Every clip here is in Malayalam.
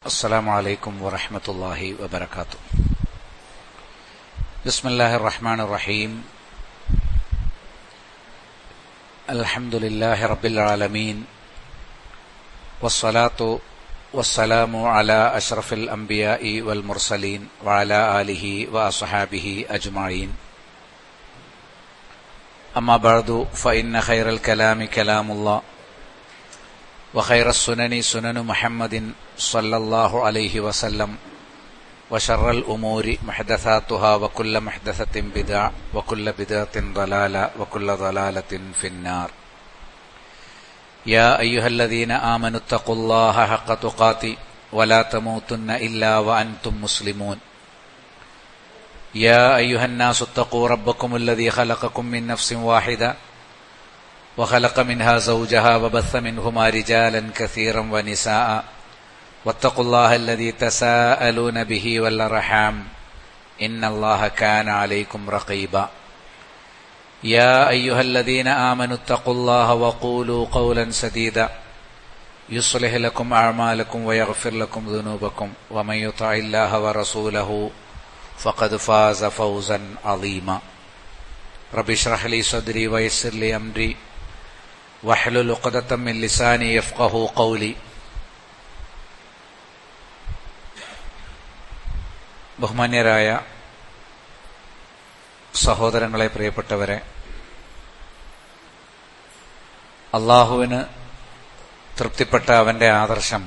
السلام عليكم ورحمة الله وبركاته. بسم الله الرحمن الرحيم. الحمد لله رب العالمين، والصلاة والسلام على أشرف الأنبياء والمرسلين وعلى آله وأصحابه أجمعين. أما بعد، فإن خير الكلام كلام الله، وخير السنن سنن محمد صلى الله عليه وسلم، وشر الأمور محدثاتها، وكل محدثة بدعة، وكل بدعة ضلالة، وكل ضلالة في النار. يا أيها الذين آمنوا اتقوا الله حق تقاته ولا تموتن إلا وأنتم مسلمون. يا أيها الناس اتقوا ربكم الذي خلقكم من نفس واحدة وخلق منها زوجها وبث منهما رجالا كثيرا ونساء، واتقوا الله الذي تساءلون به والأرحام إن الله كان عليكم رقيبا. يا أيها الذين آمنوا اتقوا الله وقولوا قولا سديدا يصلح لكم أعمالكم ويغفر لكم ذنوبكم، ومن يطع الله ورسوله فقد فاز فوزا عظيما. رب اشرح لي صدري ويسر لي أمري واحلل عقدة من لساني يفقهوا قولي. ബഹുമാന്യരായ സഹോദരങ്ങളെ, പ്രിയപ്പെട്ടവരെ, അള്ളാഹുവിന് തൃപ്തിപ്പെട്ട അവന്റെ ആദർശം,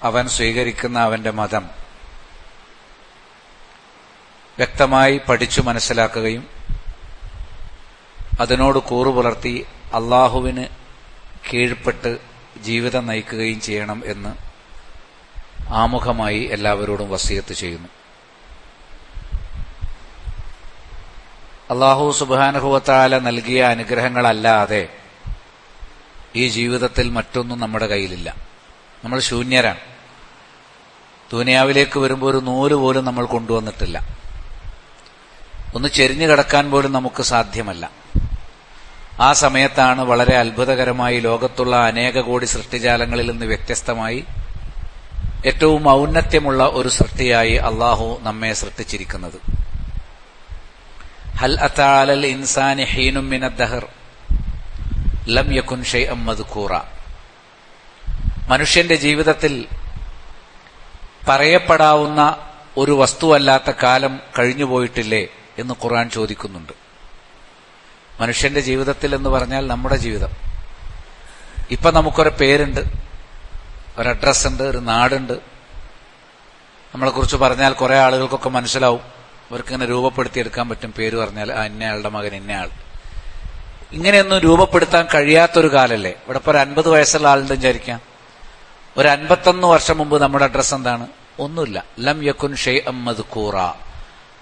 അവൻ സ്വീകരിക്കുന്ന അവന്റെ മതം വ്യക്തമായി പഠിച്ചു മനസ്സിലാക്കുകയും അതിനോട് കൂറുപുലർത്തി അള്ളാഹുവിന് കീഴ്പ്പെട്ട് ജീവിതം നയിക്കുകയും ചെയ്യണം എന്ന് ആമുഖമായി എല്ലാവരോടും വസിയത്ത് ചെയ്യുന്നു. അല്ലാഹു സുബ്ഹാനഹു വ തആല നൽകിയ അനുഗ്രഹങ്ങളല്ലാതെ ഈ ജീവിതത്തിൽ മറ്റൊന്നും നമ്മുടെ കയ്യിലില്ല. നമ്മൾ ശൂന്യരാണ്. ദുനിയാവിലേക്ക് വരുമ്പോൾ ഒരു നൂല് പോലും നമ്മൾ കൊണ്ടുവന്നിട്ടില്ല. ഒന്ന് ചെരിഞ്ഞു കിടക്കാൻ പോലും നമുക്ക് സാധ്യമല്ല. ആ സമയത്താണ് വളരെ അത്ഭുതകരമായി ലോകത്തുള്ള അനേക കോടി സൃഷ്ടിജാലങ്ങളിൽ നിന്ന് വ്യത്യസ്തമായി ഏറ്റവും ഔന്നത്യമുള്ള ഒരു സൃഷ്ടിയായി അള്ളാഹു നമ്മെ സൃഷ്ടിച്ചിരിക്കുന്നത്. ഹൽ അതാ അലൽ ഇൻസാനി ഹീനും മിനദ്ദഹർ ലം യകുൻ ശൈഅൻ മദ്കൂറ. മനുഷ്യന്റെ ജീവിതത്തിൽ പറയപ്പെടാവുന്ന ഒരു വസ്തുവല്ലാത്ത കാലം കഴിഞ്ഞുപോയിട്ടില്ലേ എന്ന് ഖുർആൻ ചോദിക്കുന്നുണ്ട്. മനുഷ്യന്റെ ജീവിതത്തിൽ എന്ന് പറഞ്ഞാൽ നമ്മുടെ ജീവിതം. ഇപ്പൊ നമുക്കൊരു പേരുണ്ട്, ഒരു അഡ്രസ്സുണ്ട്, ഒരു നാടുണ്ട്. നമ്മളെക്കുറിച്ച് പറഞ്ഞാൽ കുറെ ആളുകൾക്കൊക്കെ മനസ്സിലാവും. അവർക്കിങ്ങനെ രൂപപ്പെടുത്തിയെടുക്കാൻ പറ്റും. പേര് പറഞ്ഞാൽ ഇന്നയാളുടെ മകൻ ഇന്നയാൾ. ഇങ്ങനെയൊന്നും രൂപപ്പെടുത്താൻ കഴിയാത്തൊരു കാലല്ലേ. ഇവിടെ ഇപ്പോൾ ഒരു 50 വയസ്സുള്ള ആളുണ്ടെന്ന് വിചാരിക്കാം. ഒരു 51 വർഷം മുമ്പ് നമ്മുടെ അഡ്രസ്സ് എന്താണ്? ഒന്നുമില്ല. ലം യകുൻ ശൈഅൻ മദ്കൂറ.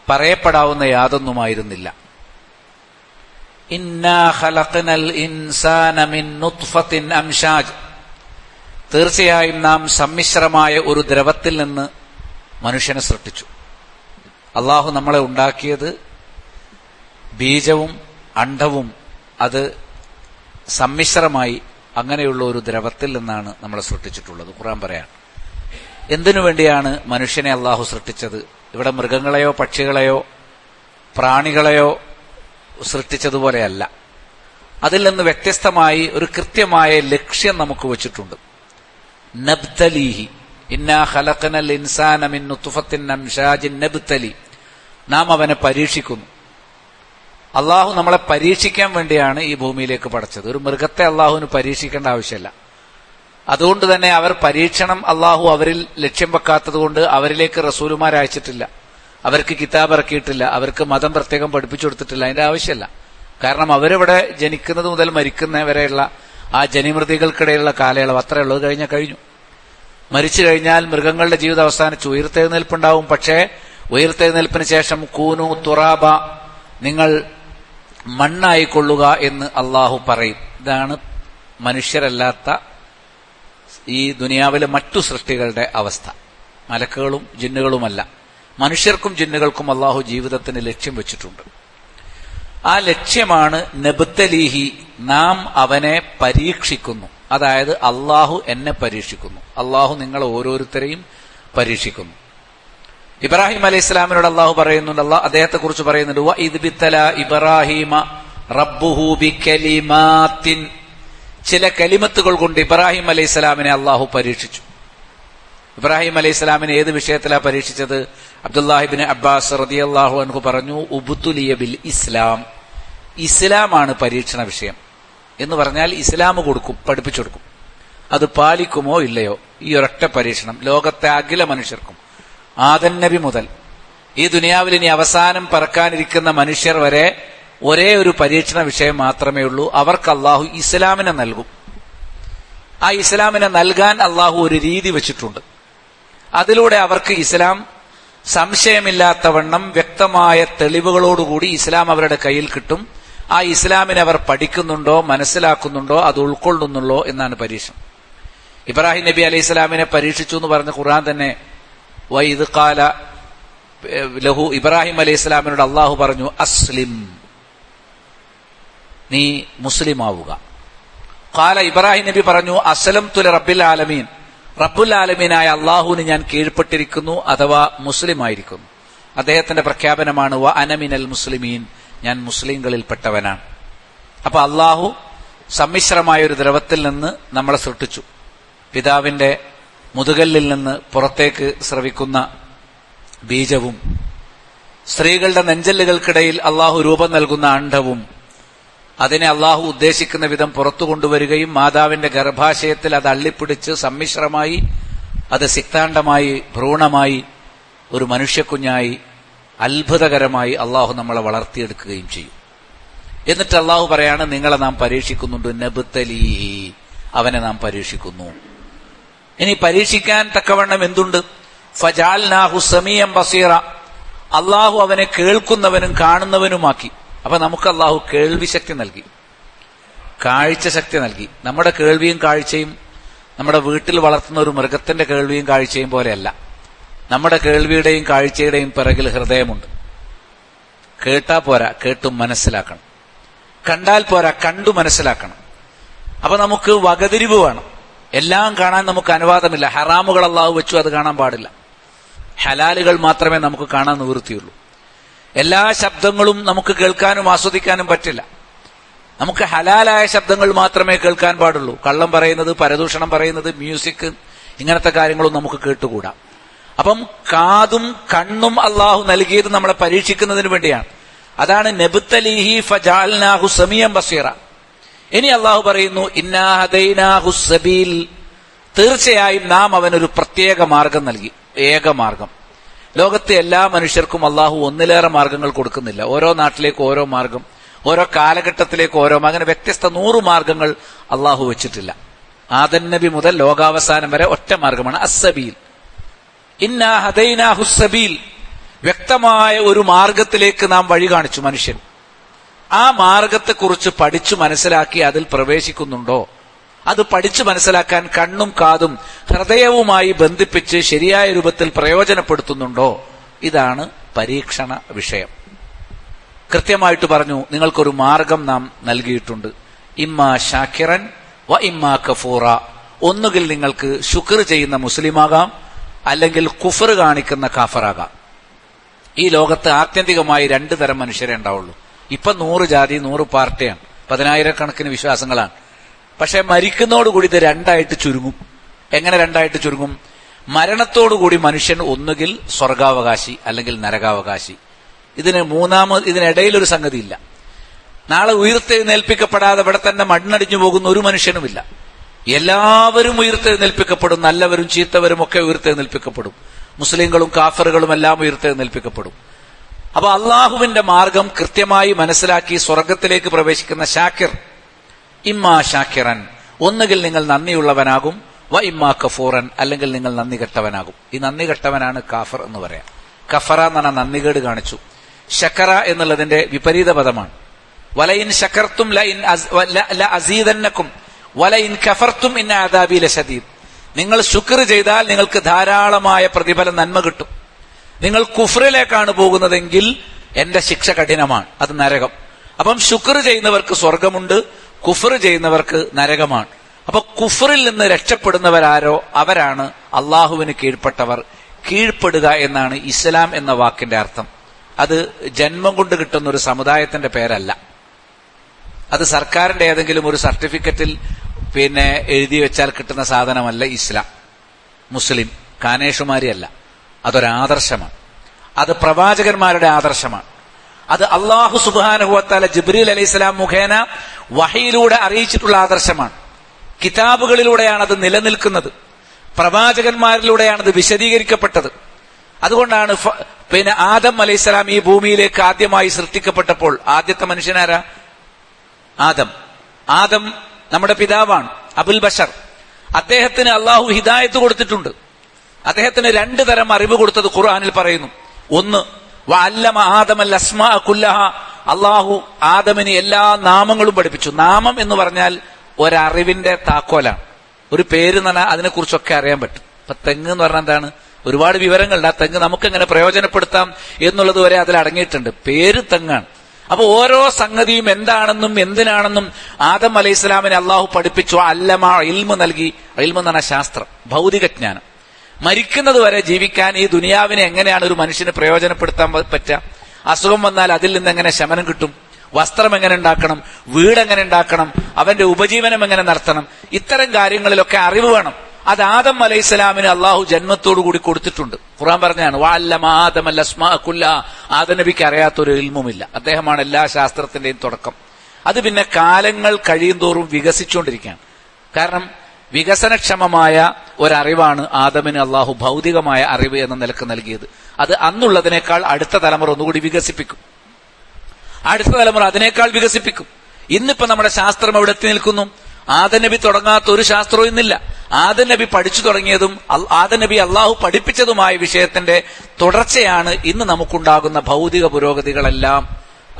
പറയപ്പെടാവുന്ന യാതൊന്നുമായിരുന്നില്ല. ഇന്നാ ഖലഖ്നൽ ഇൻസാന മിൻ നുത്ഫത്തിൻ അംശാജ്. തീർച്ചയായും നാം സമ്മിശ്രമായ ഒരു ദ്രവത്തിൽ നിന്ന് മനുഷ്യനെ സൃഷ്ടിച്ചു. അള്ളാഹു നമ്മളെ ഉണ്ടാക്കിയത് ബീജവും അണ്ഡവും അത് സമ്മിശ്രമായി അങ്ങനെയുള്ള ഒരു ദ്രവത്തിൽ നിന്നാണ് നമ്മളെ സൃഷ്ടിച്ചിട്ടുള്ളത്. ഖുർആൻ പറയാൻ എന്തിനു വേണ്ടിയാണ് മനുഷ്യനെ അള്ളാഹു സൃഷ്ടിച്ചത്? ഇവിടെ മൃഗങ്ങളെയോ പക്ഷികളെയോ പ്രാണികളെയോ സൃഷ്ടിച്ചതുപോലെയല്ല. അതിൽ നിന്ന് വ്യത്യസ്തമായി ഒരു കൃത്യമായ ലക്ഷ്യം നമുക്ക് വച്ചിട്ടുണ്ട്. നബ്തലീഹി ഇന്നാ ഖലഖ്നൽ ഇൻസാന മിൻ നുത്ഫത്തിൻ അംശാജിൻ നബ്തലി. നാം അവനെ പരീക്ഷിക്കുന്നു. അള്ളാഹു നമ്മളെ പരീക്ഷിക്കാൻ വേണ്ടിയാണ് ഈ ഭൂമിയിലേക്ക് പടച്ചത്. ഒരു മൃഗത്തെ അള്ളാഹുവിന് പരീക്ഷിക്കേണ്ട ആവശ്യമില്ല. അതുകൊണ്ട് തന്നെ അവർ പരീക്ഷണം അള്ളാഹു അവരിൽ ലക്ഷ്യം വെക്കാത്തത് കൊണ്ട് അവരിലേക്ക് റസൂലുമാരയച്ചിട്ടില്ല, അവർക്ക് കിതാബ് ഇറക്കിയിട്ടില്ല, അവർക്ക് മതം പ്രത്യേകം പഠിപ്പിച്ചു കൊടുത്തിട്ടില്ല. അതിന്റെ ആവശ്യമില്ല. കാരണം അവരിവിടെ ജനിക്കുന്നത് മുതൽ മരിക്കുന്നവരെയുള്ള ആ ജനിമൃതികൾക്കിടയിലുള്ള കാലയളവ് അത്രയേ ഉള്ളത്. കഴിഞ്ഞു. മരിച്ചു കഴിഞ്ഞാൽ മൃഗങ്ങളുടെ ജീവിതം അവസാനിച്ചു. ഉയർത്തെഴുന്നേൽപ്പുണ്ടാവും. പക്ഷേ ഉയർത്തെഴുന്നേൽപ്പിന് ശേഷം കൂനു തുറാബ, നിങ്ങൾ മണ്ണായിക്കൊള്ളുക എന്ന് അള്ളാഹു പറയും. ഇതാണ് മനുഷ്യരല്ലാത്ത ഈ ദുനിയാവിലെ മറ്റു സൃഷ്ടികളുടെ അവസ്ഥ. മലക്കുകളും ജിന്നുകളുമല്ല, മനുഷ്യർക്കും ജിന്നുകൾക്കും അള്ളാഹു ജീവിതത്തിന് ലക്ഷ്യം വെച്ചിട്ടുണ്ട്. ആ ലക്ഷ്യമാണ് നബ്തലീഹി, നാം അവനെ പരീക്ഷിക്കുന്നു. അതായത് അള്ളാഹു എന്നെ പരീക്ഷിക്കുന്നു, അള്ളാഹു നിങ്ങൾ ഓരോരുത്തരെയും പരീക്ഷിക്കുന്നു. ഇബ്രാഹിം അലൈഹി ഇസ്ലാമിനോട് അള്ളാഹു പറയുന്നുണ്ട്, അദ്ദേഹത്തെ കുറിച്ച് പറയുന്നുണ്ട്, വഇദ് ബിത്തല ഇബ്രാഹിമ റബ്ബുഹു ബികലിമാത്തിൻ, ചില കലിമത്തുകൾ കൊണ്ട് ഇബ്രാഹിം അലൈഹി ഇസ്ലാമിനെ അള്ളാഹു പരീക്ഷിച്ചു. ഇബ്രാഹിം അലൈഹി ഇസ്ലാമിനെ ഏത് വിഷയത്തിലാ പരീക്ഷിച്ചത്? അബ്ദുല്ലാഹിബ്നു അബ്ബാസ് റളിയല്ലാഹു അൻഹു പറഞ്ഞു, ഉബ്തുലിയ ബിൽ ഇസ്ലാം, ഇസ്ലാമാണ് പരീക്ഷണ വിഷയം. എന്ന് പറഞ്ഞാൽ ഇസ്ലാം പഠിപ്പിച്ചു കൊടുക്കും. അത് പാലിക്കുമോ ഇല്ലയോ, ഈ ഒരൊറ്റ പരീക്ഷണം ലോകത്തെ അഖില മനുഷ്യർക്കും, ആദം നബി മുതൽ ഈ ദുനിയാവിൽ ഇനി അവസാനം പറക്കാനിരിക്കുന്ന മനുഷ്യർ വരെ ഒരേ ഒരു പരീക്ഷണ വിഷയം മാത്രമേ ഉള്ളൂ. അവർക്ക് അള്ളാഹു ഇസ്ലാമിനെ നൽകും. ആ ഇസ്ലാമിനെ നൽകാൻ അള്ളാഹു ഒരു രീതി വെച്ചിട്ടുണ്ട്. അതിലൂടെ അവർക്ക് ഇസ്ലാം സംശയമില്ലാത്തവണ്ണം വ്യക്തമായ തെളിവുകളോടുകൂടി ഇസ്ലാം അവരുടെ കയ്യിൽ കിട്ടും. ആ ഇസ്ലാമിനെ അവർ പഠിക്കുന്നുണ്ടോ, മനസ്സിലാക്കുന്നുണ്ടോ, അത് ഉൾക്കൊള്ളുന്നുള്ളോ എന്നാണ് പരീക്ഷണം. ഇബ്രാഹിം നബി അലൈഹി ഇസ്ലാമിനെ പരീക്ഷിച്ചു എന്ന് പറഞ്ഞ ഖുർആൻ തന്നെ വഇദ് ഖാല ലഹു, ഇബ്രാഹിം അലൈഹി ഇസ്ലാമിനോട് അള്ളാഹു പറഞ്ഞു, അസ്ലിം, നീ മുസ്ലിം ആവുക. ഖാല, ഇബ്രാഹിം നബി പറഞ്ഞു, അസ്ലംതു ലിറബ്ബിൽ ആലമീൻ, റബ്ബുൽ ആലമീനായ അള്ളാഹുവിന് ഞാൻ കീഴ്പ്പെട്ടിരിക്കുന്നു അഥവാ മുസ്ലിം ആയിരിക്കുന്നു. അദ്ദേഹത്തിന്റെ പ്രഖ്യാപനമാണ് വ അന മിനൽ മുസ്ലിമീൻ, ഞാൻ മുസ്ലിങ്ങളിൽപ്പെട്ടവനാണ്. അപ്പൊ അള്ളാഹു സമ്മിശ്രമായ ഒരു ദ്രവത്തിൽ നിന്ന് നമ്മളെ സൃഷ്ടിച്ചു. പിതാവിന്റെ മുതുകല്ലിൽ നിന്ന് പുറത്തേക്ക് സ്രവിക്കുന്ന ബീജവും സ്ത്രീകളുടെ നെഞ്ചല്ലുകൾക്കിടയിൽ അള്ളാഹു രൂപം നൽകുന്ന അണ്ഡവും അതിനെ അള്ളാഹു ഉദ്ദേശിക്കുന്ന വിധം പുറത്തു കൊണ്ടുവരികയും മാതാവിന്റെ ഗർഭാശയത്തിൽ അത് അള്ളിപ്പിടിച്ച് സമ്മിശ്രമായി അത് സിക്താണ്ഡമായി ഭ്രൂണമായി ഒരു മനുഷ്യക്കുഞ്ഞായി അത്ഭുതകരമായി അള്ളാഹു നമ്മളെ വളർത്തിയെടുക്കുകയും ചെയ്യും. എന്നിട്ട് അള്ളാഹു പറയാണ്, നിങ്ങളെ നാം പരീക്ഷിക്കുന്നുണ്ട്, നബ്തലീഹി, അവനെ നാം പരീക്ഷിക്കുന്നു. ഇനി പരീക്ഷിക്കാൻ തക്കവണ്ണം എന്തുണ്ട്? ഫജഅൽനാഹു സമീഅൻ ബസീറ, അള്ളാഹു അവനെ കേൾക്കുന്നവനും കാണുന്നവനുമാക്കി. അപ്പൊ നമുക്ക് അള്ളാഹു കേൾവി ശക്തി നൽകി, കാഴ്ച ശക്തി നൽകി. നമ്മുടെ കേൾവിയും കാഴ്ചയും നമ്മുടെ വീട്ടിൽ വളർത്തുന്ന ഒരു മൃഗത്തിന്റെ കേൾവിയും കാഴ്ചയും പോലെയല്ല. നമ്മുടെ കേൾവിയുടെയും കാഴ്ചയുടെയും പിറകിൽ ഹൃദയമുണ്ട്. കേട്ടാ പോരാ, കേട്ടും മനസ്സിലാക്കണം. കണ്ടാൽ പോരാ, കണ്ടു മനസ്സിലാക്കണം. അപ്പൊ നമുക്ക് വകതിരിവ് വേണം. എല്ലാം കാണാൻ നമുക്ക് അനുവാദമില്ല. ഹറാമുകൾ അള്ളാഹു വെച്ചു, അത് കാണാൻ പാടില്ല. ഹലാലുകൾ മാത്രമേ നമുക്ക് കാണാൻ നിവൃത്തിയുള്ളൂ. എല്ലാ ശബ്ദങ്ങളും നമുക്ക് കേൾക്കാനും ആസ്വദിക്കാനും പറ്റില്ല. നമുക്ക് ഹലാലായ ശബ്ദങ്ങൾ മാത്രമേ കേൾക്കാൻ പാടുള്ളൂ. കള്ളം പറയുന്നത്, പരദൂഷണം പറയുന്നത്, മ്യൂസിക്, ഇങ്ങനത്തെ കാര്യങ്ങളും നമുക്ക് കേട്ടുകൂടാ. അപ്പം കാതും കണ്ണും അള്ളാഹു നൽകിയത് നമ്മളെ പരീക്ഷിക്കുന്നതിന് വേണ്ടിയാണ്. അതാണ് നബ്തലീഹി ഫജഅൽനാഹു സമീഅൻ ബസീറ. ഇനി അള്ളാഹു പറയുന്നു, ഇന്നാ ഹദൈനാഹു സബീൽ, തീർച്ചയായും നാം അവനൊരു പ്രത്യേക മാർഗം നൽകി, ഏക മാർഗം. ലോകത്തെ എല്ലാ മനുഷ്യർക്കും അള്ളാഹു ഒന്നിലേറെ മാർഗങ്ങൾ കൊടുക്കുന്നില്ല. ഓരോ നാട്ടിലേക്ക് ഓരോ മാർഗം, ഓരോ കാലഘട്ടത്തിലേക്ക് ഓരോ, അങ്ങനെ വ്യത്യസ്ത 100 മാർഗങ്ങൾ അള്ളാഹു വെച്ചിട്ടില്ല. ആദം നബി മുതൽ ലോകാവസാനം വരെ ഒറ്റ മാർഗമാണ് അസ്സബീൽ. ഇന്നാ ഹദൈനാഹു സബീൽ, വ്യക്തമായ ഒരു മാർഗത്തിലേക്ക് നാം വഴി കാണിച്ചു മനുഷ്യൻ. ആ മാർഗത്തെക്കുറിച്ച് പഠിച്ചു മനസ്സിലാക്കി അതിൽ പ്രവേശിക്കുന്നുണ്ടോ, അത് പഠിച്ചു മനസ്സിലാക്കാൻ കണ്ണും കാതും ഹൃദയവുമായി ബന്ധിപ്പിച്ച് ശരിയായ രൂപത്തിൽ പ്രയോജനപ്പെടുത്തുന്നുണ്ടോ, ഇതാണ് പരീക്ഷണ വിഷയം. കൃത്യമായിട്ട് പറഞ്ഞു, നിങ്ങൾക്കൊരു മാർഗം നാം നൽകിയിട്ടുണ്ട്. ഇമ്മാ ഷാക്കിറൻ വ ഇമ്മാ കഫൂറ, ഒന്നുകിൽ നിങ്ങൾക്ക് ശുക്ർ ചെയ്യുന്ന മുസ്ലിമാകാം, അല്ലെങ്കിൽ കുഫർ കാണിക്കുന്ന കാഫറാകാം. ഈ ലോകത്ത് ആത്യന്തികമായി 2 തരം മനുഷ്യരെ ഉണ്ടാവുള്ളൂ. ഇപ്പൊ 100 ജാതി 100 പാർട്ടിയാണ്, 10,000 വിശ്വാസങ്ങളാണ്. പക്ഷെ മരിക്കുന്നതോടുകൂടി ഇത് 2ആയിട്ട് ചുരുങ്ങും. എങ്ങനെ 2ആയിട്ട് ചുരുങ്ങും? മരണത്തോടുകൂടി മനുഷ്യൻ ഒന്നുകിൽ സ്വർഗാവകാശി അല്ലെങ്കിൽ നരകാവകാശി. ഇതിനിടയിലൊരു സംഗതിയില്ല. നാളെ ഉയർത്തെഴുന്നേൽപ്പിക്കപ്പെടാതെ ഇവിടെ തന്നെ മണ്ണടിഞ്ഞു പോകുന്ന ഒരു മനുഷ്യനുമില്ല. എല്ലാവരും ഉയർത്തെഴുന്നേൽപ്പിക്കപ്പെടും. നല്ലവരും ചീത്തവരും ഒക്കെ ഉയർത്തെഴുന്നേൽപ്പിക്കപ്പെടും. മുസ്ലിങ്ങളും കാഫറുകളും എല്ലാം ഉയർത്തെഴുന്നേൽപ്പിക്കപ്പെടും. അപ്പൊ അള്ളാഹുവിന്റെ മാർഗം കൃത്യമായി മനസ്സിലാക്കി സ്വർഗത്തിലേക്ക് പ്രവേശിക്കുന്ന ഷാക്കിർ, ഇമ്മാ ഷാക്കിറൻ, ഒന്നുകിൽ നിങ്ങൾ നന്ദിയുള്ളവനാകും, വ ഇമ്മാ കഫൂറൻ, അല്ലെങ്കിൽ നിങ്ങൾ നന്ദി കെട്ടവനാകും. ഈ നന്ദി കെട്ടവനാണ് കാഫർ എന്ന് പറയാം. കഫറ എന്ന് പറഞ്ഞാൽ നന്ദികേട് കാണിച്ചു. ശക്കറ എന്നുള്ളതിന്റെ വിപരീത പദമാണ്. വലയിൻ ശക്കർത്തും അസീദന്നക്കും വലയിൻ കഫർത്തും ഇന്ന അദാബി ലശദീദ്. നിങ്ങൾ ശുക്ർ ചെയ്താൽ നിങ്ങൾക്ക് ധാരാളമായ പ്രതിഫലം, നന്മ കിട്ടും. നിങ്ങൾ കുഫറിലേക്കാണ് പോകുന്നതെങ്കിൽ എന്റെ ശിക്ഷ കഠിനമാണ്, അത് നരകം. അപ്പം ശുക്ർ ചെയ്യുന്നവർക്ക് സ്വർഗമുണ്ട്, കുഫർ ചെയ്യുന്നവർക്ക് നരകമാണ്. അപ്പൊ കുഫറിൽ നിന്ന് രക്ഷപ്പെടുന്നവരാരോ അവരാണ് അള്ളാഹുവിന് കീഴ്പ്പെട്ടവർ. കീഴ്പ്പെടുക എന്നാണ് ഇസ്ലാം എന്ന വാക്കിന്റെ അർത്ഥം. അത് ജന്മം കൊണ്ട് കിട്ടുന്ന ഒരു സമുദായത്തിന്റെ പേരല്ല. അത് സർക്കാരിന്റെ ഏതെങ്കിലും ഒരു സർട്ടിഫിക്കറ്റിൽ എഴുതി വെച്ചാൽ കിട്ടുന്ന സാധനമല്ല ഇസ്ലാം. മുസ്ലിം കാനേഷുമാരിയല്ല. അതൊരാദർശമാണ്. അത് പ്രവാചകന്മാരുടെ ആദർശമാണ്. അത് അള്ളാഹു സുബ്ഹാനഹു വ തആല ജിബ്രീൽ അലൈഹിസ്സലാം മുഖേന വഹയിലൂടെ അറിയിച്ചിട്ടുള്ള ആദർശമാണ്. കിതാബുകളിലൂടെയാണ് അത് നിലനിൽക്കുന്നത്. പ്രവാചകന്മാരിലൂടെയാണ് അത് വിശദീകരിക്കപ്പെട്ടത്. അതുകൊണ്ടാണ് ആദം അലൈഹിസ്സലാം ഈ ഭൂമിയിലേക്ക് ആദ്യമായി സൃഷ്ടിക്കപ്പെട്ടപ്പോൾ ആദ്യത്തെ മനുഷ്യനാരാ? ആദം നമ്മുടെ പിതാവാണ്, അബുൽ ബഷർ. അദ്ദേഹത്തിന് അള്ളാഹു ഹിദായത്ത് കൊടുത്തിട്ടുണ്ട്. അദ്ദേഹത്തിന് 2 തരം അറിവ് കൊടുത്തത് ഖുർആനിൽ പറയുന്നു. ഒന്ന്, വഅല്ലമ ആദമൽ അസ്മാഅ കുല്ലഹ, അള്ളാഹു ആദമിന് എല്ലാ നാമങ്ങളും പഠിപ്പിച്ചു. നാമം എന്ന് പറഞ്ഞാൽ ഒരറിവിന്റെ താക്കോലാണ്. ഒരു പേര് എന്ന് പറഞ്ഞാൽ അതിനെക്കുറിച്ചൊക്കെ അറിയാൻ പറ്റും. ഇപ്പൊ തെങ്ങ് എന്ന് പറഞ്ഞാൽ എന്താണ്? ഒരുപാട് വിവരങ്ങളുണ്ട്. ആ തെങ്ങ് നമുക്ക് എങ്ങനെ പ്രയോജനപ്പെടുത്താം എന്നുള്ളത് വരെ അതിൽ അടങ്ങിയിട്ടുണ്ട്. പേര് തെങ്ങാണ്. അപ്പൊ ഓരോ സംഗതിയും എന്താണെന്നും എന്തിനാണെന്നും ആദം അലൈഹിസ്സലാമിനെ അള്ളാഹു പഠിപ്പിച്ചു. അല്ലമ, ഇൽമ് നൽകി. ഇൽമ് എന്ന് പറഞ്ഞാൽ ശാസ്ത്രം, ഭൗതികജ്ഞാനം. മരിക്കുന്നത് വരെ ജീവിക്കാൻ ഈ ദുനിയാവിനെ എങ്ങനെയാണ് ഒരു മനുഷ്യന് പ്രയോജനപ്പെടുത്താൻ പറ്റുക? അസുഖം വന്നാൽ അതിൽ നിന്ന് എങ്ങനെ ശമനം കിട്ടും? വസ്ത്രം എങ്ങനെ ഉണ്ടാക്കണം? വീട് എങ്ങനെ ഉണ്ടാക്കണം? അവന്റെ ഉപജീവനം എങ്ങനെ നടത്തണം? ഇത്തരം കാര്യങ്ങളിലൊക്കെ അറിവ് വേണം. അത് ആദം അലൈഹിസ്സലാമിന് അള്ളാഹു ജന്മത്തോടുകൂടി കൊടുത്തിട്ടുണ്ട്. ഖുർആൻ പറഞ്ഞാണ് വഅല്ലമ ആദമൽ അസ്മാഅ കുല്ലഹ. ആദം നബിക്ക് അറിയാത്തൊരു ഇൽമുമില്ല. അദ്ദേഹമാണ് എല്ലാ ശാസ്ത്രത്തിന്റെയും തുടക്കം. അത് പിന്നെ കാലങ്ങൾ കഴിയുന്തോറും വികസിച്ചുകൊണ്ടിരിക്കുകയാണ്. കാരണം വികസനക്ഷമമായ ഒരറിവാണ് ആദമിന് അള്ളാഹു ഭൗതികമായ അറിവ് എന്ന നിലക്ക് നൽകിയത്. അത് അന്നുള്ളതിനേക്കാൾ അടുത്ത തലമുറ ഒന്നുകൂടി വികസിപ്പിക്കും. അടുത്ത തലമുറ അതിനേക്കാൾ വികസിപ്പിക്കും. ഇന്നിപ്പോ നമ്മുടെ ശാസ്ത്രം എവിടെ എത്തി നിൽക്കുന്നു? ആദം നബി തുടങ്ങാത്ത ഒരു ശാസ്ത്രവും ഇന്നില്ല. ആദം നബി പഠിച്ചു തുടങ്ങിയതും ആദം നബി അള്ളാഹു പഠിപ്പിച്ചതുമായ വിഷയത്തിന്റെ തുടർച്ചയാണ് ഇന്ന് നമുക്കുണ്ടാകുന്ന ഭൗതിക പുരോഗതികളെല്ലാം.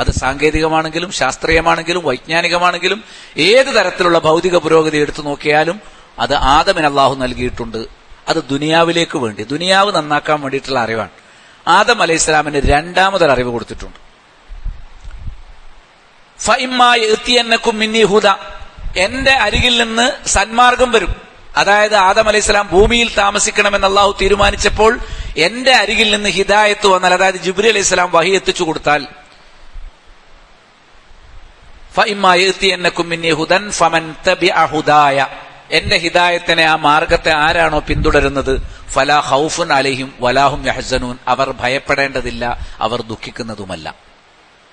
അത് സാങ്കേതികമാണെങ്കിലും ശാസ്ത്രീയമാണെങ്കിലും വൈജ്ഞാനികമാണെങ്കിലും ഏത് തരത്തിലുള്ള ഭൗതിക പുരോഗതി എടുത്തു നോക്കിയാലും അത് ആദമിന് അള്ളാഹു നൽകിയിട്ടുണ്ട്. അത് ദുനിയാവിലേക്ക് വേണ്ടി, ദുനിയാവ് നന്നാക്കാൻ വേണ്ടിയിട്ടുള്ള അറിവാണ്. ആദം അലൈഹിസ്സലാമിന് 2ാമതൊരു അറിവ് കൊടുത്തിട്ടുണ്ട്. ഫഇമ്മാ യഅ്തിയന്നകും മിന്നി ഹുദ, എന്റെ അരികിൽ നിന്ന് സന്മാർഗം വരും. അതായത് ആദം അലൈഹിസ്സലാം ഭൂമിയിൽ താമസിക്കണമെന്ന് അള്ളാഹു തീരുമാനിച്ചപ്പോൾ എന്റെ അരികിൽ നിന്ന് ഹിദായത്ത് വന്നാൽ, അതായത് ജിബ്രീൽ അലൈഹിസ്സലാം വഹി എത്തിച്ചു കൊടുത്താൽ, ഫഇമ്മാ യഅ്തിയന്നകും മിന്നി ഹുദൻ ഫമൻ തബിഅ ഹുദായ, എന്റെ ഹിദായത്തിനെ, ആ മാർഗത്തെ ആരാണോ പിന്തുടരുന്നത്, ഫലാ ഖൗഫുൻ അലൈഹിം വലാഹും യഹ്സനൂൻ, അവർ ഭയപ്പെടേണ്ടതില്ല, അവർ ദുഃഖിക്കുന്നതുമല്ല.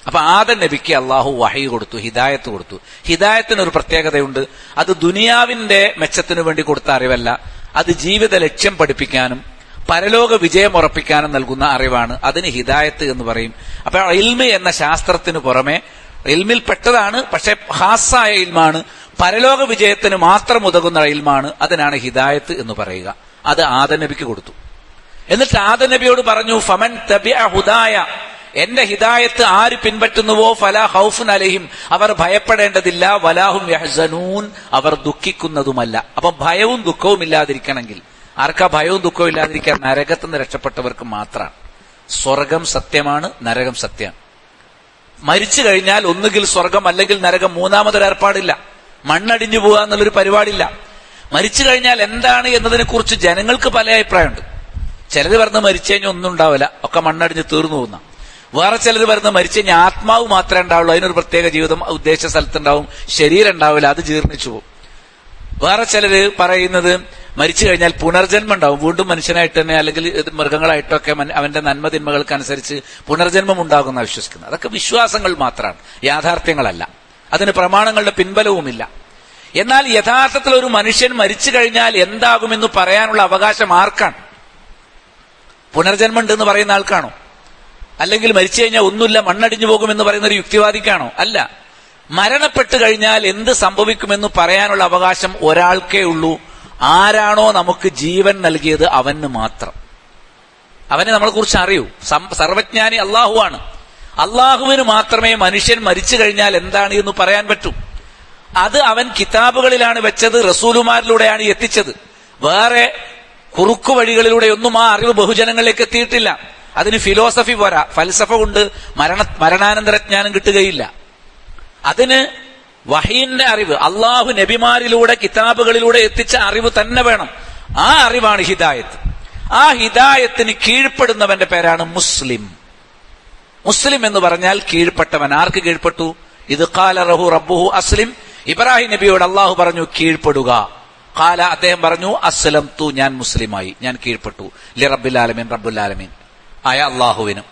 അപ്പൊ ആദം നബിക്ക് അള്ളാഹു വഹി കൊടുത്തു, ഹിദായത്ത് കൊടുത്തു. ഹിദായത്തിനൊരു പ്രത്യേകതയുണ്ട്. അത് ദുനിയാവിന്റെ മെച്ചത്തിനു വേണ്ടി കൊടുത്ത അറിവല്ല. അത് ജീവിത ലക്ഷ്യം പഠിപ്പിക്കാനും പരലോക വിജയം ഉറപ്പിക്കാനും നൽകുന്ന അറിവാണ്. അതിന് ഹിദായത്ത് എന്ന് പറയും. അപ്പൊ ഇൽമ് എന്ന ശാസ്ത്രത്തിന് പുറമെ ഇൽമിൽ പെട്ടതാണ്, പക്ഷെ ഖാസായ ഇൽമാണ്, പരലോക വിജയത്തിന് മാത്രം ഉതകുന്ന ഇൽമാണ്. അതിനാണ് ഹിദായത്ത് എന്ന് പറയുക. അത് ആദം നബിക്ക് കൊടുത്തു. എന്നിട്ട് ആദം നബിയോട് പറഞ്ഞു, ഫമൻ തബിഅ ഹുദായ, എന്റെ ഹിദായത്ത് ആര് പിൻപറ്റുന്നുവോ ഫലാ ഖൗഫുൻ അലൈഹിം, അവർ ഭയപ്പെടേണ്ടതില്ല, വലാഹും യഹ്സനൂൻ, അവർ ദുഃഖിക്കുന്നതുമല്ല. അപ്പൊ ഭയവും ദുഃഖവും ഇല്ലാതിരിക്കണമെങ്കിൽ ആർക്കാ ഭയവും ദുഃഖവും ഇല്ലാതിരിക്കാൻ? നരകത്തിൽ നിന്ന് രക്ഷപ്പെട്ടവർക്ക് മാത്രമാണ്. സ്വർഗം സത്യമാണ്, നരകം സത്യമാണ്. മരിച്ചു കഴിഞ്ഞാൽ ഒന്നുകിൽ സ്വർഗം അല്ലെങ്കിൽ നരകം, 3ാമതൊരു ഏർപ്പാടില്ല. മണ്ണടിഞ്ഞു പോകുക എന്നുള്ളൊരു പരിപാടില്ല. മരിച്ചു കഴിഞ്ഞാൽ എന്താണ് എന്നതിനെ കുറിച്ച് ജനങ്ങൾക്ക് പല അഭിപ്രായമുണ്ട്. ചിലർ പറഞ്ഞ് മരിച്ചു കഴിഞ്ഞാൽ ഒന്നും ഉണ്ടാവില്ല, ഒക്കെ മണ്ണടിഞ്ഞ് തീർന്നു പോകുന്ന. വേറെ ചിലർ പറഞ്ഞ് മരിച്ചു കഴിഞ്ഞാൽ ആത്മാവ് മാത്രമേ ഉണ്ടാവുള്ളൂ, അതിനൊരു പ്രത്യേക ജീവിതം ഉദ്ദേശ സ്ഥലത്തുണ്ടാവും, ശരീരം ഉണ്ടാവില്ല, അത് ജീർണിച്ചു പോകും. വേറെ ചിലർ പറയുന്നത് മരിച്ചു കഴിഞ്ഞാൽ പുനർജന്മം ഉണ്ടാവും, വീണ്ടും മനുഷ്യനായിട്ട് തന്നെ അല്ലെങ്കിൽ മൃഗങ്ങളായിട്ടൊക്കെ അവന്റെ നന്മതിന്മകൾക്കനുസരിച്ച് പുനർജന്മം ഉണ്ടാകുന്ന വിശ്വസിക്കുന്നത്. അതൊക്കെ വിശ്വാസങ്ങൾ മാത്രമാണ്, യാഥാർത്ഥ്യങ്ങളല്ല. അതിന് പ്രമാണങ്ങളുടെ പിൻബലവുമില്ല. എന്നാൽ യഥാർത്ഥത്തിൽ ഒരു മനുഷ്യൻ മരിച്ചു കഴിഞ്ഞാൽ എന്താകുമെന്ന് പറയാനുള്ള അവകാശം ആർക്കാണ്? പുനർജന്മം ഉണ്ടെന്ന് പറയുന്ന ആൾക്കാണോ? അല്ലെങ്കിൽ മരിച്ചു കഴിഞ്ഞാൽ ഒന്നുമില്ല, മണ്ണടിഞ്ഞു പോകുമെന്ന് പറയുന്ന ഒരു യുക്തിവാദിക്കാണോ? അല്ല. മരണപ്പെട്ടു കഴിഞ്ഞാൽ എന്ത് സംഭവിക്കുമെന്ന് പറയാനുള്ള അവകാശം ഒരാൾക്കേ ഉള്ളൂ. ആരാണോ നമുക്ക് ജീവൻ നൽകിയത് അവന് മാത്രം. അവനെ നമ്മളെ കുറിച്ച് അറിയൂ. സർവജ്ഞാനി അള്ളാഹുവാണ്. അള്ളാഹുവിന് മാത്രമേ മനുഷ്യൻ മരിച്ചു കഴിഞ്ഞാൽ എന്താണ് എന്ന് പറയാൻ പറ്റൂ. അത് അവൻ കിതാബുകളിലാണ് വെച്ചത്, റസൂലുമാരിലൂടെയാണ് എത്തിച്ചത്. വേറെ കുറുക്കു വഴികളിലൂടെ ഒന്നും ആ അറിവ് ബഹുജനങ്ങളിലേക്ക് എത്തിയിട്ടില്ല. അതിന് ഫിലോസഫി പോരാ, ഫൽസഫ കൊണ്ട് മരണാനന്തര ജ്ഞാനം കിട്ടുകയില്ല. അതിന് വഹീന്റെ അറിവ്, അള്ളാഹു നബിമാരിലൂടെ കിതാബുകളിലൂടെ എത്തിച്ച അറിവ് തന്നെ വേണം. ആ അറിവാണ് ഹിദായത്ത്. ആ ഹിദായത്തിന് കീഴ്പ്പെടുന്നവന്റെ പേരാണ് മുസ്ലിം. മുസ്ലിം എന്ന് പറഞ്ഞാൽ കീഴ്പ്പെട്ടവൻ. ആർക്ക് കീഴ്പ്പെട്ടു? ഇത് ഖാല റഹു റബ്ബുഹു അസ്ലിം. ഇബ്രാഹിം നബിയോട് അള്ളാഹു പറഞ്ഞു കീഴ്പ്പെടുക. ഖാല, അദ്ദേഹം പറഞ്ഞു അസ്ലംതു, ഞാൻ മുസ്ലിമായി, ഞാൻ കീഴ്പ്പെട്ടു. ലി റബ്ബിൽ ആലമീൻ, റബ്ബുൽ ആലമീൻ ആയ അള്ളാഹുവിനും.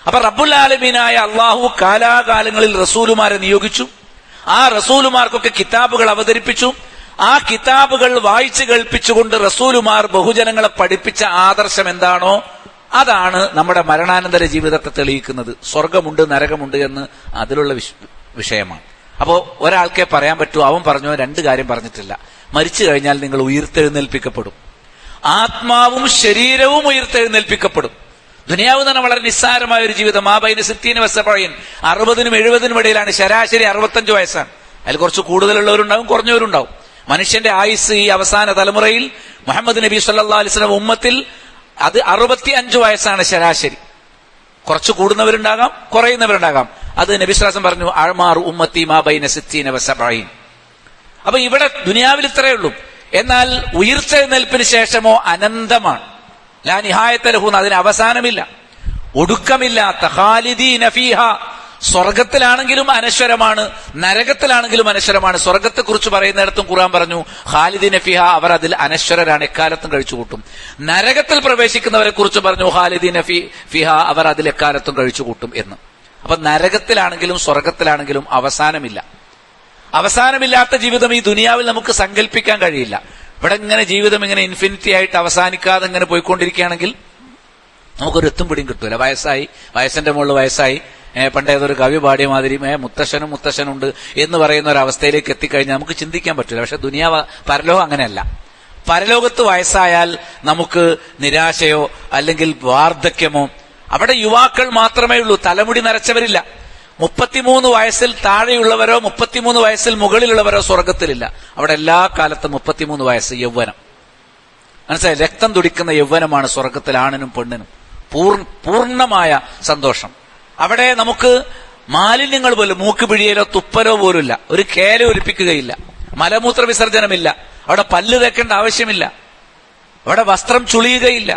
അപ്പൊ റബ്ബുൽ ആലമീനായ അള്ളാഹു കാലാകാലങ്ങളിൽ റസൂലുമാരെ നിയോഗിച്ചു. ആ റസൂലുമാർക്കൊക്കെ കിതാബുകൾ അവതരിപ്പിച്ചു. ആ കിതാബുകൾ വായിച്ചു കേൾപ്പിച്ചുകൊണ്ട് റസൂലുമാർ ബഹുജനങ്ങളെ പഠിപ്പിച്ച ആദർശം എന്താണോ അതാണ് നമ്മുടെ മരണാനന്തര ജീവിതത്തെ തെളിയിക്കുന്നത്. സ്വർഗമുണ്ട്, നരകമുണ്ട് എന്ന് അതിലുള്ള വിഷയമാണ്. അപ്പോ ഒരാൾക്കേ പറയാൻ പറ്റൂ. അവൻ പറഞ്ഞു, രണ്ട് കാര്യം പറഞ്ഞിട്ടില്ല. മരിച്ചു കഴിഞ്ഞാൽ നിങ്ങൾ ഉയർത്തെഴുന്നേൽപ്പിക്കപ്പെടും. ആത്മാവും ശരീരവും ഉയർത്തെഴുന്നേൽപ്പിക്കപ്പെടും. ദുനിയാവ് തന്നെ വളരെ നിസ്സാരമായ ഒരു ജീവിതം. ആ ബൈന 60 വയസ്സപ്പഴയൻ, 60-നും 70-നും ഇടയിലാണ്. ശരാശരി 65 വയസ്സാണ്. അതിൽ കുറച്ച് കൂടുതലുള്ളവരുണ്ടാവും, കുറഞ്ഞവരുണ്ടാവും. മനുഷ്യന്റെ ആയുസ് ഈ അവസാന തലമുറയിൽ മുഹമ്മദ് നബി സല്ലല്ലാഹു അലൈഹി വസല്ലം ഉമ്മത്തിൽ അത് 65 വയസ്സാണ് ശരാശരി. കുറച്ച് കൂടുന്നവരുണ്ടാകാം, കുറയുന്നവരുണ്ടാകാം. അത് നബി സ്വല്ലല്ലാഹു അലൈഹി വസല്ലം പറഞ്ഞു, അഅ്മാറു ഉമ്മത്തി മാ ബൈന 60 വ70. അപ്പൊ ഇവിടെ ദുനിയാവിൽ ഇത്രയേ ഉള്ളൂ. എന്നാൽ ഉയർത്തെഴുന്നേൽപ്പിന് ശേഷമോ അനന്തമാണ്. ലാ നിഹായത ലഹു, അതിന് അവസാനമില്ല, ഒടുക്കമില്ലാത്ത. ഖാലിദീന ഫീഹ, സ്വർഗത്തിലാണെങ്കിലും അനശ്വരമാണ്, നരകത്തിലാണെങ്കിലും അനശ്വരമാണ്. സ്വർഗത്തെക്കുറിച്ച് പറയുന്നിടത്തും ഖുർആൻ പറഞ്ഞു ഖാലിദീന ഫീഹ, അവർ അതിൽ അനശ്വരരാണ്, എക്കാലത്തും കഴിച്ചുകൂട്ടും. നരകത്തിൽ പ്രവേശിക്കുന്നവരെ കുറിച്ച് പറഞ്ഞു ഖാലിദീന ഫീഹ, അവർ അതിൽ എക്കാലത്തും കഴിച്ചുകൂട്ടും എന്ന്. അപ്പൊ നരകത്തിലാണെങ്കിലും സ്വർഗത്തിലാണെങ്കിലും അവസാനമില്ല. അവസാനമില്ലാത്ത ജീവിതം ഈ ദുനിയാവിൽ നമുക്ക് സങ്കല്പിക്കാൻ കഴിയില്ല. ഇവിടെ ഇങ്ങനെ ജീവിതം ഇങ്ങനെ ഇൻഫിനിറ്റി ആയിട്ട് അവസാനിക്കാതെ ഇങ്ങനെ പോയിക്കൊണ്ടിരിക്കുകയാണെങ്കിൽ നമുക്കൊരു എത്തും പിടിയും കിട്ടൂല. വയസ്സിന്റെ മുകളിൽ വയസ്സായി, പണ്ടേതൊരു കവി പാടിയ മാതിരി മുത്തശ്ശനുണ്ട് എന്ന് പറയുന്ന ഒരു അവസ്ഥയിലേക്ക് എത്തിക്കഴിഞ്ഞാൽ നമുക്ക് ചിന്തിക്കാൻ പറ്റില്ല. പക്ഷെ ദുനിയാവ്, പരലോകം അങ്ങനെയല്ല. പരലോകത്ത് വയസ്സായാൽ നമുക്ക് നിരാശയോ അല്ലെങ്കിൽ വാർദ്ധക്യമോ, അവിടെ യുവാക്കൾ മാത്രമേ ഉള്ളൂ, തലമുടി നരച്ചവരില്ല. 33 വയസ്സിൽ താഴെയുള്ളവരോ 33 വയസ്സിൽ മുകളിലുള്ളവരോ സ്വർഗത്തിലില്ല. അവിടെ എല്ലാ കാലത്തും 33 വയസ്സ് യൗവനം. മനസ്സിലായി? രക്തം തുടിക്കുന്ന യൗവനമാണ് സ്വർഗത്തിൽ ആണിനും പെണ്ണിനും. പൂർണ്ണമായ സന്തോഷം. അവിടെ നമുക്ക് മാലിന്യങ്ങൾ പോലും, മൂക്ക് പിഴിയലോ തുപ്പലോ പോലുമില്ല, ഒരു കേല ഒലിപ്പിക്കുകയില്ല, മലമൂത്ര വിസർജനമില്ല, അവിടെ പല്ല് തേക്കേണ്ട ആവശ്യമില്ല, അവിടെ വസ്ത്രം ചുളിയുകയില്ല,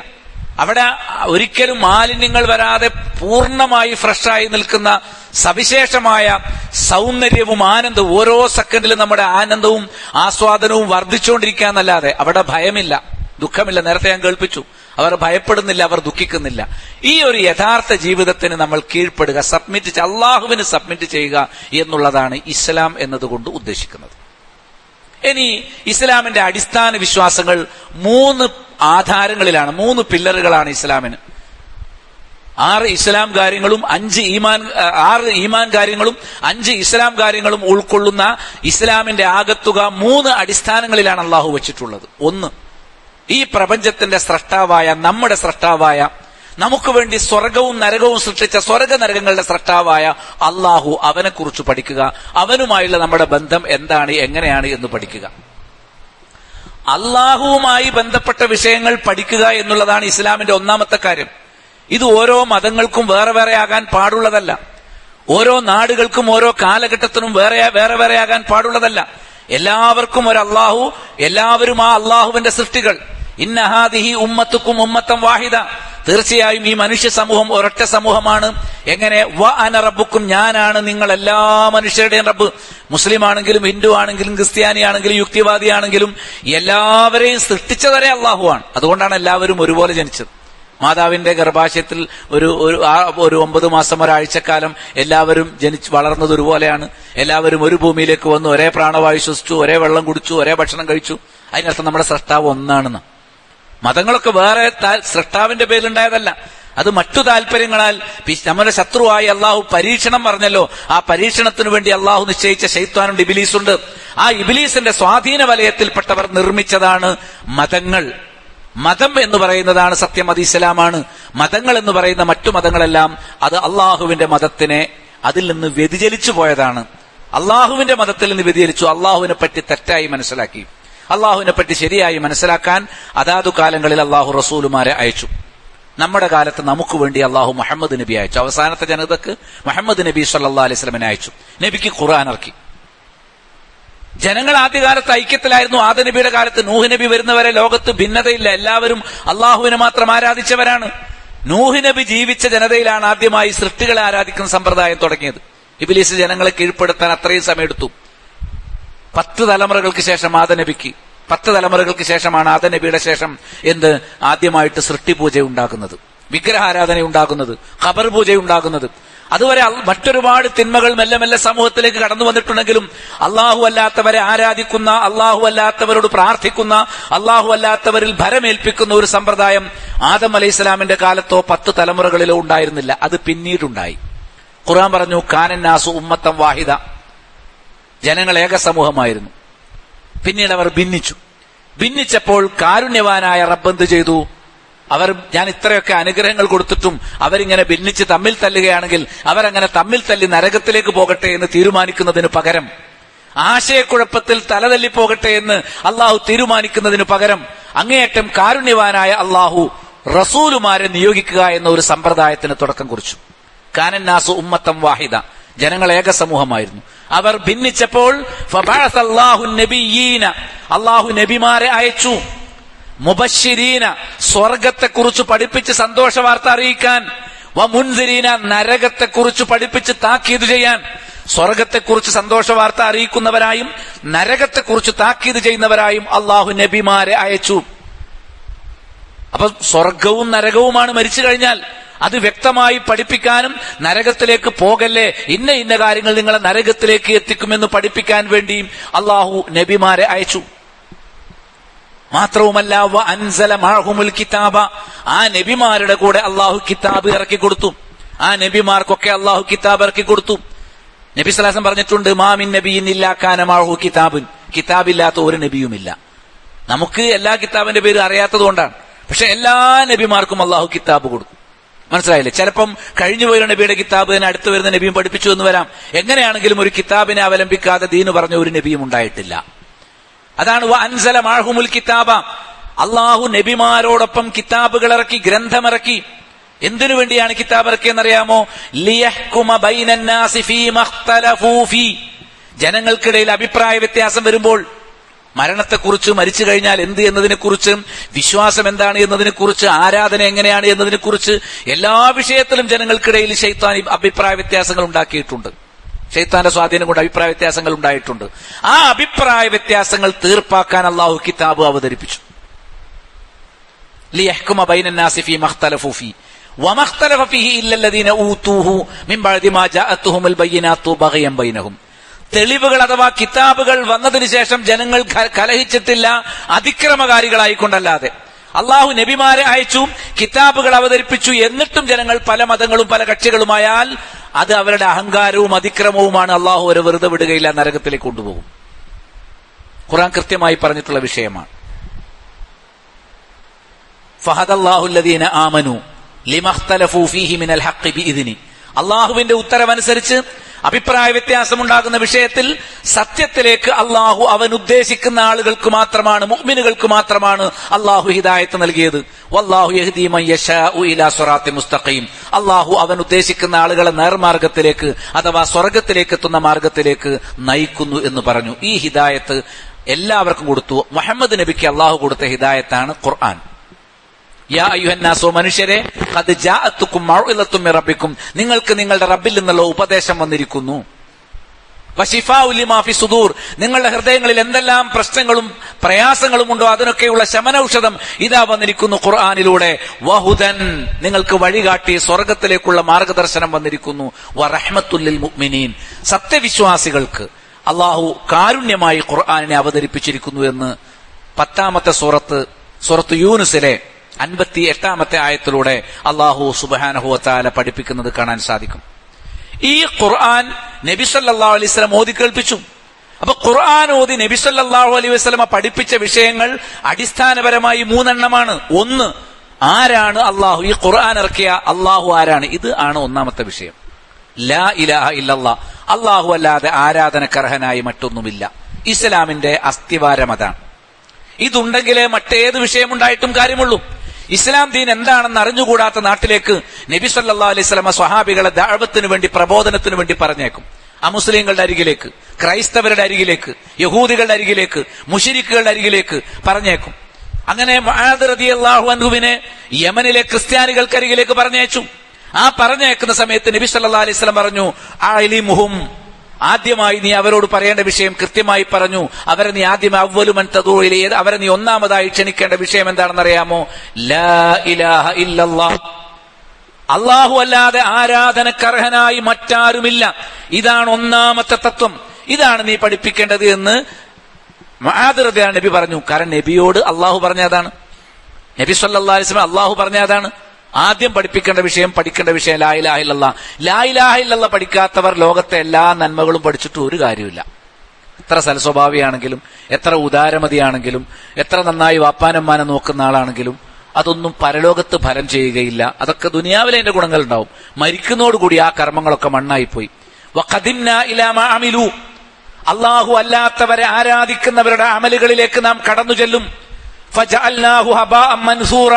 അവിടെ ഒരിക്കലും മാലിന്യങ്ങൾ വരാതെ പൂർണ്ണമായി ഫ്രഷായി നിൽക്കുന്ന സവിശേഷമായ സൗന്ദര്യവും ആനന്ദവും. ഓരോ സെക്കൻഡിലും നമ്മുടെ ആനന്ദവും ആസ്വാദനവും വർദ്ധിച്ചുകൊണ്ടിരിക്കാന്നല്ലാതെ അവിടെ ഭയമില്ല, ദുഃഖമില്ല. നേരത്തെ ഞാൻ കേൾപ്പിച്ചു, അവർ ഭയപ്പെടുന്നില്ല, അവർ ദുഃഖിക്കുന്നില്ല. ഈ ഒരു യഥാർത്ഥ ജീവിതത്തിന് നമ്മൾ കീഴ്പ്പെടുക, അള്ളാഹുവിന് സബ്മിറ്റ് ചെയ്യുക എന്നുള്ളതാണ് ഇസ്ലാം എന്നതുകൊണ്ട് ഉദ്ദേശിക്കുന്നത്. ഇനി ഇസ്ലാമിന്റെ അടിസ്ഥാന വിശ്വാസങ്ങൾ 3 ആധാരങ്ങളിലാണ്, 3 പില്ലറുകളാണ് ഇസ്ലാമിന്. 6 ഇസ്ലാം കാര്യങ്ങളും 6 ഈമാൻ കാര്യങ്ങളും 5 ഇസ്ലാം കാര്യങ്ങളും ഉൾക്കൊള്ളുന്ന ഇസ്ലാമിന്റെ ആകത്തുക 3 അടിസ്ഥാനങ്ങളിലാണ് അള്ളാഹു വെച്ചിട്ടുള്ളത്. 1, ഈ പ്രപഞ്ചത്തിന്റെ സ്രഷ്ടാവായ, നമ്മുടെ സ്രഷ്ടാവായ, നമുക്ക് വേണ്ടി സ്വർഗവും നരകവും സൃഷ്ടിച്ച സ്വർഗ നരകങ്ങളുടെ സ്രഷ്ടാവായ അള്ളാഹു, അവനെക്കുറിച്ച് പഠിക്കുക. അവനുമായുള്ള നമ്മുടെ ബന്ധം എന്താണ്, എങ്ങനെയാണ് എന്ന് പഠിക്കുക. അള്ളാഹുവുമായി ബന്ധപ്പെട്ട വിഷയങ്ങൾ പഠിക്കുക എന്നുള്ളതാണ് ഇസ്ലാമിന്റെ ഒന്നാമത്തെ കാര്യം. ഇത് ഓരോ മതങ്ങൾക്കും വേറെ വേറെ ആകാൻ പാടുള്ളതല്ല. ഓരോ നാടുകൾക്കും ഓരോ കാലഘട്ടത്തിനും വേറെ ആകാൻ പാടുള്ളതല്ല. എല്ലാവർക്കും ഒരു അള്ളാഹു, എല്ലാവരും ആ അള്ളാഹുവിന്റെ സൃഷ്ടികൾ. ഇന്ന ഹാദിഹി ഉമ്മത്തുക്കും ഉമ്മത്തം വാഹിദ, തീർച്ചയായും ഈ മനുഷ്യ സമൂഹം ഒരൊറ്റ സമൂഹമാണ്. എങ്ങനെ? വ അന റബ്ബുക്കും, ഞാനാണ് നിങ്ങൾ എല്ലാ മനുഷ്യരുടെയും റബ്ബ്. മുസ്ലിം ആണെങ്കിലും ഹിന്ദു ആണെങ്കിലും ക്രിസ്ത്യാനി ആണെങ്കിലും യുക്തിവാദിയാണെങ്കിലും എല്ലാവരെയും സൃഷ്ടിച്ചവരെ അള്ളാഹുവാണ്. അതുകൊണ്ടാണ് എല്ലാവരും ഒരുപോലെ ജനിച്ചത്. മാതാവിന്റെ ഗർഭാശയത്തിൽ ഒരു 9 മാസം, ഒരാഴ്ചക്കാലം എല്ലാവരും ജനിച്ച് വളർന്നത് ഒരുപോലെയാണ്. എല്ലാവരും ഒരു ഭൂമിയിലേക്ക് വന്നു, ഒരേ പ്രാണവായു ശ്വസിച്ചു, ഒരേ വെള്ളം കുടിച്ചു, ഒരേ ഭക്ഷണം കഴിച്ചു. അതിനർത്ഥം നമ്മുടെ സൃഷ്ടാവ് ഒന്നാണെന്ന്. മതങ്ങളൊക്കെ വേറെ സൃഷ്ടാവിന്റെ പേരിലുണ്ടായതല്ല, അത് മറ്റു താല്പര്യങ്ങളാൽ നമ്മുടെ ശത്രുവായി അള്ളാഹു പരീക്ഷണം പറഞ്ഞല്ലോ. ആ പരീക്ഷണത്തിനു വേണ്ടി അള്ളാഹു നിശ്ചയിച്ച ശൈത്വാനുണ്ട്, ഇബിലീസുണ്ട്. ആ ഇബിലീസിന്റെ സ്വാധീന വലയത്തിൽപ്പെട്ടവർ നിർമ്മിച്ചതാണ് മതങ്ങൾ. മതം എന്ന് പറയുന്നതാണ് സത്യം, അത് ഇസ്ലാമാണ്. മതങ്ങൾ എന്ന് പറയുന്ന മറ്റു മതങ്ങളെല്ലാം അത് അള്ളാഹുവിന്റെ മതത്തിനെ അതിൽ നിന്ന് വ്യതിചലിച്ചു പോയതാണ്. അള്ളാഹുവിന്റെ മതത്തിൽ നിന്ന് വ്യതിചലിച്ചു, അള്ളാഹുവിനെ പറ്റി തെറ്റായി മനസ്സിലാക്കി. അള്ളാഹുവിനെ പറ്റി ശരിയായി മനസ്സിലാക്കാൻ അതാതു കാലങ്ങളിൽ അള്ളാഹു റസൂലുമാരെ അയച്ചു. നമ്മുടെ കാലത്ത് നമുക്ക് വേണ്ടി അള്ളാഹു മുഹമ്മദ് നബി അയച്ചു. അവസാനത്തെ ജനതക്ക് മുഹമ്മദ് നബി സല്ലല്ലാഹു അലൈഹി വസല്ലമയെ അയച്ചു. നബിക്ക് ഖുർആൻ ഇറക്കി. ജനങ്ങൾ ആദ്യകാലത്ത് ഐക്യത്തിലായിരുന്നു. ആദം നബിയുടെ കാലത്ത് നൂഹ് നബി വരുന്നവരെ ലോകത്ത് ഭിന്നതയില്ല, എല്ലാവരും അള്ളാഹുവിനെ മാത്രം ആരാധിച്ചവരാണ്. നൂഹ് നബി ജീവിച്ച ജനതയിലാണ് ആദ്യമായി സൃഷ്ടികളെ ആരാധിക്കുന്ന സമ്പ്രദായം തുടങ്ങിയത്. ഇബ്ലീസ് ജനങ്ങളെ കീഴ്പ്പെടുത്താൻ അത്രയും സമയമെടുത്തു. 10 തലമുറകൾക്ക് ശേഷം ആദം നബിക്ക് 10 തലമുറകൾക്ക് ശേഷമാണ് ആദം നബിയുടെ ശേഷം ആദ്യമായിട്ട് സൃഷ്ടിപൂജ ഉണ്ടാകുന്നത്, വിഗ്രഹാരാധന ഉണ്ടാകുന്നത്, ഖബർ പൂജ ഉണ്ടാകുന്നത്. അതുവരെ മറ്റൊരുപാട് തിന്മകൾ മെല്ലെ മെല്ലെ സമൂഹത്തിലേക്ക് കടന്നു വന്നിട്ടുണ്ടെങ്കിലും അള്ളാഹു അല്ലാത്തവരെ ആരാധിക്കുന്ന, അള്ളാഹു അല്ലാത്തവരോട് പ്രാർത്ഥിക്കുന്ന, അള്ളാഹു അല്ലാത്തവരിൽ ഭരമേൽപ്പിക്കുന്ന ഒരു സമ്പ്രദായം ആദം അലൈഹിസ്സലാമിന്റെ കാലത്തോ 10 തലമുറകളിലോ ഉണ്ടായിരുന്നില്ല. അത് പിന്നീടുണ്ടായി. ഖുർആൻ പറഞ്ഞു, കാനന്നാസു ഉമ്മത്തൻ വാഹിദ, ജനങ്ങൾ ഏക സമൂഹമായിരുന്നു. പിന്നീട് അവർ ഭിന്നിച്ചപ്പോൾ കാരുണ്യവാനായ റബ്ബ് എന്ത് ചെയ്തു? ഞാൻ ഇത്രയൊക്കെ അനുഗ്രഹങ്ങൾ കൊടുത്തിട്ടും അവരിങ്ങനെ ഭിന്നിച്ച് തമ്മിൽ തല്ലുകയാണെങ്കിൽ അവരങ്ങനെ തമ്മിൽ തല്ലി നരകത്തിലേക്ക് പോകട്ടെ എന്ന് തീരുമാനിക്കുന്നതിന് പകരം, ആശയക്കുഴപ്പത്തിൽ തലതല്ലി പോകട്ടെ എന്ന് അള്ളാഹു തീരുമാനിക്കുന്നതിന് പകരം, അങ്ങേയറ്റം കാരുണ്യവാനായ അള്ളാഹു റസൂലുമാരെ നിയോഗിക്കുക എന്ന ഒരു സമ്പ്രദായത്തിന് തുടക്കം കുറിച്ചു. കാനന്നാസു ഉമ്മത്തൻ വാഹിദ, ജനങ്ങൾ ഏക സമൂഹമായിരുന്നു. അവർ ഭിന്നിച്ചപ്പോൾ അള്ളാഹു നബിമാരെ അയച്ചു. മുബശ്ശിരീന, സ്വർഗത്തെക്കുറിച്ച് പഠിപ്പിച്ച് സന്തോഷ വാർത്ത അറിയിക്കാൻ, വമുൻസിരീന, നരകത്തെക്കുറിച്ച് പഠിപ്പിച്ച് താക്കീത് ചെയ്യാൻ. സ്വർഗത്തെക്കുറിച്ച് സന്തോഷ വാർത്ത അറിയിക്കുന്നവരായും നരകത്തെക്കുറിച്ച് താക്കീത് ചെയ്യുന്നവരായും അള്ളാഹു നബിമാരെ അയച്ചു. അപ്പൊ സ്വർഗവും നരകവുമാണ് മരിച്ചു കഴിഞ്ഞാൽ അത് വ്യക്തമായി പഠിപ്പിക്കാനും, നരകത്തിലേക്ക് പോകല്ലേ, ഇന്ന കാര്യങ്ങൾ നിങ്ങളെ നരകത്തിലേക്ക് എത്തിക്കുമെന്ന് പഠിപ്പിക്കാൻ വേണ്ടിയും അള്ളാഹു നബിമാരെ അയച്ചു. മാത്രവുമല്ല, അൻസല മഅഹുമുൽ കിതാബ, ആ നബിമാരുടെ കൂടെ അള്ളാഹു കിതാബ് ഇറക്കി കൊടുത്തു. ആ നബിമാർക്കൊക്കെ അള്ളാഹു കിതാബ് ഇറക്കി കൊടുത്തു. നബി സ്വല്ലല്ലാഹു അലൈഹി വസല്ലം പറഞ്ഞിട്ടുണ്ട്, മാമിൻ നബിയിൻ ഇല്ലാ കാന മഅഹു കിതാബുൻ, കിതാബില്ലാത്ത ഒരു നബിയുമില്ല. നമുക്ക് എല്ലാ കിതാബിന്റെ പേര് അറിയാത്തത് കൊണ്ടാണ്. പക്ഷെ എല്ലാ നബിമാർക്കും അള്ളാഹു കിതാബ് കൊടുക്കും. മനസ്സിലായില്ലേ? ചിലപ്പം കഴിഞ്ഞുപോയ നബിയുടെ കിതാബ് തന്നെ അടുത്ത് വരുന്ന നബിയും പഠിപ്പിച്ചു എന്ന് വരാം. എങ്ങനെയാണെങ്കിലും ഒരു കിതാബിനെ അവലംബിക്കാതെ ദീന് പറഞ്ഞ ഒരു നബിയും ഉണ്ടായിട്ടില്ല. അതാണ് അൻസല മഅഹുമുൽ കിതാബ, അള്ളാഹു നബിമാരോടൊപ്പം കിതാബുകൾ ഇറക്കി, ഗ്രന്ഥമിറക്കി. എന്തിനു വേണ്ടിയാണ് കിതാബ് ഇറക്കിയെന്നറിയാമോ? ലിയഹ്കുമ ബൈനന്നാസി ഫീമാ ഇഖ്തലഫൂ ഫീ, ജനങ്ങൾക്കിടയിൽ അഭിപ്രായ വ്യത്യാസം വരുമ്പോൾ, മരണത്തെക്കുറിച്ച്, മരിച്ചു കഴിഞ്ഞാൽ എന്ത് എന്നതിനെക്കുറിച്ച്, വിശ്വാസം എന്താണ് എന്നതിനെക്കുറിച്ച്, ആരാധന എങ്ങനെയാണ് എന്നതിനെക്കുറിച്ച്, എല്ലാ വിഷയത്തിലും ജനങ്ങൾക്കിടയിൽ ശൈത്താൻ അഭിപ്രായ വ്യത്യാസങ്ങൾ ഉണ്ടാക്കിയിട്ടുണ്ട്. ശൈത്താന്റെ സ്വാധീനം കൊണ്ട് അഭിപ്രായ വ്യത്യാസങ്ങൾ ഉണ്ടായിട്ടുണ്ട്. ആ അഭിപ്രായ വ്യത്യാസങ്ങൾ തീർപ്പാക്കാൻ അള്ളാഹു കിതാബ് അവതരിപ്പിച്ചു. ലിയഹ്കുമ ബൈനന്നാസി ഫീമാ ഇഖ്തലഫൂ ഫീ വമാ ഇഖ്തലഫ ഫീഹി ഇല്ലല്ലദീന ഊതൂഹു മിൻ ബഅദി മാ ജാഅത്തുഹുമുൽ ബയ്യിനാതു ബഗയൻ ബൈനഹും. തെളിവുകൾ അഥവാ കിതാബുകൾ വന്നതിന് ശേഷം ജനങ്ങൾ കലഹിച്ചിട്ടില്ല, അതിക്രമകാരികളായിക്കൊണ്ടല്ലാതെ. അള്ളാഹു നബിമാരെ അയച്ചു, കിതാബുകൾ അവതരിപ്പിച്ചു, എന്നിട്ടും ജനങ്ങൾ പല മതങ്ങളും പല കക്ഷികളുമായാൽ അത് അവരുടെ അഹങ്കാരവും അതിക്രമവുമാണ്. അള്ളാഹു അവരെ വെറുതെ വിടുകയില്ല, നരകത്തിലേക്ക് കൊണ്ടുപോകും. ഖുർആൻ കൃത്യമായി പറഞ്ഞിട്ടുള്ള വിഷയമാണ്. ഫഹദല്ലാഹുല്ലദീന ആമനു ലിമഖ്തലഫൂ ഫീഹി മിനൽ ഹഖ് ബിഇദ്നി, അള്ളാഹുവിന്റെ ഉത്തരവനുസരിച്ച് അഭിപ്രായ വ്യത്യാസമുണ്ടാകുന്ന വിഷയത്തിൽ സത്യത്തിലേക്ക് അള്ളാഹു അവൻ ഉദ്ദേശിക്കുന്ന ആളുകൾക്ക് മാത്രമാണ്, മുഅ്മിനുകൾക്ക് മാത്രമാണ് അള്ളാഹു ഹിദായത്ത് നൽകിയത്. വല്ലാഹു യഹ്ദീ മൻ യശാഉ ഇലാ സിറാത്തിൻ മുസ്തഖീം, അള്ളാഹു അവൻ ഉദ്ദേശിക്കുന്ന ആളുകളെ നേർമാർഗത്തിലേക്ക് അഥവാ സ്വർഗത്തിലേക്ക് എത്തുന്ന മാർഗത്തിലേക്ക് നയിക്കുന്നു എന്ന് പറഞ്ഞു. ഈ ഹിദായത്ത് എല്ലാവർക്കും കൊടുത്തു. മുഹമ്മദ് നബിക്ക് അള്ളാഹു കൊടുത്ത ഹിദായത്താണ് ഖുർആൻ. യാ അയ്യുഹന്നാസോ, മനുഷ്യരെ, ഖദ് ജാഅത്തുക്കും മൗഇദത്തും മിർ റബ്ബിക്കും, നിങ്ങൾക്ക് നിങ്ങളുടെ റബ്ബിൽ നിന്നുള്ള ഉപദേശം വന്നിരിക്കുന്നു. വശിഫാഉ ലിമാ ഫി സുദൂർ, നിങ്ങളുടെ ഹൃദയങ്ങളിൽ എന്തെല്ലാം പ്രശ്നങ്ങളും പ്രയാസങ്ങളും ഉണ്ടോ അതിനൊക്കെയുള്ള ശമനൌഷധം ഇതാ വന്നിരിക്കുന്നു ഖുർആനിലൂടെ. വഹുദൻ, നിങ്ങൾക്ക് വഴികാട്ടി സ്വർഗത്തിലേക്കുള്ള മാർഗദർശനം വന്നിരിക്കുന്നു. വറഹ്മത്തുൽ ലിൽ മുഅ്മിനീൻ, സത്യവിശ്വാസികൾക്ക് അള്ളാഹു കാരുണ്യമായി ഖുർആനിനെ അവതരിപ്പിച്ചിരിക്കുന്നു എന്ന് 10ാമത്തെ സൂറത്ത് യൂനുസിലെ 58ാമത്തെ ആയത്തിലൂടെ അള്ളാഹു സുബ്ഹാനഹു വ തആല പഠിപ്പിക്കുന്നത് കാണാൻ സാധിക്കും. ഈ ഖുർആൻ നബി സല്ലല്ലാഹു അലൈഹി വസല്ലം ഓതി കേൾപ്പിച്ചു. അപ്പൊ ഖുർആൻ ഓതി നബി സല്ലല്ലാഹു അലൈഹി വസല്ലം പഠിപ്പിച്ച വിഷയങ്ങൾ അടിസ്ഥാനപരമായി 3 എണ്ണമാണ്. ഒന്ന്, ആരാണ് അള്ളാഹു? ഈ ഖുർആൻ ഇറക്കിയ അള്ളാഹു ആരാണ്? ഇത് ആണ് ഒന്നാമത്തെ വിഷയം. ലാ ഇലാഹ ഇല്ലല്ലാഹ്, അള്ളാഹു അല്ലാതെ ആരാധനക്കർഹനായി മറ്റൊന്നുമില്ല. ഇസ്ലാമിന്റെ അസ്ഥിവാരം അതാണ്. ഇതുണ്ടെങ്കിലേ മറ്റേത് വിഷയമുണ്ടായിട്ടും കാര്യമുള്ളൂ. ഇസ്ലാം ദീൻ എന്താണെന്ന് അറിഞ്ഞുകൂടാത്ത നാട്ടിലേക്ക് നബി സല്ലല്ലാഹു അലൈഹി വസല്ലം സ്വഹാബികളെ ദഅവത്തിന് വേണ്ടി, പ്രബോധനത്തിന് വേണ്ടി പറഞ്ഞേക്കും. അമുസ്ലിങ്ങളുടെ അരികിലേക്ക്, ക്രൈസ്തവരുടെ അരികിലേക്ക്, യഹൂദികളുടെ അരികിലേക്ക്, മുശ്രിക്കുകളുടെ അരികിലേക്ക് പറഞ്ഞേക്കും. അങ്ങനെ മുആദ് റളിയല്ലാഹു അൻഹുവിനെ യമനിലെ ക്രിസ്ത്യാനികൾക്കരികിലേക്ക് പറഞ്ഞയച്ചു. ആ പറഞ്ഞേക്കുന്ന സമയത്ത് നബി സല്ലല്ലാഹു അലൈഹി വസല്ലം പറഞ്ഞു, അലിമുഹും, ആദ്യമായി നീ അവരോട് പറയേണ്ട വിഷയം കൃത്യമായി പറഞ്ഞു. അവരെ നീ ആദ്യം അവ്വലു മൻ തദൂ ഇലൈഹി, അവരെ നീ ഒന്നാമതായി ക്ഷണിക്കേണ്ട വിഷയം എന്താണെന്നറിയാമോ? ലാ ഇലാഹ ഇല്ലല്ലാഹ്, അല്ലാഹു അല്ലാതെ ആരാധനക്കർഹനായി മറ്റാരുമില്ല. ഇതാണ് ഒന്നാമത്തെ തത്വം, ഇതാണ് നീ പഠിപ്പിക്കേണ്ടത് എന്ന് മുആദ് റളിയല്ലാഹു നബി പറഞ്ഞു. കാരണം നബിയോട് അള്ളാഹു പറഞ്ഞതാണ്, നബി സല്ലല്ലാഹു അലൈഹി വസല്ലം അള്ളാഹു പറഞ്ഞതാണ്. ആദ്യം പഠിപ്പിക്കേണ്ട വിഷയം, പഠിക്കേണ്ട വിഷയം ലാ ഇലാഹ ഇല്ലല്ലാഹ്. ലാ ഇലാഹ ഇല്ലല്ലാഹ് പഠിക്കാത്തവർ ലോകത്തെ എല്ലാ നന്മകളും പഠിച്ചിട്ടും ഒരു കാര്യമില്ല. എത്ര സൽസ്വഭാവിയാണെങ്കിലും, എത്ര ഉദാരമതിയാണെങ്കിലും, എത്ര നന്നായി വാപ്പാനമ്മാനെ നോക്കുന്ന ആളാണെങ്കിലും അതൊന്നും പരലോകത്ത് ഫലം ചെയ്യുകയില്ല. അതൊക്കെ ദുനിയാവിലെ അതിന്റെ ഗുണങ്ങൾ ഉണ്ടാവും. മരിക്കുന്നതോടുകൂടി ആ കർമ്മങ്ങളൊക്കെ മണ്ണായിപ്പോയി. വഖദിംനാ ഇലാ മാ അമിലു, അല്ലാഹു അല്ലാത്തവരെ ആരാധിക്കുന്നവരുടെ അമലുകളിലേക്ക് നാം കടന്നു ചെല്ലും. ഫജഅൽനാഹു ഹബാഅൻ മൻസൂറ,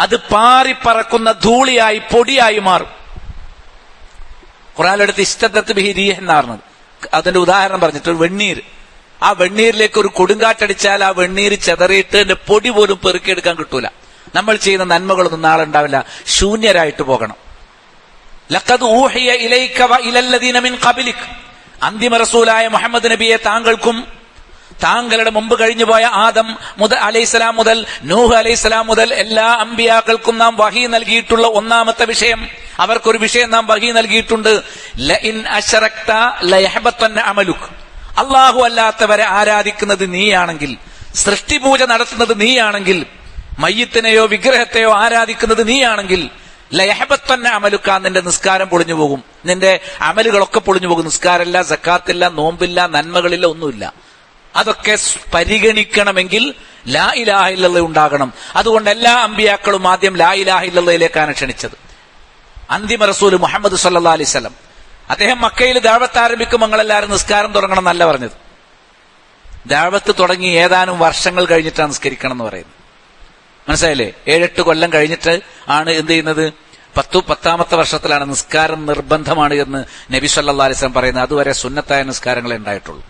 അത് പാറിപ്പറക്കുന്ന ധൂളിയായി, പൊടിയായി മാറും. ഖുർആനിലെടുത്ത് ഇസ്തദത്ത് ബിഹി റീഹ് എന്നാണ് അതിന്റെ ഉദാഹരണം പറഞ്ഞിട്ട്, ഒരു വെണ്ണീർ, ആ വെണ്ണീരിലേക്ക് ഒരു കൊടുങ്കാറ്റടിച്ചാൽ ആ വെണ്ണീർ ചെതറിയിട്ട് അതിന്റെ പൊടി പോലും പെറുക്കിയെടുക്കാൻ കിട്ടൂല. നമ്മൾ ചെയ്യുന്ന നന്മകളൊന്നും നാളെ ഉണ്ടാവില്ല, ശൂന്യരായിട്ട് പോകണം. ലഖദ് ഊഹിയ ഇലൈക വ ഇലല്ലദീന മിൻ ഖബ്ലിക്, അന്തിമ റസൂലായ മുഹമ്മദ് നബിയെ താങ്കൾക്കും താങ്കളുടെ മുമ്പ് കഴിഞ്ഞുപോയ ആദം അലൈഹിസ്സലാം മുതൽ നൂഹ് അലൈഹിസ്സലാം മുതൽ എല്ലാ അമ്പിയാക്കൾക്കും നാം വഹി നൽകിയിട്ടുള്ള ഒന്നാമത്തെ വിഷയം, അവർക്കൊരു വിഷയം നാം വഹി നൽകിയിട്ടുണ്ട്. ലഇൻ അശ്റക്ത ലയഹ്ബതന്ന അമലുക്, അല്ലാഹു അല്ലാത്തവരെ ആരാധിക്കുന്നത് നീയാണെങ്കിൽ, സൃഷ്ടിപൂജ നടത്തുന്നത് നീയാണെങ്കിൽ, മയ്യിത്തിനെയോ വിഗ്രഹത്തെയോ ആരാധിക്കുന്നത് നീയാണെങ്കിൽ, ലയഹ്ബതന്ന അമലുക, നിന്റെ നിസ്കാരം പൊളിഞ്ഞു പോകും, നിന്റെ അമലുകളൊക്കെ പൊളിഞ്ഞു പോകും. നിസ്കാരമില്ല, സക്കാത്തില്ല, നോമ്പില്ല, നന്മകളില്ല, ഒന്നുമില്ല. അതൊക്കെ പരിഗണിക്കണമെങ്കിൽ ലാ ഇലാഹ ഇല്ലല്ലാഹ് ഉണ്ടാകണം. അതുകൊണ്ട് എല്ലാ അമ്പിയാക്കളും ആദ്യം ലാ ഇലാഹ ഇല്ലല്ലാഹിലേക്കാണ് ക്ഷണിച്ചത്. അന്തിമ റസൂൽ മുഹമ്മദ് സല്ലല്ലാഹു അലൈഹി വസല്ലം അദ്ദേഹം മക്കയിൽ ദഅവത്ത് ആരംഭിക്കുമ്പോൾ നിങ്ങളെല്ലാവരും നിസ്കാരം തുടങ്ങണം എന്നല്ല പറഞ്ഞത്. ദഅവത്ത് തുടങ്ങി ഏതാനും വർഷങ്ങൾ കഴിഞ്ഞിട്ടാണ് നിസ്കരിക്കണം എന്ന് പറയുന്നത്. മനസ്സിലായില്ലേ? 7-8 കൊല്ലം കഴിഞ്ഞിട്ട് ആണ് എന്ത് ചെയ്യുന്നത്? 10-10ാമത്തെ വർഷത്തിലാണ് നിസ്കാരം നിർബന്ധമാണ് എന്ന് നബി സല്ലല്ലാഹു അലൈഹി വസല്ലം പറയുന്നത്. അതുവരെ സുന്നത്തായ നിസ്കാരങ്ങളെ ഉണ്ടായിട്ടുള്ളൂ.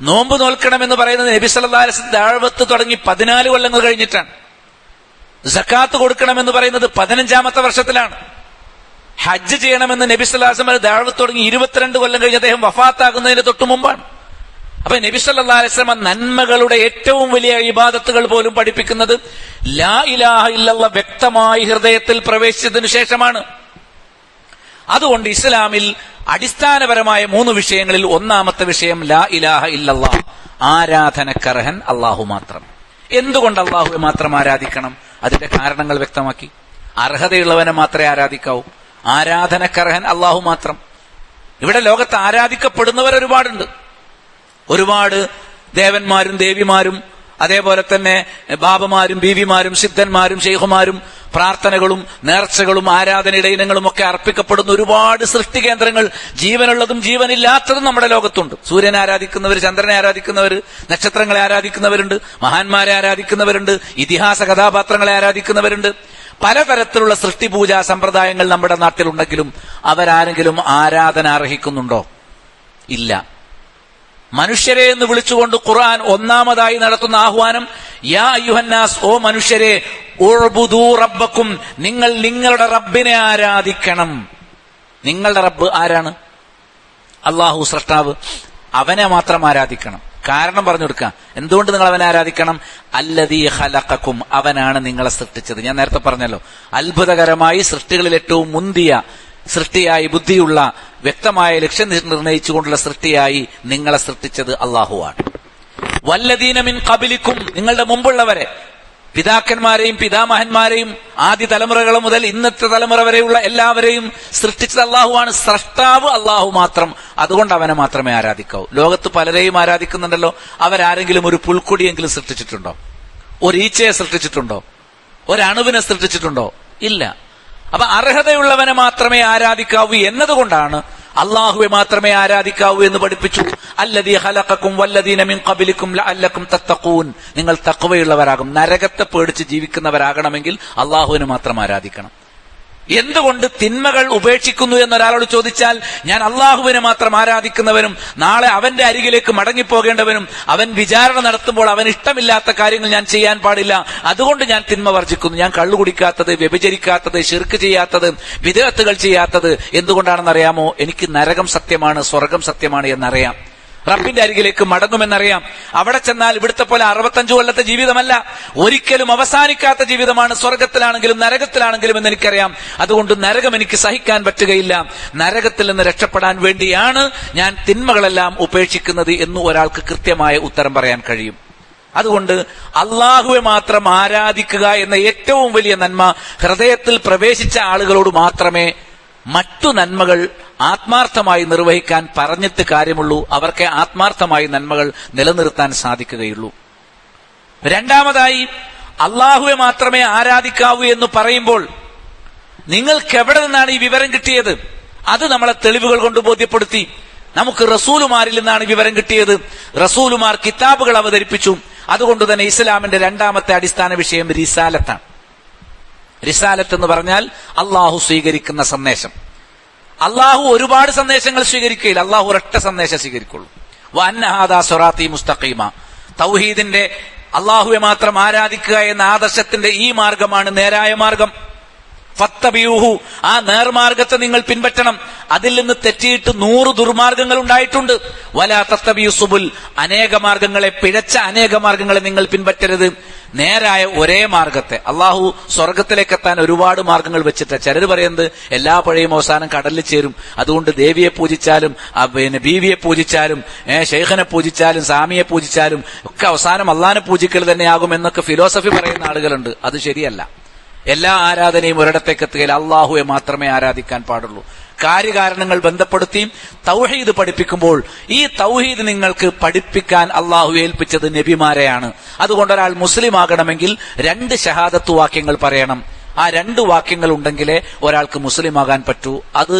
നോമ്പ് നോൽക്കണമെന്ന് പറയുന്നത് നബി സല്ലല്ലാഹു അലൈഹി വസല്ലം ദഅവത്ത് തുടങ്ങി 14 കൊല്ലങ്ങൾ കഴിഞ്ഞിട്ടാണ്. സക്കാത്ത് കൊടുക്കണമെന്ന് പറയുന്നത് 15ാമത്തെ വർഷത്തിലാണ്. ഹജ്ജ് ചെയ്യണമെന്ന് നബി സല്ലല്ലാഹു അലൈഹി വസല്ലം ദഅവത്ത് തുടങ്ങി 22 കൊല്ലം കഴിഞ്ഞ് അദ്ദേഹം വഫാത്താകുന്നതിന് തൊട്ടു മുമ്പാണ്. അപ്പൊ നബി സല്ലല്ലാഹു അലൈഹി വസല്ലം നന്മകളുടെ ഏറ്റവും വലിയ ഇബാദത്തുകൾ പോലും പഠിപ്പിക്കുന്നത് ലാ ഇലാഹ ഇല്ലല്ലാഹ് വ്യക്തമായി ഹൃദയത്തിൽ പ്രവേശിച്ചതിനു ശേഷമാണ്. അതുകൊണ്ട് ഇസ്ലാമിൽ അടിസ്ഥാനപരമായ 3 വിഷയങ്ങളിൽ ഒന്നാമത്തെ വിഷയം ലാ ഇലാഹ ഇല്ലല്ലാഹ്, ആരാധനക്കർഹൻ അല്ലാഹു മാത്രം. എന്തുകൊണ്ട് അല്ലാഹുവെ മാത്രം ആരാധിക്കണം? അതിന്റെ കാരണങ്ങൾ വ്യക്തമാക്കി. അർഹതയുള്ളവനെ മാത്രമേ ആരാധിക്കാവൂ. ആരാധനക്കർഹൻ അല്ലാഹു മാത്രം. ഇവിടെ ലോകത്ത് ആരാധിക്കപ്പെടുന്നവർ ഒരുപാടുണ്ട്. ഒരുപാട് ദേവന്മാരും ദേവിമാരും അതേപോലെ തന്നെ ബാബമാരും ബീവിമാരും സിദ്ധന്മാരും ശൈഖുമാരും പ്രാർത്ഥനകളും നേർച്ചകളും ആരാധനയുടെ ഇനങ്ങളും ഒക്കെ അർപ്പിക്കപ്പെടുന്ന ഒരുപാട് സൃഷ്ടി കേന്ദ്രങ്ങൾ, ജീവനുള്ളതും ജീവനില്ലാത്തതും നമ്മുടെ ലോകത്തുണ്ട്. സൂര്യനെ ആരാധിക്കുന്നവർ, ചന്ദ്രനെ ആരാധിക്കുന്നവർ, നക്ഷത്രങ്ങളെ ആരാധിക്കുന്നവരുണ്ട്, മഹാന്മാരെ ആരാധിക്കുന്നവരുണ്ട്, ഇതിഹാസ കഥാപാത്രങ്ങളെ ആരാധിക്കുന്നവരുണ്ട്. പലതരത്തിലുള്ള സൃഷ്ടിപൂജാ സമ്പ്രദായങ്ങൾ നമ്മുടെ നാട്ടിലുണ്ടെങ്കിലും അവരാരെങ്കിലും ആരാധന അർഹിക്കുന്നുണ്ടോ? ഇല്ല. മനുഷ്യരെ എന്ന് വിളിച്ചുകൊണ്ട് ഖുർആൻ ഒന്നാമതായി നടത്തുന്ന ആഹ്വാനം, യാ അയ്യുഹന്നാസ്, ഓ മനുഷ്യരെ, ഉഅ്ബുദൂ റബ്ബക്കും, നിങ്ങൾ നിങ്ങളുടെ റബ്ബിനെ ആരാധിക്കണം. നിങ്ങളുടെ റബ്ബ് ആരാണ്? അല്ലാഹു സ്രഷ്ടാവ്. അവനെ മാത്രം ആരാധിക്കണം. കാരണം പറഞ്ഞു കൊടുക്കാം. എന്തുകൊണ്ട് നിങ്ങൾ അവനെ ആരാധിക്കണം? അല്ലദീ ഖലഖക്കും, അവനാണ് നിങ്ങളെ സൃഷ്ടിച്ചത്. ഞാൻ നേരത്തെ പറഞ്ഞല്ലോ, അത്ഭുതകരമായി സൃഷ്ടികളിൽ ഏറ്റവും മുന്തിയ സൃഷ്ടിയായി, ബുദ്ധിയുള്ള വ്യക്തമായ ലക്ഷ്യം നിർണയിച്ചുകൊണ്ടുള്ള സൃഷ്ടിയായി നിങ്ങളെ സൃഷ്ടിച്ചത് അല്ലാഹുവാണ്. വല്ലദീന മിൻ ഖബ്ലിക്കും, നിങ്ങളുടെ മുമ്പുള്ളവരെ, പിതാക്കന്മാരെയും പിതാമഹന്മാരെയും ആദ്യ തലമുറകൾ മുതൽ ഇന്നത്തെ തലമുറ വരെയുള്ള എല്ലാവരെയും സൃഷ്ടിച്ചത് അല്ലാഹുവാണ്. സ്രഷ്ടാവ് അല്ലാഹു മാത്രം. അതുകൊണ്ട് അവനെ മാത്രമേ ആരാധിക്കാവൂ. ലോകത്ത് പലരെയും ആരാധിക്കുന്നുണ്ടല്ലോ. അവരാരെങ്കിലും ഒരു പുൽക്കൊടിയെങ്കിലും സൃഷ്ടിച്ചിട്ടുണ്ടോ? ഒരു ഈച്ചയെ സൃഷ്ടിച്ചിട്ടുണ്ടോ? ഒരണുവിനെ സൃഷ്ടിച്ചിട്ടുണ്ടോ? ഇല്ല. അപ്പൊ അർഹതയുള്ളവനെ മാത്രമേ ആരാധിക്കാവൂ എന്നതുകൊണ്ടാണ് അല്ലാഹുവെ മാത്രമേ ആരാധിക്കാവൂ എന്ന് പഠിപ്പിച്ചു. അല്ലദീ ഖലഖക്കും വല്ലദീന മിൻ ഖബ്ലിക്കും ലഅല്ലക്കും തത്തഖൂൻ, നിങ്ങൾ തഖ്വയുള്ളവരാകും. നരകത്തെ പേടിച്ച് ജീവിക്കുന്നവരാകണമെങ്കിൽ അല്ലാഹുവിനെ മാത്രം ആരാധിക്കണം. എന്തുകൊണ്ട് തിന്മകൾ ഉപേക്ഷിക്കുന്നു എന്നൊരാളോട് ചോദിച്ചാൽ, ഞാൻ അള്ളാഹുവിനെ മാത്രം ആരാധിക്കുന്നവനും നാളെ അവന്റെ അരികിലേക്ക് മടങ്ങിപ്പോകേണ്ടവനും അവൻ വിചാരണ നടത്തുമ്പോൾ അവൻ ഇഷ്ടമില്ലാത്ത കാര്യങ്ങൾ ഞാൻ ചെയ്യാൻ പാടില്ല, അതുകൊണ്ട് ഞാൻ തിന്മ വർജിക്കുന്നു. ഞാൻ കള്ളു കുടിക്കാത്തത്, വ്യഭിചരിക്കാത്തത്, ശിർക്ക് ചെയ്യാത്തത്, ബിദ്അത്തുകൾ ചെയ്യാത്തത് എന്തുകൊണ്ടാണെന്നറിയാമോ? എനിക്ക് നരകം സത്യമാണ്, സ്വർഗം സത്യമാണ് എന്നറിയാം. റബ്ബിന്റെ അരികിലേക്ക് മടങ്ങുമെന്നറിയാം. അവിടെ ചെന്നാൽ ഇവിടുത്തെ പോലെ 65 കൊല്ലത്തെ ജീവിതമല്ല, ഒരിക്കലും അവസാനിക്കാത്ത ജീവിതമാണ്, സ്വർഗത്തിലാണെങ്കിലും നരകത്തിലാണെങ്കിലും എന്ന് എനിക്കറിയാം. അതുകൊണ്ട് നരകം എനിക്ക് സഹിക്കാൻ പറ്റുകയില്ല. നരകത്തിൽ നിന്ന് രക്ഷപ്പെടാൻ വേണ്ടിയാണ് ഞാൻ തിന്മകളെല്ലാം ഉപേക്ഷിക്കുന്നത് എന്ന് ഒരാൾക്ക് കൃത്യമായ ഉത്തരം പറയാൻ കഴിയും. അതുകൊണ്ട് അള്ളാഹുവെ മാത്രം ആരാധിക്കുക എന്ന ഏറ്റവും വലിയ നന്മ ഹൃദയത്തിൽ പ്രവേശിച്ച ആളുകളോട് മാത്രമേ മറ്റു നന്മകൾ ആത്മാർത്ഥമായി നിർവഹിക്കാൻ പറഞ്ഞിട്ട് കാര്യമുള്ളൂ. അവർക്ക് ആത്മാർത്ഥമായി നന്മകൾ നിലനിർത്താൻ സാധിക്കുകയുള്ളൂ. രണ്ടാമതായി, അള്ളാഹുവെ മാത്രമേ ആരാധിക്കാവൂ എന്ന് പറയുമ്പോൾ നിങ്ങൾക്ക് എവിടെ നിന്നാണ് ഈ വിവരം കിട്ടിയത്? അത് നമ്മളെ തെളിവുകൾ കൊണ്ട് ബോധ്യപ്പെടുത്തി. നമുക്ക് റസൂലുമാരിൽ നിന്നാണ് വിവരം കിട്ടിയത്. റസൂലുമാർ കിതാബുകൾ അവതരിപ്പിച്ചു. അതുകൊണ്ട് തന്നെ ഇസ്ലാമിന്റെ രണ്ടാമത്തെ അടിസ്ഥാന വിഷയം റിസാലത്താണ്. റിസാലത്ത് എന്ന് പറഞ്ഞാൽ അള്ളാഹു സ്വീകരിക്കുന്ന സന്ദേശം. അള്ളാഹു ഒരുപാട് സന്ദേശങ്ങൾ സ്വീകരിക്കുകയില്ല, അള്ളാഹു ഒരൊറ്റ സന്ദേശം സ്വീകരിക്കുള്ളൂ. വഅന്ന ഹാദാ സിറാത്തി മുസ്തഖീമ, തൗഹീദിന്റെ അള്ളാഹുവെ മാത്രം ആരാധിക്കുക എന്ന ആദർശത്തിന്റെ ഈ മാർഗമാണ് നേരായ മാർഗം. ഫത്തബിയൂഹു, ആ നേർമാർഗത്തെ നിങ്ങൾ പിൻപറ്റണം. അതിൽ നിന്ന് തെറ്റിയിട്ട് 100 ദുർമാർഗങ്ങൾ ഉണ്ടായിട്ടുണ്ട്. വലാ തത്തബിയു സുബുൽ, അനേക മാർഗങ്ങളെ, പിഴച്ച അനേക മാർഗങ്ങളെ നിങ്ങൾ പിൻപറ്റരുത്. നേരായ ഒരേ മാർഗത്തെ. അള്ളാഹു സ്വർഗത്തിലേക്ക് എത്താൻ ഒരുപാട് മാർഗങ്ങൾ വെച്ചിട്ട്, ചിലർ പറയുന്നത് എല്ലാ പഴയും അവസാനം കടലിൽ ചേരും, അതുകൊണ്ട് ദേവിയെ പൂജിച്ചാലും ബീവിയെ പൂജിച്ചാലും ശൈഖനെ പൂജിച്ചാലും സാമിയെ പൂജിച്ചാലും ഒക്കെ അവസാനം അള്ളാഹിനെ പൂജിക്കൽ തന്നെയാകും എന്നൊക്കെ ഫിലോസഫി പറയുന്ന ആളുകളുണ്ട്. അത് ശരിയല്ല. എല്ലാ ആരാധനയും ഒരിടത്തേക്ക് എത്തുകയില്ല. അള്ളാഹുവെ മാത്രമേ ആരാധിക്കാൻ പാടുള്ളൂ. കാര്യകാരണങ്ങൾ ബന്ധപ്പെടുത്തി തൗഹീദ് പഠിപ്പിക്കുമ്പോൾ ഈ തൗഹീദ് നിങ്ങൾക്ക് പഠിപ്പിക്കാൻ അള്ളാഹു ഏൽപ്പിച്ചത് നബിമാരെയാണ്. അതുകൊണ്ട് ഒരാൾ മുസ്ലിം ആകണമെങ്കിൽ 2 ഷഹാദത്ത് വാക്യങ്ങൾ പറയണം. ആ 2 വാക്യങ്ങൾ ഉണ്ടെങ്കിലേ ഒരാൾക്ക് മുസ്ലിം ആകാൻ പറ്റൂ. അത്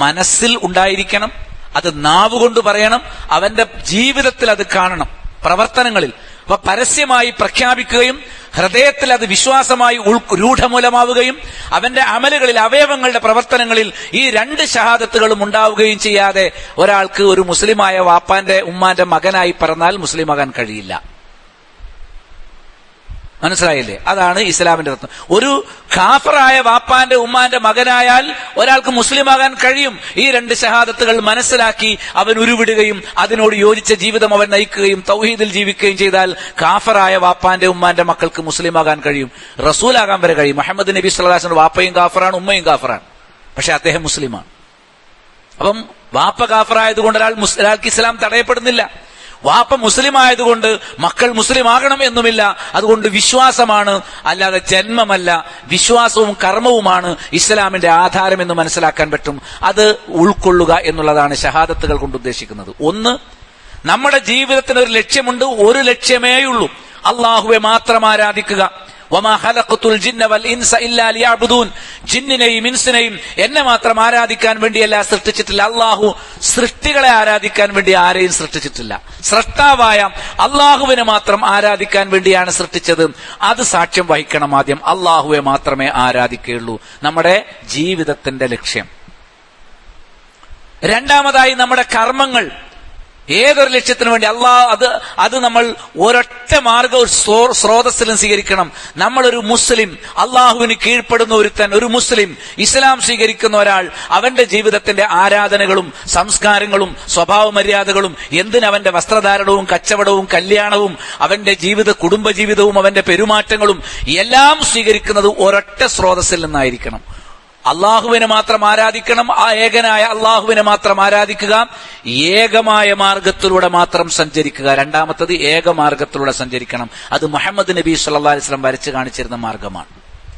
മനസ്സിൽ ഉണ്ടായിരിക്കണം, അത് നാവുകൊണ്ട് പറയണം, അവന്റെ ജീവിതത്തിൽ അത് കാണണം, പ്രവർത്തനങ്ങളിൽ. അപ്പൊ പരസ്യമായി പ്രഖ്യാപിക്കുകയും ഹൃദയത്തിൽ അത് വിശ്വാസമായി രൂഢമൂലമാവുകയും അവന്റെ അമലുകളിൽ, അവയവങ്ങളുടെ പ്രവർത്തനങ്ങളിൽ ഈ 2 ഷഹാദത്തുകളും ഉണ്ടാവുകയും ചെയ്യാതെ ഒരാൾക്ക് ഒരു മുസ്ലിമായ വാപ്പാന്റെ ഉമ്മാന്റെ മകനായി പറഞ്ഞാൽ മുസ്ലിമാകാൻ കഴിയില്ല. മനസ്സിലായില്ലേ? അതാണ് ഇസ്ലാമിന്റെ തത്വം. ഒരു കാഫറായ വാപ്പാന്റെ ഉമ്മാന്റെ മകനായാൽ ഒരാൾക്ക് മുസ്ലിമാകാൻ കഴിയും. ഈ 2 ഷഹാദത്തുകൾ മനസ്സിലാക്കി അവൻ ഉരുവിടുകയും അതിനോട് യോജിച്ച ജീവിതം അവൻ നയിക്കുകയും തൗഹീദിൽ ജീവിക്കുകയും ചെയ്താൽ കാഫറായ വാപ്പാന്റെ ഉമ്മാന്റെ മക്കൾക്ക് മുസ്ലിമാകാൻ കഴിയും, റസൂലാകാൻ വരെ കഴിയും. മുഹമ്മദ് നബി സ്വല്ലല്ലാഹു അലൈഹി വസല്ലം വാപ്പയും കാഫറാണ്, ഉമ്മയും കാഫറാണ്, പക്ഷെ അദ്ദേഹം മുസ്ലിമാണ്. അപ്പം വാപ്പ കാഫറായതുകൊണ്ട് ഒരാൾക്ക് ഇസ്ലാം തടയപ്പെടുന്നില്ല. വാപ്പ മുസ്ലിം ആയതുകൊണ്ട് മക്കൾ മുസ്ലിം ആകണം എന്നുമില്ല. അതുകൊണ്ട് വിശ്വാസമാണ്, അല്ലാതെ ജന്മമല്ല. വിശ്വാസവും കർമ്മവുമാണ് ഇസ്ലാമിന്റെ ആധാരം എന്ന് മനസ്സിലാക്കാൻ പറ്റും. അത് ഉൾക്കൊള്ളുക എന്നുള്ളതാണ് ഷഹാദത്തുകൾ കൊണ്ട് ഉദ്ദേശിക്കുന്നത്. ഒന്ന്, നമ്മുടെ ജീവിതത്തിന് ഒരു ലക്ഷ്യമുണ്ട്, ഒരു ലക്ഷ്യമേയുള്ളൂ, അള്ളാഹുവെ മാത്രം ആരാധിക്കുക. വമാ ഖലഖതുൽ ജിന്ന വൽ ഇൻസ ഇല്ലാ ലിയഅ്ബുദൂൻ, ജിന്നിനെയും ഇൻസിനെയും എന്നെ മാത്രം ആരാധിക്കാൻ വേണ്ടിയല്ല സൃഷ്ടിച്ചിട്ടില്ല. അള്ളാഹു സൃഷ്ടികളെ ആരാധിക്കാൻ വേണ്ടി ആരെയും സൃഷ്ടിച്ചിട്ടില്ല. സ്രഷ്ടാവായ അള്ളാഹുവിനെ മാത്രം ആരാധിക്കാൻ വേണ്ടിയാണ് സൃഷ്ടിച്ചത്. അത് സാക്ഷ്യം വഹിക്കണം. ആദ്യം അള്ളാഹുവെ മാത്രമേ ആരാധിക്കുകയുള്ളൂ, നമ്മുടെ ജീവിതത്തിന്റെ ലക്ഷ്യം. രണ്ടാമതായി നമ്മുടെ കർമ്മങ്ങൾ, ഏതൊരു ലക്ഷ്യത്തിനു വേണ്ടി അത് നമ്മൾ ഒരൊറ്റ മാർഗം, ഒരു സ്രോതസ്സിലും സ്വീകരിക്കണം. നമ്മളൊരു മുസ്ലിം, അള്ളാഹുവിന് കീഴ്പ്പെടുന്ന ഒരു മുസ്ലിം, ഇസ്ലാം സ്വീകരിക്കുന്ന ഒരാൾ അവന്റെ ജീവിതത്തിന്റെ ആരാധനകളും സംസ്കാരങ്ങളും സ്വഭാവ മര്യാദകളും, എന്തിനവന്റെ വസ്ത്രധാരണവും കച്ചവടവും കല്യാണവും അവന്റെ കുടുംബജീവിതവും അവന്റെ പെരുമാറ്റങ്ങളും എല്ലാം സ്വീകരിക്കുന്നത് ഒരൊറ്റ സ്രോതസ്സിൽ നിന്നായിരിക്കണം. അള്ളാഹുവിനെ മാത്രം ആരാധിക്കണം, ആ ഏകനായ അള്ളാഹുവിനെ മാത്രം ആരാധിക്കുക, ഏകമായ മാർഗത്തിലൂടെ മാത്രം സഞ്ചരിക്കുക. രണ്ടാമത്തത് ഏകമാർഗത്തിലൂടെ സഞ്ചരിക്കണം. അത് മുഹമ്മദ് നബി സല്ലല്ലാഹു അലൈഹി വസല്ലം വരച്ചു കാണിച്ചിരുന്ന മാർഗമാണ്.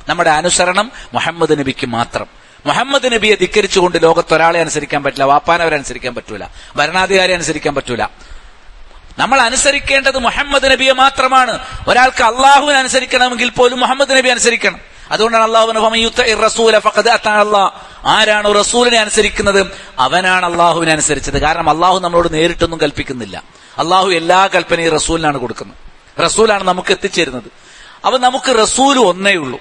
നമ്മുടെ അനുസരണം മുഹമ്മദ് നബിക്ക് മാത്രം. മുഹമ്മദ് നബിയെ ധിക്കരിച്ചുകൊണ്ട് ലോകത്തൊരാളെ അനുസരിക്കാൻ പറ്റില്ല. വാപ്പാനവരെ അനുസരിക്കാൻ പറ്റൂല, ഭരണാധികാരി അനുസരിക്കാൻ പറ്റൂല. നമ്മൾ അനുസരിക്കേണ്ടത് മുഹമ്മദ് നബിയെ മാത്രമാണ്. ഒരാൾക്ക് അള്ളാഹുവിനെ അനുസരിക്കണമെങ്കിൽ പോലും മുഹമ്മദ് നബി അനുസരിക്കണം. അതുകൊണ്ടാണ് അള്ളാഹു ആരാണോ റസൂലിനെ അനുസരിക്കുന്നത് അവനാണ് അള്ളാഹുവിനെ അനുസരിച്ചത്. കാരണം അള്ളാഹു നമ്മളോട് നേരിട്ടൊന്നും കൽപ്പിക്കുന്നില്ല. അള്ളാഹു എല്ലാ കൽപ്പനയും റസൂലിനാണ് കൊടുക്കുന്നത്. റസൂലാണ് നമുക്ക് എത്തിച്ചേരുന്നത്. അപ്പൊ നമുക്ക് റസൂൽ ഒന്നേ ഉള്ളൂ,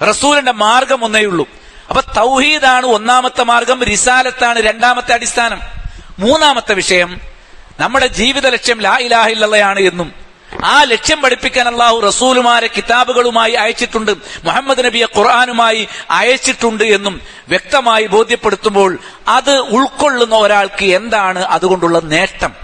റസൂലിന്റെ മാർഗം ഒന്നേ ഉള്ളൂ. അപ്പൊ തൗഹീദാണ് ഒന്നാമത്തെ മാർഗം, റിസാലത്താണ് രണ്ടാമത്തെ അടിസ്ഥാനം. മൂന്നാമത്തെ വിഷയം നമ്മുടെ ജീവിത ലക്ഷ്യം ലാ ഇലാഹ ഇല്ലല്ലാഹ് എന്നും ആ ലക്ഷ്യം പഠിപ്പിക്കാൻ അള്ളാഹു റസൂലുമാരെ കിതാബുകളുമായി അയച്ചിട്ടുണ്ട്, മുഹമ്മദ് നബിയെ ഖുർആനുമായി അയച്ചിട്ടുണ്ട് എന്നും വ്യക്തമായി ബോധ്യപ്പെടുത്തുമ്പോൾ അത് ഉൾക്കൊള്ളുന്ന ഒരാൾക്ക് എന്താണ് അതുകൊണ്ടുള്ള നേട്ടം,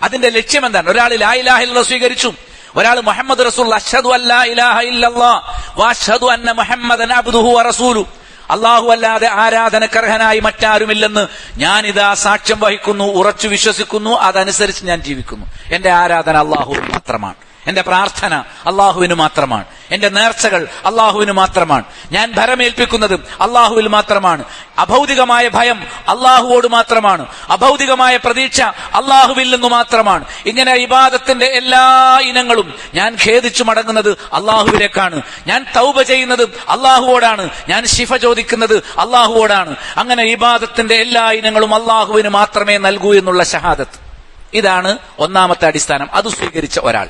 അതിന്റെ ലക്ഷ്യം എന്താണ്? ഒരാൾ ലാ ഇലാഹ ഇല്ലല്ലാഹ് സ്വീകരിച്ചു, ഒരാൾ മുഹമ്മദ് റസൂൽ അഷ്ഹദു അല്ലാ ഇലാഹ ഇല്ലല്ലാഹ് വഅഷ്ഹദു അന്ന മുഹമ്മദൻ അബ്ദുഹു വറസൂലുഹു, അല്ലാഹു അല്ലാതെ ആരാധനക്കർഹനായി മറ്റാരുമില്ലെന്ന് ഞാനിതാ സാക്ഷ്യം വഹിക്കുന്നു, ഉറച്ചു വിശ്വസിക്കുന്നു, അതനുസരിച്ച് ഞാൻ ജീവിക്കുന്നു. എന്റെ ആരാധന അല്ലാഹുവിന് മാത്രമാണ്, എന്റെ പ്രാർത്ഥന അല്ലാഹുവിന് മാത്രമാണ്, എന്റെ നേർച്ചകൾ അല്ലാഹുവിന് മാത്രമാണ്, ഞാൻ ഭരമേൽപ്പിക്കുന്നത് അല്ലാഹുവിൽ മാത്രമാണ്, അഭൗതികമായ ഭയം അല്ലാഹുവോട് മാത്രമാണ്, അഭൗതികമായ പ്രതീക്ഷ അല്ലാഹുവിൽ നിന്നു മാത്രമാണ്. ഇങ്ങനെ ഇബാദത്തിന്റെ എല്ലാ ഇനങ്ങളും ഞാൻ ഖേദിച്ചു മടങ്ങുന്നത് അല്ലാഹുവിലേക്കാണ്, ഞാൻ തൗബ ചെയ്യുന്നത് അല്ലാഹുവോടാണ്, ഞാൻ ശിഫ ചോദിക്കുന്നത് അല്ലാഹുവോടാണ്. അങ്ങനെ ഇബാദത്തിന്റെ എല്ലാ ഇനങ്ങളും അല്ലാഹുവിന് മാത്രമേ നൽകൂ എന്നുള്ള ഷഹാദത്ത്, ഇതാണ് ഒന്നാമത്തെ അടിസ്ഥാനം. അത് സ്വീകരിച്ച ഒരാൾ,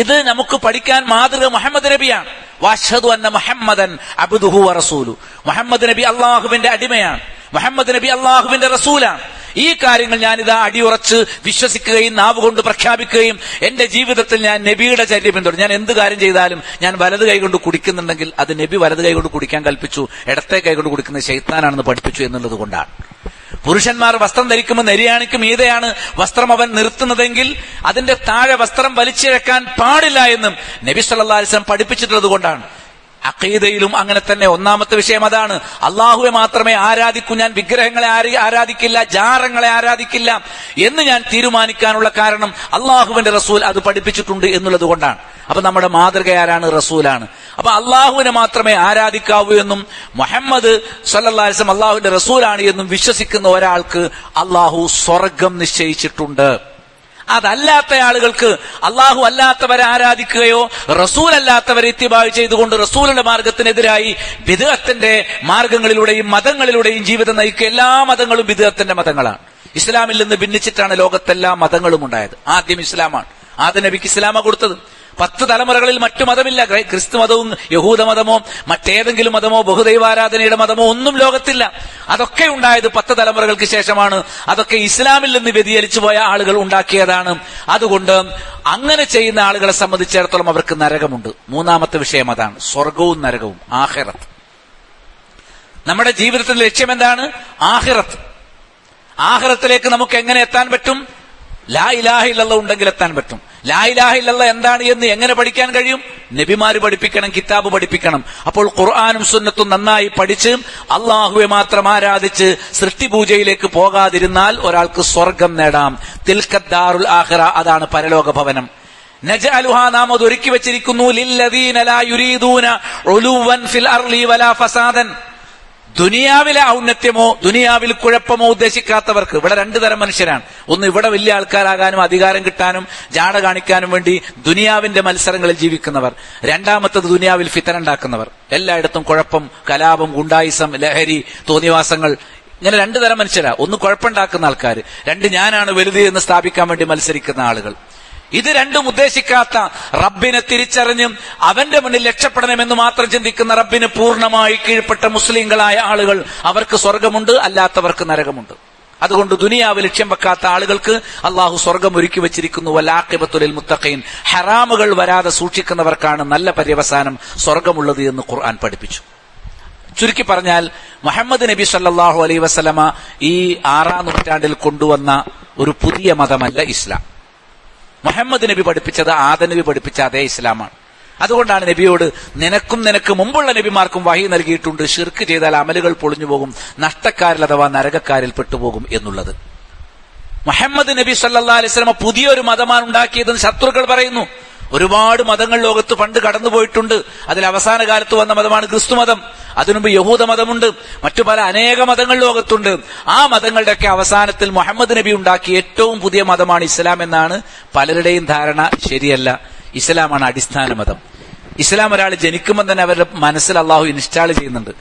ഇത് നമുക്ക് പഠിക്കാൻ മാതൃക മുഹമ്മദ് നബിയാണ്. വഅഷ്ഹദു അന്ന മുഹമ്മദൻ അബ്ദുഹു വറസൂലുഹു, മുഹമ്മദ് നബി അള്ളാഹുവിന്റെ അടിമയാണ്, മുഹമ്മദ് നബി അള്ളാഹുവിന്റെ റസൂലാണ്. ഈ കാര്യങ്ങൾ ഞാനിതാ അടിയുറച്ച് വിശ്വസിക്കുകയും നാവുകൊണ്ട് പ്രഖ്യാപിക്കുകയും എന്റെ ജീവിതത്തിൽ ഞാൻ നബിയുടെ ചര്യ പിന്തുടരും. ഞാൻ എന്ത് കാര്യം ചെയ്താലും ഞാൻ വലത് കൈകൊണ്ട് കുടിക്കുന്നുണ്ടെങ്കിൽ അത് നബി വലത് കൈകൊണ്ട് കുടിക്കാൻ കൽപ്പിച്ചു, ഇടത്തെ കൈകൊണ്ട് കുടിക്കുന്നത് ശൈത്താനാണെന്ന് പഠിപ്പിച്ചു എന്നുള്ളത് കൊണ്ടാണ്. പുരുഷന്മാർ വസ്ത്രം ധരിക്കുമ്പോൾ നെരിയാണിക്ക് മീതെയാണ് വസ്ത്രം അവൻ നിർത്തുന്നതെങ്കിൽ അതിന്റെ താഴെ വസ്ത്രം വലിച്ചിഴക്കാൻ പാടില്ല എന്നും നബി സല്ലല്ലാഹു അലൈഹി വസല്ലം പഠിപ്പിച്ചിട്ടുള്ളത് കൊണ്ടാണ്. അഖീദയിലും അങ്ങനെ തന്നെ ഒന്നാമത്തെ വിഷയം അതാണ്. അള്ളാഹുവെ മാത്രമേ ആരാധിക്കൂ, ഞാൻ വിഗ്രഹങ്ങളെ ആരാധിക്കില്ല, ജാറങ്ങളെ ആരാധിക്കില്ല എന്ന് ഞാൻ തീരുമാനിക്കാനുള്ള കാരണം അള്ളാഹുവിന്റെ റസൂൽ അത് പഠിപ്പിച്ചിട്ടുണ്ട് എന്നുള്ളത് കൊണ്ടാണ്. അപ്പൊ നമ്മുടെ മാതൃക ആരാണ്? റസൂലാണ്. അപ്പൊ അള്ളാഹുവിനെ മാത്രമേ ആരാധിക്കാവൂ എന്നും മുഹമ്മദ് സല്ലല്ലാഹു അലൈഹി വസല്ലം അള്ളാഹുവിന്റെ റസൂലാണ് എന്നും വിശ്വസിക്കുന്ന ഒരാൾക്ക് അള്ളാഹു സ്വർഗം നിശ്ചയിച്ചിട്ടുണ്ട്. അതല്ലാത്ത ആളുകൾക്ക് അള്ളാഹു അല്ലാത്തവരെ ആരാധിക്കുകയോ റസൂൽ അല്ലാത്തവരെ ഇത്തിബാഅ് ചെയ്തുകൊണ്ട് റസൂലിന്റെ മാർഗത്തിനെതിരായി ബിദ്അത്തിന്റെ മാർഗങ്ങളിലൂടെയും മതങ്ങളിലൂടെയും ജീവിതം നയിക്കുക. എല്ലാ മതങ്ങളും ബിദ്അത്തിന്റെ മതങ്ങളാണ്. ഇസ്ലാമിൽ നിന്ന് ഭിന്നിച്ചിട്ടാണ് ലോകത്തെല്ലാ മതങ്ങളും ഉണ്ടായത്. ആദ്യം ഇസ്ലാമാണ്. ആദ്യ നബിക്ക് ഇസ്ലാമ കൊടുത്തത്. 10 തലമുറകളിൽ മറ്റു മതമില്ല. ക്രിസ്തു മതവും യഹൂദ മതമോ മറ്റേതെങ്കിലും മതമോ ബഹുദൈവാരാധനയുടെ മതമോ ഒന്നും ലോകത്തില്ല. അതൊക്കെ ഉണ്ടായത് 10 തലമുറകൾക്ക് ശേഷമാണ്. അതൊക്കെ ഇസ്ലാമിൽ നിന്ന് വ്യതിചലിച്ചു പോയ ആളുകൾ ഉണ്ടാക്കിയതാണ്. അതുകൊണ്ട് അങ്ങനെ ചെയ്യുന്ന ആളുകളെ സംബന്ധിച്ചിടത്തോളം അവർക്ക് നരകമുണ്ട്. മൂന്നാമത്തെ വിഷയം അതാണ്, സ്വർഗവും നരകവും, ആഖിറത്ത്. നമ്മുടെ ജീവിതത്തിന്റെ ലക്ഷ്യം എന്താണ്? ആഖിറത്ത്. ആഖിറത്തിലേക്ക് നമുക്ക് എങ്ങനെ എത്താൻ പറ്റും? ലാ ഇലാഹ ഇല്ലല്ലാഹ് ഉണ്ടെങ്കിൽ എത്താൻ പറ്റും. ലാ ഇലാഹ ഇല്ലല്ലാഹ് എന്താണ് എന്ന് എങ്ങനെ പഠിക്കാൻ കഴിയും? നബിമാര് പഠിപ്പിക്കണം, കിതാബ് പഠിപ്പിക്കണം. അപ്പോൾ ഖുർആനും സുന്നത്തും നന്നായി പഠിച്ച് അള്ളാഹുവെ മാത്രം ആരാധിച്ച് സൃഷ്ടിപൂജയിലേക്ക് പോകാതിരുന്നാൽ ഒരാൾക്ക് സ്വർഗം നേടാം. തിൽക്കദ്ദാറുൽ ആഖിറ, അതാണ് പരലോക ഭവനം. നജഅലുഹാ, നാം അത് ഒരുക്കി വെച്ചിരിക്കുന്നു, ലില്ലദീന ലാ യുരീദൂന ഉലുവൻ ഫിൽ അർളി വലാ ഫസാദൻ, ദുനിയാവിലെ ഔന്നത്യമോ ദുനിയാവിൽ കുഴപ്പമോ ഉദ്ദേശിക്കാത്തവർക്ക്. ഇവിടെ 2 തരം മനുഷ്യരാണ്. ഒന്ന് ഇവിടെ വലിയ ആൾക്കാരാകാനും അധികാരം കിട്ടാനും ജാട കാണിക്കാനും വേണ്ടി ദുനിയാവിന്റെ മത്സരങ്ങളിൽ ജീവിക്കുന്നവർ. രണ്ടാമത്തത് ദുനിയാവിൽ ഫിത്തന ഉണ്ടാക്കുന്നവർ. എല്ലായിടത്തും കുഴപ്പം, കലാപം, ഗുണ്ടായിസം, ലഹരി, തോന്നിവാസങ്ങൾ. ഇങ്ങനെ 2 തരം മനുഷ്യരാ. ഒന്ന് കുഴപ്പമുണ്ടാക്കുന്ന ആൾക്കാർ, 2 ഞാനാണ് വലുത് എന്ന് സ്ഥാപിക്കാൻ വേണ്ടി മത്സരിക്കുന്ന ആളുകൾ. ഇത് രണ്ടും ഉദ്ദേശിക്കാത്ത, റബ്ബിനെ തിരിച്ചറിഞ്ഞും അവന്റെ മുന്നിൽ രക്ഷപ്പെടണമെന്ന് മാത്രം ചിന്തിക്കുന്ന, റബ്ബിന് പൂർണ്ണമായി കീഴ്പ്പെട്ട മുസ്ലിങ്ങളായ ആളുകൾ, അവർക്ക് സ്വർഗമുണ്ട്, അല്ലാത്തവർക്ക് നരകമുണ്ട്. അതുകൊണ്ട് ദുനിയാവ് ലക്ഷ്യം വെക്കാത്ത ആളുകൾക്ക് അള്ളാഹു സ്വർഗം ഒരുക്കി വെച്ചിരിക്കുന്നു. വലാഖിബത്തു ലിൽ മുത്തഖീൻ, ഹറാമുകൾ വരാതെ സൂക്ഷിക്കുന്നവർക്കാണ് നല്ല പര്യവസാനം, സ്വർഗമുള്ളത് എന്ന് ഖുർആൻ പഠിപ്പിച്ചു. ചുരുക്കി പറഞ്ഞാൽ മുഹമ്മദ് നബി സല്ലല്ലാഹു അലൈഹി വസല്ലമ ഈ 6-ാം നൂറ്റാണ്ടിൽ കൊണ്ടുവന്ന ഒരു പുതിയ മതമല്ല ഇസ്ലാം. മുഹമ്മദ് നബി പഠിപ്പിച്ചത് ആദം നബി പഠിപ്പിച്ച അതേ ഇസ്ലാമാണ്. അതുകൊണ്ടാണ് നബിയോട് നിനക്കും നിനക്ക് മുമ്പുള്ള നബിമാർക്കും വഹി നൽകിയിട്ടുണ്ട്, ശിർക്ക് ചെയ്താൽ അമലുകൾ പൊളിഞ്ഞു പോകും, നഷ്ടക്കാരിൽ അഥവാ നരകക്കാരിൽ പെട്ടുപോകും എന്നുള്ളത്. മുഹമ്മദ് നബി സല്ലല്ലാഹു അലൈഹി വസല്ലം പുതിയൊരു മതമാണ് ഉണ്ടാക്കിയതെന്ന് ശത്രുക്കൾ പറയുന്നു. ഒരുപാട് മതങ്ങൾ ലോകത്ത് പണ്ട് കടന്നുപോയിട്ടുണ്ട്. അതിൽ അവസാന കാലത്ത് വന്ന മതമാണ് ക്രിസ്തു മതം. അതിനുമുമ്പ് യഹൂദ മതമുണ്ട്, മറ്റു പല അനേക മതങ്ങൾ ലോകത്തുണ്ട്. ആ മതങ്ങളുടെയൊക്കെ അവസാനത്തിൽ മുഹമ്മദ് നബി ഉണ്ടാക്കിയ ഏറ്റവും പുതിയ മതമാണ് ഇസ്ലാം എന്നാണ് പലരുടെയും ധാരണ. ശരിയല്ല. ഇസ്ലാമാണ് അടിസ്ഥാന മതം. ഇസ്ലാം ഒരാൾ ജനിക്കുമ്പോൾ തന്നെ അവരുടെ മനസ്സിൽ അള്ളാഹു ഇൻസ്റ്റാൾ ചെയ്യുന്നുണ്ട്.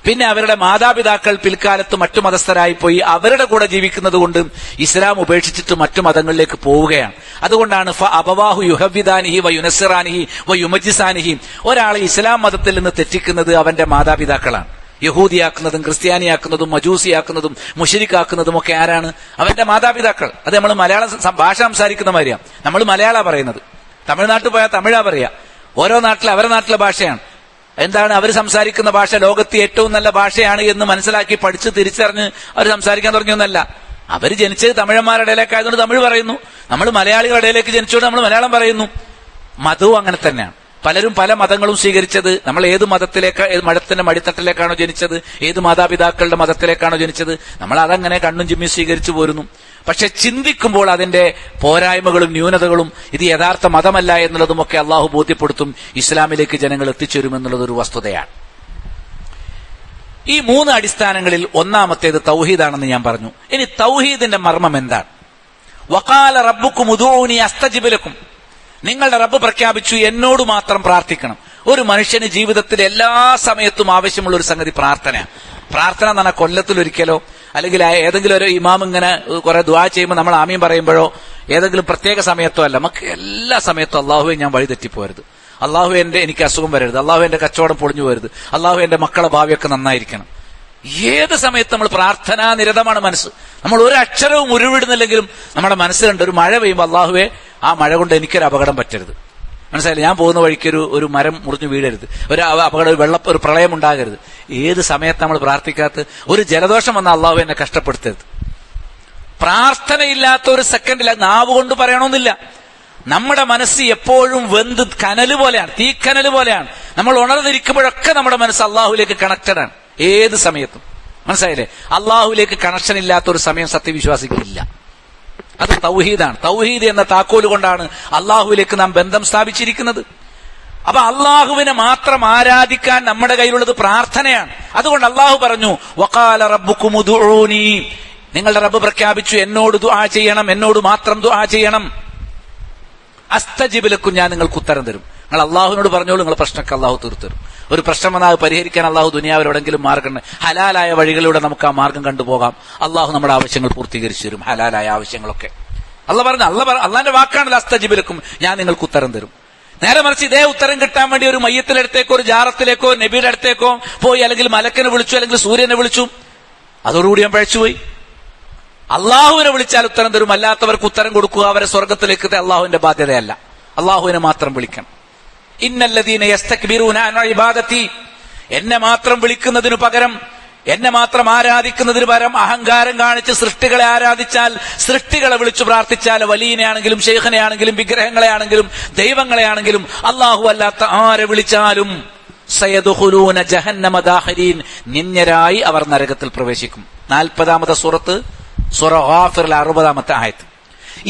പിന്നെ അവരുടെ മാതാപിതാക്കൾ പിൽക്കാലത്ത് മറ്റു മതസ്ഥരായി പോയി അവരുടെ കൂടെ ജീവിക്കുന്നത് കൊണ്ട് ഇസ്ലാം ഉപേക്ഷിച്ചിട്ട് മറ്റു മതങ്ങളിലേക്ക് പോവുകയാണ്. അതുകൊണ്ടാണ് അബവാഹു യുഹവ്വിദാനിഹി വ യുനസ്സിറാനിഹി വ യുമജ്ജിസാനിഹി, ഒരാളെ ഇസ്ലാം മതത്തിൽ നിന്ന് തെറ്റിക്കുന്നത് അവന്റെ മാതാപിതാക്കളാണ്. യഹൂദിയാക്കുന്നതും ക്രിസ്ത്യാനിയാക്കുന്നതും മജൂസിയാക്കുന്നതും മുശ്രിക്കാക്കുന്നതും ഒക്കെ ആരാണ്? അവന്റെ മാതാപിതാക്കൾ. അത് നമ്മൾ മലയാളം ഭാഷ സംസാരിക്കുന്ന മാതിരിയാണ്. നമ്മൾ മലയാള പറയുന്നത്, തമിഴ്നാട്ടിൽ പോയാൽ തമിഴാ പറയുക. ഓരോ നാട്ടിലെ അവരുടെ നാട്ടിലെ ഭാഷയാണ്. എന്താണ് അവർ സംസാരിക്കുന്ന ഭാഷ? ലോകത്തെ ഏറ്റവും നല്ല ഭാഷയാണ് എന്ന് മനസ്സിലാക്കി പഠിച്ച് തിരിച്ചറിഞ്ഞ് അവർ സംസാരിക്കാൻ തുടങ്ങിയൊന്നല്ല. അവർ ജനിച്ചത് തമിഴന്മാരുടെ ഇടയിലേക്കായതുകൊണ്ട് തമിഴ് പറയുന്നു. നമ്മൾ മലയാളികളുടെ ഇടയിലേക്ക് ജനിച്ചുകൊണ്ട് നമ്മൾ മലയാളം പറയുന്നു. മതവും അങ്ങനെ തന്നെയാണ്. പലരും പല മതങ്ങളും സ്വീകരിച്ചത്, നമ്മൾ ഏത് മതത്തിന്റെ മടിത്തട്ടിലേക്കാണോ ജനിച്ചത്, ഏത് മാതാപിതാക്കളുടെ മതത്തിലേക്കാണോ ജനിച്ചത്, നമ്മൾ അതങ്ങനെ കണ്ണും ചിമ്മി സ്വീകരിച്ചു പോരുന്നു. പക്ഷെ ചിന്തിക്കുമ്പോൾ അതിന്റെ പോരായ്മകളും ന്യൂനതകളും ഇത് യഥാർത്ഥ മതമല്ല എന്നുള്ളതുമൊക്കെ അള്ളാഹു ബോധ്യപ്പെടുത്തും. ഇസ്ലാമിലേക്ക് ജനങ്ങൾ എത്തിച്ചേരുമെന്നുള്ളതൊരു വസ്തുതയാണ്. ഈ 3 അടിസ്ഥാനങ്ങളിൽ ഒന്നാമത്തേത് തൗഹീദാണെന്ന് ഞാൻ പറഞ്ഞു. ഇനി തൗഹീദിന്റെ മർമ്മം എന്താണ്? വഖാല റബ്ബുക്കും ഉദൂനി അസ്തജിബ് ലക്കും. നിങ്ങളുടെ റബ്ബ് പ്രഖ്യാപിച്ചു, എന്നോട് മാത്രം പ്രാർത്ഥിക്കണം. ഒരു മനുഷ്യന് ജീവിതത്തിൽ എല്ലാ സമയത്തും ആവശ്യമുള്ള ഒരു സംഗതി പ്രാർത്ഥനയാണ്. പ്രാർത്ഥന എന്ന് പറഞ്ഞാൽ കൊല്ലത്തിലൊരിക്കലോ അല്ലെങ്കിൽ ഏതെങ്കിലും ഒരു ഇമാം ഇങ്ങനെ കുറെ ദുആ ചെയ്യുമ്പോൾ നമ്മൾ ആമീൻ പറയുമ്പോഴോ ഏതെങ്കിലും പ്രത്യേക സമയത്തോ അല്ല. നമുക്ക് എല്ലാ സമയത്തും അള്ളാഹുവെ ഞാൻ വഴിതെറ്റിപ്പോരുത്, അള്ളാഹു എനിക്ക് അസുഖം വരരുത്, അള്ളാഹു എന്റെ കച്ചവടം പൊളിഞ്ഞു പോരുത്, അള്ളാഹു എന്റെ മക്കളെ ഭാവിയൊക്കെ നന്നായിരിക്കണം. ഏത് സമയത്ത് നമ്മൾ പ്രാർത്ഥനാ നിരതമാണ് മനസ്സ്. നമ്മൾ ഒരു അക്ഷരവും ഉരുവിടുന്നില്ലെങ്കിലും നമ്മുടെ മനസ്സിലുണ്ട് ഒരു മഴ പെയ്യുമ്പോൾ അള്ളാഹുവെ ആ മഴ കൊണ്ട് എനിക്കൊരു അപകടം പറ്റരുത്. മനസ്സിലായില്ല? ഞാൻ പോകുന്ന വഴിക്ക് ഒരു മരം മുറിഞ്ഞു വീഴരുത്, ഒരു അപകടം, ഒരു പ്രളയം ഉണ്ടാകരുത്. ഏത് സമയത്ത് നമ്മൾ പ്രാർത്ഥിക്കാത്ത? ഒരു ജലദോഷം വന്ന അള്ളാഹു എന്നെ കഷ്ടപ്പെടുത്തരുത്. പ്രാർത്ഥനയില്ലാത്ത ഒരു സെക്കൻഡില്ല. നാവ് കൊണ്ട് പറയണമെന്നില്ല. നമ്മുടെ മനസ്സ് എപ്പോഴും വെന്ത് കനല് പോലെയാണ്, തീക്കനല് പോലെയാണ്. നമ്മൾ ഉണർന്നിരിക്കുമ്പോഴൊക്കെ നമ്മുടെ മനസ്സ് അള്ളാഹുലേക്ക് കണക്റ്റഡ് ആണ്. ഏത് സമയത്തും. മനസ്സിലായില്ലേ? അള്ളാഹുലേക്ക് കണക്ഷൻ ഇല്ലാത്ത ഒരു സമയം സത്യവിശ്വാസിക്കില്ല. അത് തൗഹീദാണ്. തൗഹീദ് എന്ന താക്കോല് കൊണ്ടാണ് അള്ളാഹുവിലേക്ക് നാം ബന്ധം സ്ഥാപിച്ചിരിക്കുന്നത്. അപ്പൊ അള്ളാഹുവിനെ മാത്രം ആരാധിക്കാൻ നമ്മുടെ കയ്യിലുള്ളത് പ്രാർത്ഥനയാണ്. അതുകൊണ്ട് അള്ളാഹു പറഞ്ഞു, വഖാല റബ്ബുക്കും ഉദൂനി, നിങ്ങളുടെ റബ്ബ് പ്രഖ്യാപിച്ചു എന്നോട് ദുആ ചെയ്യണം, എന്നോട് മാത്രം ദുആ ചെയ്യണം. അസ്തജിബ് ലക്കും, ഞാൻ നിങ്ങൾക്ക് ഉത്തരം തരും. നിങ്ങൾ അള്ളാഹുവിനോട് പറഞ്ഞോളൂ, നിങ്ങൾ പ്രശ്നമൊക്കെ അള്ളാഹു തീർത്തരും. ഒരു പ്രശ്നം വന്നാൽ പരിഹരിക്കാൻ അള്ളാഹു ദുനിയാവിൽ എവിടെങ്കിലും മാർഗം, ഹലാലായ വഴികളിലൂടെ നമുക്ക് ആ മാർഗം കണ്ടുപോകാം. അള്ളാഹു നമ്മുടെ ആവശ്യങ്ങൾ പൂർത്തീകരിച്ചു തരും, ഹലാലായ ആവശ്യങ്ങളൊക്കെ. അള്ളാന്റെ വാക്കാണല്ലോ അസ്തജിബ് ലക്കും, ഞാൻ നിങ്ങൾക്ക് ഉത്തരം തരും. നേരെ മറിച്ച് ഇതേ ഉത്തരം കിട്ടാൻ വേണ്ടി ഒരു മയ്യത്തിനടുത്തേക്കോ ഒരു ജാറത്തിലേക്കോ നബിയുടെ അടുത്തേക്കോ പോയി, അല്ലെങ്കിൽ മലക്കിനെ വിളിച്ചു, അല്ലെങ്കിൽ സൂര്യനെ വിളിച്ചു, അതോടുകൂടി ഞാൻ പഴച്ചുപോയി. അള്ളാഹുവിനെ വിളിച്ചാൽ ഉത്തരം തരും, അല്ലാത്തവർക്ക് ഉത്തരം കൊടുക്കുക അവരെ സ്വർഗത്തിലേക്ക് അള്ളാഹുവിന്റെ ബാധ്യതയല്ല. അള്ളാഹുവിനെ മാത്രം വിളിക്കണം. ഇന്നല്ലദീന യസ്തക്ബിറൂന അൻ ഇബാദതി, എന്നെ മാത്രം വിളിക്കുന്നതിനു പകരം, എന്നെ മാത്രം ആരാധിക്കുന്നതിന് പകരം അഹങ്കാരം കാണിച്ച് സൃഷ്ടികളെ ആരാധിച്ചാൽ, സൃഷ്ടികളെ വിളിച്ചു പ്രാർത്ഥിച്ചാൽ, വലിയനെ ആണെങ്കിലും ശൈഖനെ ആണെങ്കിലും വിഗ്രഹങ്ങളെ ആണെങ്കിലും ദൈവങ്ങളെ ആണെങ്കിലും അള്ളാഹു അല്ലാത്ത ആരെ വിളിച്ചാലും സയദ്ഖുലൂന ജഹന്നമ ദാഖിരീൻ, നിന്ദ്യരായി അവർ നരകത്തിൽ പ്രവേശിക്കും. 40-ാമത്തെ സൂറത്ത്, സൂറ ഗാഫിറിൽ 60-ാമത്തെ ആയത്ത്.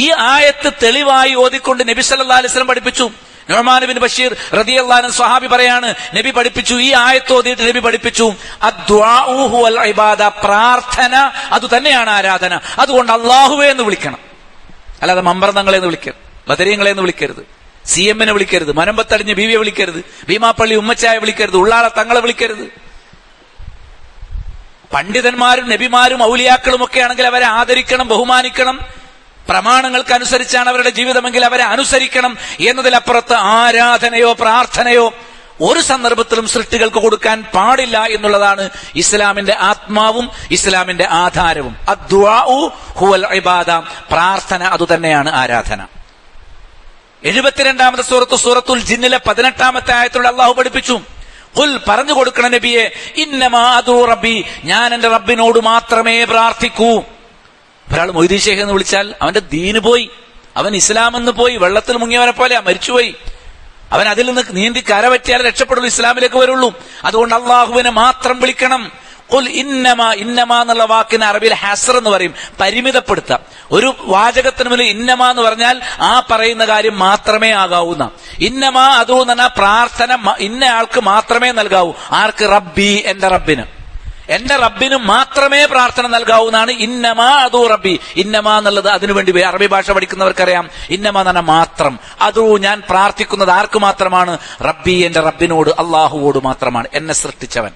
ഈ ആയത്ത് തെളിവായി ഓതിക്കൊണ്ട് നബി സല്ലല്ലാഹു അലൈഹി വസല്ലം പഠിപ്പിച്ചു. നുഅ്മാൻ ബിൻ ബഷീർ റളിയല്ലാഹു അൻഹു സ്വഹാബി പറയാണ്, നബി പഠിപ്പിച്ചു, ഈ ആയത്ത് ഓതിയിട്ട് നബി പഠിപ്പിച്ചു, അദ്ദുആഉ ഹുവൽ ഇബാദ, പ്രാർത്ഥന അത് തന്നെയാണ് ആരാധന. അതുകൊണ്ട് അല്ലാഹുവേ എന്ന് വിളിക്കണം, അല്ലാതെ മമ്പർന്നങ്ങളെ എന്ന് വിളിക്കരുത്, ബദരീങ്ങളെ എന്ന് വിളിക്കരുത്, CM-നെ വിളിക്കരുത്, മനമ്പത്തടിഞ്ഞ ബീവിയെ വിളിക്കരുത്, ഭീമാപ്പള്ളി ഉമ്മച്ചായ വിളിക്കരുത്, ഉള്ളാള തങ്ങളെ വിളിക്കരുത്. പണ്ഡിതന്മാരും നബിമാരും ഔലിയാക്കളും ഒക്കെ ആണെങ്കിൽ അവരെ ആദരിക്കണം, ബഹുമാനിക്കണം. പ്രമാണങ്ങൾക്കനുസരിച്ചാണ് അവരുടെ ജീവിതമെങ്കിൽ അവരെ അനുസരിക്കണം. എന്നതിലപ്പുറത്ത് ആരാധനയോ പ്രാർത്ഥനയോ ഒരു സന്ദർഭത്തിലും സൃഷ്ടികൾക്ക് കൊടുക്കാൻ പാടില്ല എന്നുള്ളതാണ് ഇസ്ലാമിന്റെ ആത്മാവും ഇസ്ലാമിന്റെ ആധാരവും. അദ്ദുആഉ ഹുവൽ ഇബാദ, പ്രാർത്ഥന അതുതന്നെയാണ് ആരാധന. 72-ാമത്തെ സൂറത്ത്, സൂറത്തുൽ ജിന്നിലെ 18-ാമത്തെ ആയത്തിലൂടെ അള്ളാഹു പഠിപ്പിച്ചു, ഖുൽ, പറഞ്ഞു കൊടുക്കണം നബിയെ, ഇന്നമാ അദൂ റബ്ബി, ഞാൻ എന്റെ റബ്ബിനോട് മാത്രമേ പ്രാർത്ഥിക്കൂ. ഒരാൾ മൊയ്തീൻ ശൈഖ് എന്ന് വിളിച്ചാൽ അവന്റെ ദീന് പോയി, അവൻ ഇസ്ലാമെന്ന് പോയി, വെള്ളത്തിൽ മുങ്ങിയവനെ പോലെ മരിച്ചുപോയി. അവൻ അതിൽ നിന്ന് നീന്തി കരപറ്റിയാൽ രക്ഷപ്പെടുള്ളൂ, ഇസ്ലാമിലേക്ക് വരുള്ളൂ. അതുകൊണ്ട് അള്ളാഹുവിനെ മാത്രം വിളിക്കണം. ഖുൽ ഇന്നമാ, ഇന്നമാ എന്നുള്ള വാക്കിന് അറബിയിൽ ഹസ്ർ എന്ന് പറയും, പരിമിതപ്പെടുത്താം. ഒരു വാചകത്തിന് മുന്നിൽ ഇന്നമാ എന്ന് പറഞ്ഞാൽ ആ പറയുന്ന കാര്യം മാത്രമേ ആകാവൂന്ന. ഇന്നമാ അതൂ എന്ന് പറഞ്ഞാൽ പ്രാർത്ഥന ഇന്ന ആൾക്ക് മാത്രമേ നൽകാവൂ. ആർക്ക്? റബ്ബി, എന്റെ റബ്ബിന്. എന്റെ റബ്ബിന് മാത്രമേ പ്രാർത്ഥന നൽകാവൂന്നാണ് ഇന്നമാ അതൂ റബ്ബി. ഇന്നമാ എന്നുള്ളത് അതിനുവേണ്ടി അറബി ഭാഷ പഠിക്കുന്നവർക്കറിയാം. ഇന്നമാ എന്ന് പറഞ്ഞാൽ മാത്രം. അതൂ, ഞാൻ പ്രാർത്ഥിക്കുന്നത് ആർക്ക് മാത്രമാണ്? റബ്ബി, എന്റെ റബ്ബിനോട്, അള്ളാഹുവോട് മാത്രമാണ്. എന്നെ സൃഷ്ടിച്ചവൻ,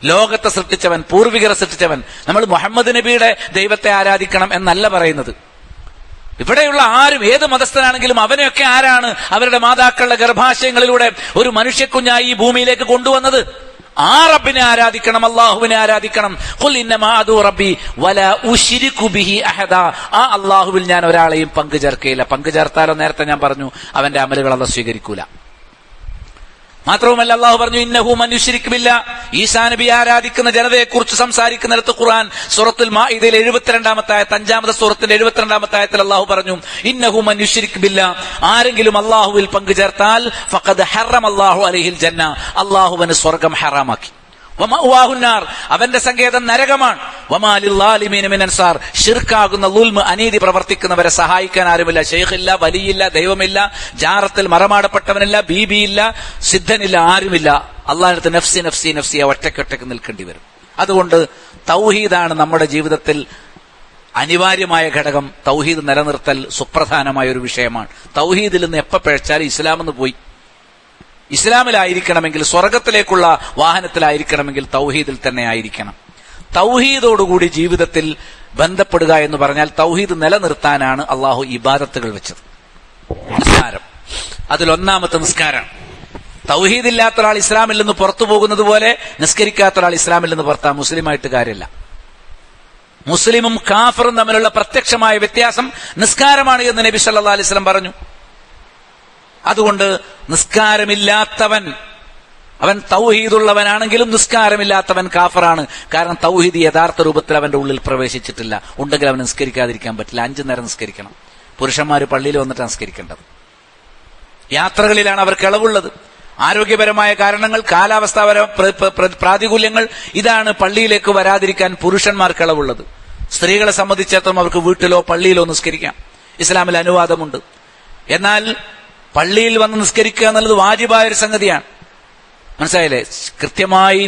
ലോകത്തെ സൃഷ്ടിച്ചവൻ, പൂർവികരെ സൃഷ്ടിച്ചവൻ. നമ്മൾ മുഹമ്മദ് നബിയുടെ ദൈവത്തെ ആരാധിക്കണം എന്നല്ല പറയുന്നത്. ഇവിടെയുള്ള ആരും, ഏത് മതസ്ഥനാണെങ്കിലും അവനെയൊക്കെ ആരാണ് അവരുടെ മാതാക്കളുടെ ഗർഭാശയങ്ങളിലൂടെ ഒരു മനുഷ്യക്കുഞ്ഞായി ഈ ഭൂമിയിലേക്ക് കൊണ്ടുവന്നത്? ആ റബ്ബിനെ ആരാധിക്കണം, അള്ളാഹുവിനെ ആരാധിക്കണം. ഖുൽ ഇന്നമാ അദൂ റബ്ബി വലാ ഉശ്രികു ബിഹി അഹദാ. ആ അള്ളാഹുവിൽ ഞാൻ ഒരാളെയും പങ്കു ചേർക്കയില്ല. പങ്കു ചേർത്താലോ നേരത്തെ ഞാൻ പറഞ്ഞു അവന്റെ അമലുകൾ അല്ലാഹു സ്വീകരിക്കൂല. മാത്രവുമല്ല അള്ളാഹു പറഞ്ഞു ഇന്നഹു മൻ യുശ്രിക് ബില്ലാഹ്. ഈസാ നബി ആരാധിക്കുന്ന ജനതയെ കുറിച്ച് സംസാരിക്കുന്നിടത്ത് ഖുർആൻ സൂറത്തുൽ മാഇദയിൽ 72-ാമത്തെ ആയത്ത്, 5-ാമത്തെ സൂറത്തിന്റെ 72-ാമത്തെ ആയത്തിൽ അള്ളാഹു പറഞ്ഞു ഇന്നഹു മൻ യുശ്രിക് ബില്ലാഹ്. ആരെങ്കിലും അള്ളാഹുവിൽ പങ്കു ചേർത്താൽ ഫഖദ് ഹറമല്ലാഹു അലൈഹിൽ ജന്ന. അള്ളാഹുവിന് സ്വർഗം ഹറാമാക്കി. വമഅവാഹുന്നാർ. അവന്റെ സങ്കേതം നരകമാണ്. വമാ ലിൽസാലിമീന മിൻ അൻസാർ. ശിർക്കാകുന്ന ളുൽമ്, അനീതി പ്രവർത്തിക്കുന്നവരെ സഹായിക്കാൻ ആരുമില്ല. ശൈഖില്ല, വലിയില്ല, ദൈവമില്ല, ജാറത്തിൽ മറമാടപ്പെട്ടവനില്ല, ബീബിയില്ല, സിദ്ധനില്ല, ആരുമില്ല. അള്ളാഹുവിന്റെ നഫ്സി നഫ്സി നഫ്സി ഒറ്റയ്ക്കൊറ്റയ്ക്ക് നിൽക്കേണ്ടി വരും. അതുകൊണ്ട് തൗഹീദാണ് നമ്മുടെ ജീവിതത്തിൽ അനിവാര്യമായ ഘടകം. തൗഹീദ് നിലനിർത്തൽ സുപ്രധാനമായ ഒരു വിഷയമാണ്. തൗഹീദിൽ നിന്ന് എപ്പോ പിഴച്ചാൽ ഇസ്ലാമെന്ന് പോയി. ഇസ്ലാമിലായിരിക്കണമെങ്കിൽ, സ്വർഗത്തിലേക്കുള്ള വാഹനത്തിലായിരിക്കണമെങ്കിൽ തൗഹീദിൽ തന്നെ ആയിരിക്കണം. തൗഹീദോടുകൂടി ജീവിതത്തിൽ ബന്ധപ്പെടുക എന്ന് പറഞ്ഞാൽ തൗഹീദ് നിലനിർത്താനാണ് അള്ളാഹു ഇബാദത്തുകൾ വെച്ചത്. നിസ്കാരം അതിലൊന്നാമത്തെ നിസ്കാരമാണ്. തൗഹീദ് ഇല്ലാത്ത ഒരാൾ ഇസ്ലാമിൽ നിന്ന് പുറത്തു പോകുന്നത് പോലെ നിസ്കരിക്കാത്ത ഒരാൾ ഇസ്ലാമിൽ നിന്ന് പുറത്താ മുസ്ലിമായിട്ട് കാര്യമില്ല. മുസ്ലിമും കാഫറും തമ്മിലുള്ള പ്രത്യക്ഷമായ വ്യത്യാസം നിസ്കാരമാണ് എന്ന് നബി സല്ലല്ലാഹു അലൈഹി വസല്ലം പറഞ്ഞു. അതുകൊണ്ട് നിസ്കാരമില്ലാത്തവൻ അവൻ തൗഹീദുള്ളവനാണെങ്കിലും നിസ്കാരമില്ലാത്തവൻ കാഫറാണ്. കാരണം തൗഹീദ് യഥാർത്ഥ രൂപത്തിൽ അവന്റെ ഉള്ളിൽ പ്രവേശിച്ചിട്ടില്ല. ഉണ്ടെങ്കിൽ അവൻ നിസ്കരിക്കാതിരിക്കാൻ പറ്റില്ല. 5 നേരം നിസ്കരിക്കണം. പുരുഷന്മാർ പള്ളിയിൽ വന്നിട്ട് നിസ്കരിക്കേണ്ടത്. യാത്രകളിലാണ് അവർക്ക് ഇളവുള്ളത്. ആരോഗ്യപരമായ കാരണങ്ങൾ, കാലാവസ്ഥാ പ്രാതികൂല്യങ്ങൾ, ഇതാണ് പള്ളിയിലേക്ക് വരാതിരിക്കാൻ പുരുഷന്മാർക്ക് ഇളവുള്ളത്. സ്ത്രീകളെ സംബന്ധിച്ചിടത്തോളം അവർക്ക് വീട്ടിലോ പള്ളിയിലോ നിസ്കരിക്കാം. ഇസ്ലാമിൽ അനുവാദമുണ്ട്. എന്നാൽ പള്ളിയിൽ വന്ന് നിസ്കരിക്കുക എന്നുള്ളത് വാജിബായ ഒരു സംഗതിയാണ്. മനസ്സിലായില്ലേ? കൃത്യമായി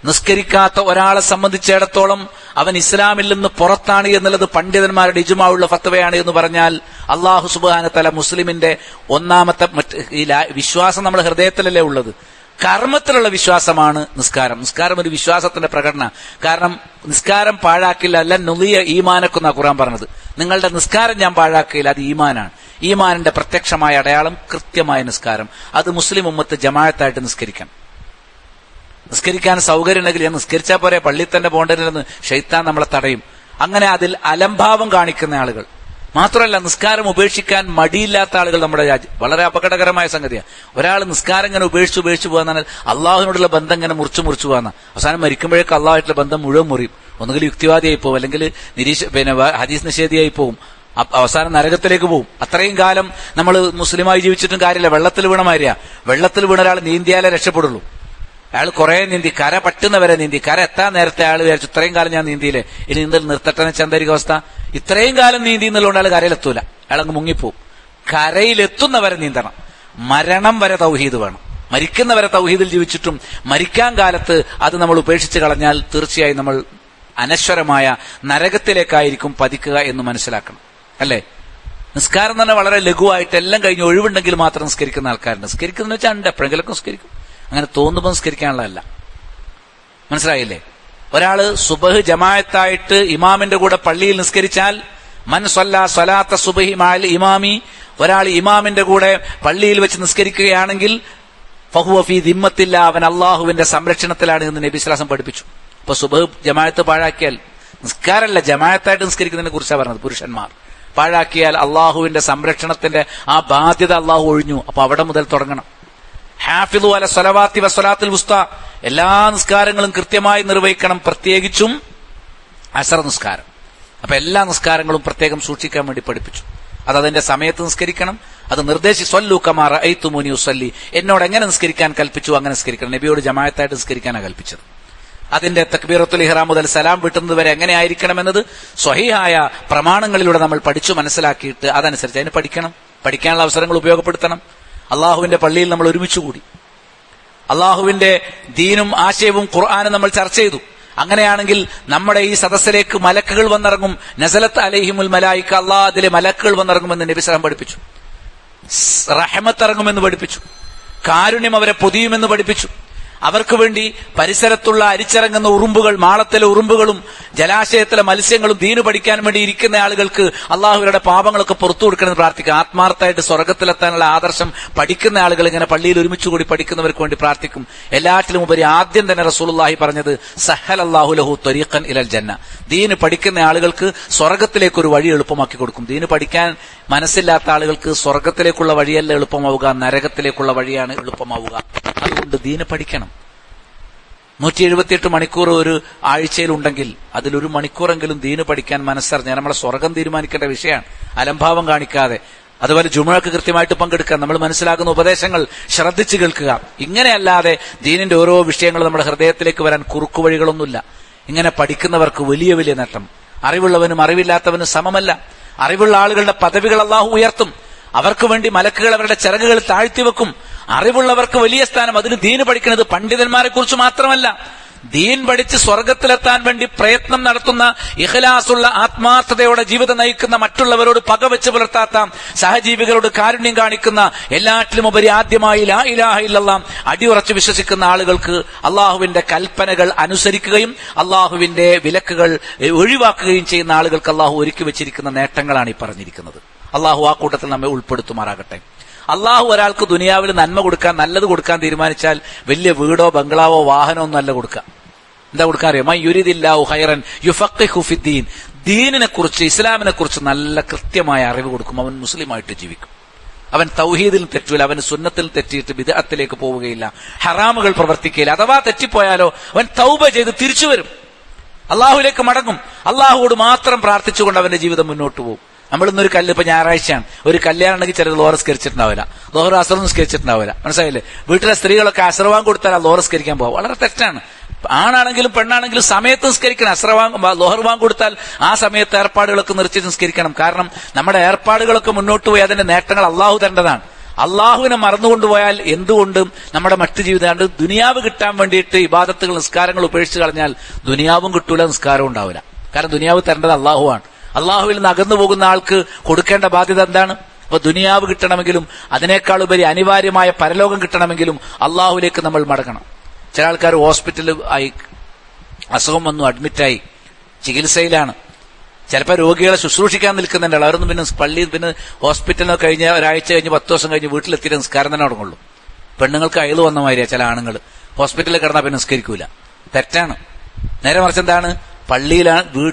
നിസ്കരിക്കാത്ത ഒരാളെ സംബന്ധിച്ചിടത്തോളം അവൻ ഇസ്ലാമിൽ നിന്ന് പുറത്താണ് എന്നുള്ളത് പണ്ഡിതന്മാരുടെ ഇജ്മാഉള്ള ഫത്വയാണ് എന്ന് പറഞ്ഞാൽ അല്ലാഹു സുബ്ഹാനഹു വ തആല മുസ്ലിമിന്റെ ഒന്നാമത്തെ വിശ്വാസം നമ്മുടെ ഹൃദയത്തിലല്ലേ ഉള്ളത്. കർമ്മത്തിലുള്ള വിശ്വാസമാണ് നിസ്കാരം. നിസ്കാരം ഒരു വിശ്വാസത്തിന്റെ പ്രകടന. കാരണം നിസ്കാരം പാഴാക്കില്ല, അല്ല നുളിയ ഈമാനക്കുന്ന ഖുർആൻ പറഞ്ഞത്. നിങ്ങളുടെ നിസ്കാരം ഞാൻ പാഴാക്കില്ല, അത് ഈമാനാണ്. ഈമാനിന്റെ പ്രത്യക്ഷമായ അടയാളം കൃത്യമായ നിസ്കാരം. അത് മുസ്ലിം ഉമ്മത്ത് ജമാഅത്തായിട്ട് നിസ്കരിക്കണം. നിസ്കരിക്കാൻ സൗകര്യം ഉണ്ടെങ്കിൽ ഞാൻ നിസ്കരിച്ചാൽ പോരെ, പള്ളിയിൽ തന്നെ പോകേണ്ടതില്ലെന്ന് ശൈത്താൻ നമ്മളെ തടയും. അങ്ങനെ അതിൽ അലംഭാവം കാണിക്കുന്ന ആളുകൾ, മാത്രമല്ല നിസ്കാരം ഉപേക്ഷിക്കാൻ മടിയില്ലാത്ത ആളുകൾ നമ്മുടെ രാജ്യം വളരെ അപകടകരമായ സംഗതിയാണ്. ഒരാൾ നിസ്കാരം ഇങ്ങനെ ഉപേക്ഷിച്ചു പോകാന്നാൽ അള്ളാഹുവിനോടുള്ള ബന്ധം ഇങ്ങനെ മുറിച്ചു പോകാന്ന അവസാനം മരിക്കുമ്പോഴേക്ക് അള്ളാഹുമായിട്ടുള്ള ബന്ധം മുഴുവൻ മുറിയും. ഒന്നുകിൽ യുക്തിവാദിയായി പോകും, അല്ലെങ്കിൽ ഹദീസ് നിഷേധിയായി പോകും, അവസാനം നരകത്തിലേക്ക് പോകും. അത്രയും കാലം നമ്മൾ മുസ്ലിമായി ജീവിച്ചിട്ടും കാര്യമില്ല. വെള്ളത്തിൽ വീണ മാതിരിയാ. വെള്ളത്തിൽ വീണ ഒരാൾ നീന്തിയാലേ രക്ഷപ്പെടുള്ളൂ. അയാൾ കുറെ നീന്തി, കര പറ്റുന്നവരെ നീന്തി, കര എത്താൻ നേരത്തെ അയാൾ വിചാരിച്ചു ഇത്രയും കാലം ഞാൻ നീന്തിയില്ലേ, ഇനി നീന്തൽ നിർത്തട്ടെ ചന്താരിക അവസ്ഥ. ഇത്രയും കാലം നീന്തി എന്നുള്ളതുകൊണ്ട് അയാൾ കരയിലെത്തൂല, അയാളങ്ങ് മുങ്ങിപ്പോവും. കരയിലെത്തുന്നവരെ നീന്തണം. മരണം വരെ തൗഹീദ് വേണം. മരിക്കുന്നവരെ തൗഹീദിൽ ജീവിച്ചിട്ടും മരിക്കാൻ കാലത്ത് അത് നമ്മൾ ഉപേക്ഷിച്ച് കളഞ്ഞാൽ തീർച്ചയായും നമ്മൾ അനശ്വരമായ നരകത്തിലേക്കായിരിക്കും പതിക്കുക എന്ന് മനസ്സിലാക്കണം. അല്ലേ? നിസ്കാരം തന്നെ വളരെ ലഘുവായിട്ട് എല്ലാം കഴിഞ്ഞ് ഒഴിവുണ്ടെങ്കിൽ മാത്രം നിസ്കരിക്കുന്ന ആൾക്കാരുണ്ട്. നിസ്കരിക്കുന്ന വെച്ചാൽ എപ്പോഴെങ്കിലൊക്കെ നിസ്കരിക്കും. അങ്ങനെ തോന്നുമ്പോൾ നിസ്കരിക്കാനുള്ളതല്ല. മനസ്സിലായില്ലേ? ഒരാള് സുബഹ് ജമാഅത്തായിട്ട് ഇമാമിന്റെ കൂടെ പള്ളിയിൽ നിസ്കരിച്ചാൽ മൻ സ്വല്ലാ സ്വലാത്ത സുബഹി മഅൽ ഇമാമി, ഒരാൾ ഇമാമിന്റെ കൂടെ പള്ളിയിൽ വെച്ച് നിസ്കരിക്കുകയാണെങ്കിൽ ഫഹുവ ഫീ ദിമ്മത്തില്ല, അവൻ അള്ളാഹുവിന്റെ സംരക്ഷണത്തിലാണ് എന്ന് നബി സ്വല്ലല്ലാഹു അലൈഹി വസല്ലം പഠിപ്പിച്ചു. അപ്പൊ സുബഹ് ജമാഅത്ത് പാഴാക്കിയാൽ, നിസ്കാരമല്ല ജമാഅത്തായിട്ട് നിസ്കരിക്കുന്നതിനെ കുറിച്ചാണ് പറഞ്ഞത്, പുരുഷന്മാർ പാഴാക്കിയാൽ അള്ളാഹുവിന്റെ സംരക്ഷണത്തിന്റെ ആ ബാധ്യത അള്ളാഹു ഒഴിഞ്ഞു. അപ്പൊ അവിടെ മുതൽ തുടങ്ങണം. ഹാഫിളു അല സ്വലവാത്തി വസ്സലാത്തുൽ വുസ്ത, എല്ലാ നിസ്കാരങ്ങളും കൃത്യമായി നിർവഹിക്കണം, പ്രത്യേകിച്ചും അസർ നിസ്കാരം. അപ്പൊ എല്ലാ നിസ്കാരങ്ങളും പ്രത്യേകം സൂക്ഷിക്കാൻ വേണ്ടി പഠിപ്പിച്ചു. അത് അതിന്റെ സമയത്ത് നിസ്കരിക്കണം. അത് സ്വല്ലു കമാ റഅയ്തുമൂനി ഉസല്ലി, എന്നോട് എങ്ങനെ നിസ്കരിക്കാൻ കൽപ്പിച്ചു അങ്ങനെ നിസ്കരിക്കണം. നബിയോട് ജമാഅത്തായിട്ട് നിസ്കരിക്കാനാണ് കൽപ്പിച്ചത്. അതിന്റെ തക്ബീറത്തുൽ ഇഹ്റാം മുതൽ സലാം വിട്ടുന്നത് വരെ എങ്ങനെ ആയിരിക്കണമെന്നത് സ്വഹീഹായ പ്രമാണങ്ങളിലൂടെ നമ്മൾ പഠിച്ചു മനസ്സിലാക്കിയിട്ട് അതനുസരിച്ച് അതിന് പഠിക്കണം. പഠിക്കാനുള്ള അവസരങ്ങൾ ഉപയോഗപ്പെടുത്തണം. അള്ളാഹുവിന്റെ പള്ളിയിൽ നമ്മൾ ഒരുമിച്ച് കൂടി അള്ളാഹുവിന്റെ ദീനും ആശയവും ഖുർആനും നമ്മൾ ചർച്ച ചെയ്തു. അങ്ങനെയാണെങ്കിൽ നമ്മുടെ ഈ സദസ്സിലേക്ക് മലക്കുകൾ വന്നിറങ്ങും. നസലത്ത് അലൈഹിമുൽ മലായിക, അള്ളാഹ് അതിലെ മലക്കുകൾ വന്നിറങ്ങുമെന്ന് നബി സല്ലല്ലാഹു പഠിപ്പിച്ചു. റഹ്മത്ത് ഇറങ്ങുമെന്ന് പഠിപ്പിച്ചു. കാരുണ്യം അവരെ പൊതിയുമെന്ന് പഠിപ്പിച്ചു. അവർക്ക് വേണ്ടി പരിസരത്തുള്ള അരിച്ചിറങ്ങുന്ന ഉറുമ്പുകൾ, മാളത്തിലെ ഉറുമ്പുകളും ജലാശയത്തിലെ മത്സ്യങ്ങളും ദീന് പഠിക്കാൻ വേണ്ടി ഇരിക്കുന്ന ആളുകൾക്ക് അള്ളാഹുവിന്റെ പാപങ്ങളൊക്കെ പുറത്തു കൊടുക്കണമെന്ന് പ്രാർത്ഥിക്കുക. ആത്മാർത്ഥമായിട്ട് സ്വർഗത്തിലെത്താനുള്ള ആദർശം പഠിക്കുന്ന ആളുകൾ ഇങ്ങനെ പള്ളിയിൽ ഒരുമിച്ച് കൂടി പഠിക്കുന്നവർക്ക് വേണ്ടി പ്രാർത്ഥിക്കും. എല്ലാറ്റിലും ഉപരി ആദ്യം തന്നെ റസൂലുള്ളാഹി പറഞ്ഞത് സഹലല്ലാഹു ലഹു ത്വരീഖൻ ഇലൽ ജന്ന, ദീന് പഠിക്കുന്ന ആളുകൾക്ക് സ്വർഗത്തിലേക്ക് ഒരു വഴി എളുപ്പമാക്കി കൊടുക്കും. ദീന് പഠിക്കാൻ മനസ്സില്ലാത്ത ആളുകൾക്ക് സ്വർഗത്തിലേക്കുള്ള വഴിയല്ല എളുപ്പമാവുക, നരകത്തിലേക്കുള്ള വഴിയാണ് എളുപ്പമാവുക. അതുകൊണ്ട് ദീന് പഠിക്കണം. 178 മണിക്കൂർ ഒരു ആഴ്ചയിലുണ്ടെങ്കിൽ അതിലൊരു മണിക്കൂറെങ്കിലും ദീന് പഠിക്കാൻ മനസ്സറിഞ്ഞാൽ നമ്മളെ സ്വർഗം തീരുമാനിക്കേണ്ട വിഷയമാണ്. അലംഭാവം കാണിക്കാതെ, അതുപോലെ ജുമുഅക്ക് കൃത്യമായിട്ട് പങ്കെടുക്കുക, നമ്മൾ മനസ്സിലാക്കുന്ന ഉപദേശങ്ങൾ ശ്രദ്ധിച്ചു കേൾക്കുക. ഇങ്ങനെയല്ലാതെ ദീനിന്റെ ഓരോ വിഷയങ്ങളും നമ്മുടെ ഹൃദയത്തിലേക്ക് വരാൻ കുറുക്കുവഴികളൊന്നുമില്ല. ഇങ്ങനെ പഠിക്കുന്നവർക്ക് വലിയ വലിയ നേട്ടം. അറിവുള്ളവനും അറിവില്ലാത്തവനും സമമല്ല. അറിവുള്ള ആളുകളുടെ പദവികൾ അല്ലാഹു ഉയർത്തും. അവർക്ക് വേണ്ടി മലക്കുകൾ അവരുടെ ചിറകുകൾ താഴ്ത്തിവെക്കും. അറിവുള്ളവർക്ക് വലിയ സ്ഥാനം. അതിന് ദീന് പഠിക്കുന്നത് പണ്ഡിതന്മാരെ കുറിച്ച് മാത്രമല്ല, ദീൻ പഠിച്ച് സ്വർഗത്തിലെത്താൻ വേണ്ടി പ്രയത്നം നടത്തുന്ന, ഇഖ്ലാസുള്ള ആത്മാർത്ഥതയോടെ ജീവിതം നയിക്കുന്ന, മറ്റുള്ളവരോട് പകവെച്ച് പുലർത്താത്ത, സഹജീവികളോട് കാരുണ്യം കാണിക്കുന്ന, എല്ലാറ്റിലും ഉപരി ആദ്യമായി ലാ ഇലാഹ ഇല്ലല്ലാഹ് അടിയുറച്ച് വിശ്വസിക്കുന്ന ആളുകൾക്ക് അള്ളാഹുവിന്റെ കൽപ്പനകൾ അനുസരിക്കുകയും അള്ളാഹുവിന്റെ വിലക്കുകൾ ഒഴിവാക്കുകയും ചെയ്യുന്ന ആളുകൾക്ക് അള്ളാഹു ഒരുക്കി വെച്ചിരിക്കുന്ന നേട്ടങ്ങളാണ് ഈ പറഞ്ഞിരിക്കുന്നത്. അള്ളാഹു ആ കൂട്ടത്തിൽ നമ്മെ ഉൾപ്പെടുത്തുമാറാകട്ടെ. അള്ളാഹു ഒരാൾക്ക് ദുനിയാവിൽ നന്മ കൊടുക്കാൻ, നല്ലത് കൊടുക്കാൻ തീരുമാനിച്ചാൽ വലിയ വീടോ ബംഗ്ലാവോ വാഹനമോ ഒന്നും അല്ല കൊടുക്കുക. എന്താ കൊടുക്കാൻ അറിയാം? മൻ യുരിദില്ലാഹു ഖൈറൻ യുഫഖിഹു ഫിദ്ദീൻ. ദീനിനെ കുറിച്ച്, ഇസ്ലാമിനെ കുറിച്ച് നല്ല കൃത്യമായ അറിവ് കൊടുക്കും. അവൻ മുസ്ലിമായിട്ട് ജീവിക്കും. അവൻ തൗഹീദിൽ തെറ്റൂല, അവൻ സുന്നത്തിൽ തെറ്റിയിട്ട് ബിദ്അത്തിലേക്ക് പോവുകയില്ല, ഹറാമുകൾ പ്രവർത്തിക്കുകയില്ല. അഥവാ തെറ്റിപ്പോയാലോ അവൻ തൗബ ചെയ്ത് തിരിച്ചു വരും, അള്ളാഹുവിലേക്ക് മടങ്ങും. അള്ളാഹുവോട് മാത്രം പ്രാർത്ഥിച്ചുകൊണ്ട് അവന്റെ ജീവിതം മുന്നോട്ട് പോകും. നമ്മളിന്നൊരു കല്ല്, ഇപ്പൊ ഞായറാഴ്ചയാണ്, ഒരു കല്യാണം ഉണ്ടെങ്കിൽ ചിലർ ലോഹർ സ്കരിച്ചിട്ടുണ്ടാവില്ല, ലോഹർ അസറൊന്നും സ്കരിച്ചിട്ടുണ്ടാവില്ല. മനസ്സിലായില്ലേ? വീട്ടിലെ സ്ത്രീകളൊക്കെ അസ്രവാൻ കൊടുത്താൽ ലോഹർ സ്കരിക്കാൻ പോകാം. വളരെ തെറ്റാണ്. ആണാണെങ്കിലും പെണ്ണാണെങ്കിലും സമയത്ത് നിസ്കരിക്കണം. ലോഹർ വാങ് കൊടുത്താൽ ആ സമയത്ത് ഏർപ്പാടുകളൊക്കെ നിർത്തി നിസ്കരിക്കണം. കാരണം നമ്മുടെ ഏർപ്പാടുകളൊക്കെ മുന്നോട്ട് പോയി അതിന്റെ നേട്ടങ്ങൾ അള്ളാഹു തരേണ്ടതാണ്. അള്ളാഹുവിനെ മറന്നുകൊണ്ടുപോയാൽ എന്തുകൊണ്ടും നമ്മുടെ മറ്റു ജീവിതം, ദുനിയാവ് കിട്ടാൻ വേണ്ടിയിട്ട് ഇബാദത്തുകൾ, നിസ്കാരങ്ങൾ ഉപേക്ഷിച്ച് കളഞ്ഞാൽ ദുനിയാവും കിട്ടൂല, നിസ്കാരവും ഉണ്ടാവില്ല. കാരണം ദുനിയാവ് തരേണ്ടത് അള്ളാഹുവാണ്. അള്ളാഹുവിൽ നിന്ന് അകന്നു പോകുന്ന ആൾക്ക് കൊടുക്കേണ്ട ബാധ്യത എന്താണ്? അപ്പൊ ദുനിയാവ് കിട്ടണമെങ്കിലും അതിനേക്കാൾ ഉപരി അനിവാര്യമായ പരലോകം കിട്ടണമെങ്കിലും അള്ളാഹുവിലേക്ക് നമ്മൾ മടങ്ങണം. ചില ആൾക്കാർ ഹോസ്പിറ്റലിൽ ആയി, അസുഖം വന്നു, അഡ്മിറ്റായി, ചികിത്സയിലാണ്. ചിലപ്പോൾ രോഗികളെ ശുശ്രൂഷിക്കാൻ നിൽക്കുന്നുണ്ടല്ലോ, അവരൊന്നും പിന്നെ പള്ളിയിൽ, പിന്നെ ഹോസ്പിറ്റലിൽ കഴിഞ്ഞ ഒരാഴ്ച കഴിഞ്ഞ് 10 ദിവസം കഴിഞ്ഞ് വീട്ടിലെത്തിയിട്ട് നിസ്കാരം തന്നെ തുടങ്ങുള്ളൂ. പെണ്ണുങ്ങൾക്ക് അയൽ വന്ന മാതിരിയാ ചില ആണുങ്ങൾ. ഹോസ്പിറ്റലിൽ കിടന്നാൽ പിന്നെ നിസ്കരിക്കൂല. തെറ്റാണ്. നേരെ മറിച്ച് എന്താണ്? പള്ളിയിലാണ്,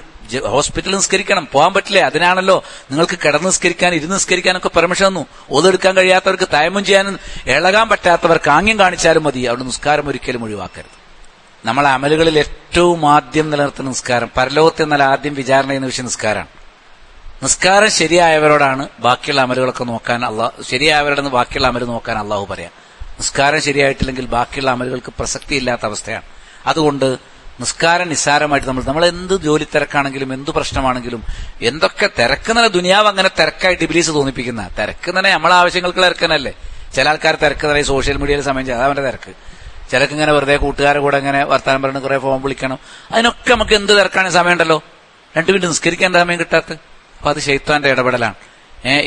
ഹോസ്പിറ്റലിൽ നിസ്കരിക്കണം, പോകാൻ പറ്റില്ലേ? അതിനാണല്ലോ നിങ്ങൾക്ക് കിടന്ന് നിസ്കരിക്കാൻ, ഇരുന്ന് നിസ്കരിക്കാനൊക്കെ പെർമിഷൻ തന്നു. ഓതെടുക്കാൻ കഴിയാത്തവർക്ക്, തയമ്മും ചെയ്യാനും ഇളകാൻ പറ്റാത്തവർക്ക് ആംഗ്യം കാണിച്ചാലും മതി. അവിടെ നിസ്കാരം ഒരിക്കലും ഒഴിവാക്കരുത്. നമ്മളെ അമലുകളിൽ ഏറ്റവും ആദ്യം നിലനിർത്തുന്ന നിസ്കാരം, പരലോകത്തെ എന്നാൽ ആദ്യം വിചാരണ ചെയ്യുന്ന വിഷയം നിസ്കാരമാണ്. നിസ്കാരം ശരിയായവരോടാണ് ബാക്കിയുള്ള അമലുകളൊക്കെ നോക്കാൻ ശരിയായവരോടാണ് ബാക്കിയുള്ള അമല് നോക്കാൻ അള്ളാഹു പറയാം. നിസ്കാരം ശരിയായിട്ടില്ലെങ്കിൽ ബാക്കിയുള്ള അമലുകൾക്ക് പ്രസക്തിയില്ലാത്ത അവസ്ഥയാണ്. അതുകൊണ്ട് നിസ്കാരം നിസ്സാരമായിട്ട് നമ്മൾ എന്ത് ജോലി തിരക്കാണെങ്കിലും, എന്തു പ്രശ്നമാണെങ്കിലും, എന്തൊക്കെ തിരക്കുന്നതിനെ, ദുനിയാവ് അങ്ങനെ തിരക്കായിട്ട് ഇബ്ലീസ് തോന്നിപ്പിക്കുന്ന തിരക്കുന്നതിനെ നമ്മളെ ആവശ്യങ്ങൾക്ക് തിരക്കുന്നതല്ലേ. ചില ആൾക്കാർ തിരക്കുന്നതിനെ സോഷ്യൽ മീഡിയയിൽ സമയം ചെയ്ത് അതവന്റെ തിരക്ക്. ചിലർക്ക് ഇങ്ങനെ വെറുതെ കൂട്ടുകാരെ കൂടെ ഇങ്ങനെ വർത്താനം പറഞ്ഞ് കുറെ ഫോൺ വിളിക്കണം. അതിനൊക്കെ നമുക്ക് എന്ത് തിരക്കാണെങ്കിൽ സമയമുണ്ടല്ലോ. 2 മിനിറ്റ് നിസ്കരിക്കാൻ സമയം കിട്ടാത്ത. അപ്പൊ അത് ശൈത്താന്റെ ഇടപെടലാണ്.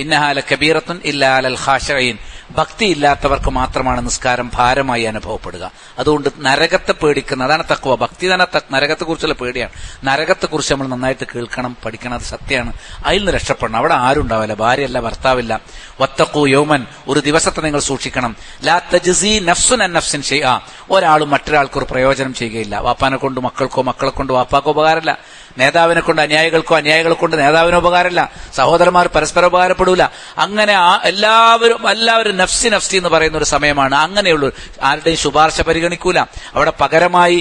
ഇന്നഹാല കബീറത്തുൻ ഇല്ലാ അലൽ ഖാശഈൻ. ഭക്തി ഇല്ലാത്തവർക്ക് മാത്രമാണ് നിസ്കാരം ഭാരമായി അനുഭവപ്പെടുക. അതുകൊണ്ട് നരകത്തെ പേടിക്കുന്ന, അതാണ് തഖ്വ. ഭക്തി തന്നെ നരകത്തെക്കുറിച്ചുള്ള പേടിയാണ്. നരകത്തെക്കുറിച്ച് നമ്മൾ നന്നായിട്ട് കേൾക്കണം, പഠിക്കണം. അത് സത്യമാണ്. അതിൽ നിന്ന് രക്ഷപ്പെടണം. അവിടെ ആരും ഉണ്ടാവില്ല, ഭാര്യയല്ല, ഭർത്താവില്ല. വത്തഖൂ യൗമൻ, ഒരു ദിവസത്തെ നിങ്ങൾ സൂക്ഷിക്കണം. ലാ തജ്സി നഫ്സുൻ അൻ നഫ്സിൻ ഷൈഅ. ഒരാളും മറ്റൊരാൾക്ക് ഒരു പ്രയോജനം ചെയ്യുകയില്ല. വാപ്പാനെ കൊണ്ട് മക്കൾക്കോ, മക്കളെ കൊണ്ട് വാപ്പാക്കോ ഉപകാരമില്ല. നേതാവിനെ കൊണ്ട് അനുയായികൾക്കോ, അനുയായികളെ കൊണ്ട് നേതാവിനോ ഉപകാരമില്ല. സഹോദരന്മാർ പരസ്പരം ഉപകാരപ്പെടൂല. അങ്ങനെ എല്ലാവരും നഫ്സി നഫ്സി എന്ന് പറയുന്ന ഒരു സമയമാണ്. അങ്ങനെയുള്ള ആരുടെയും ശുപാർശ പരിഗണിക്കൂല. അവിടെ പകരമായി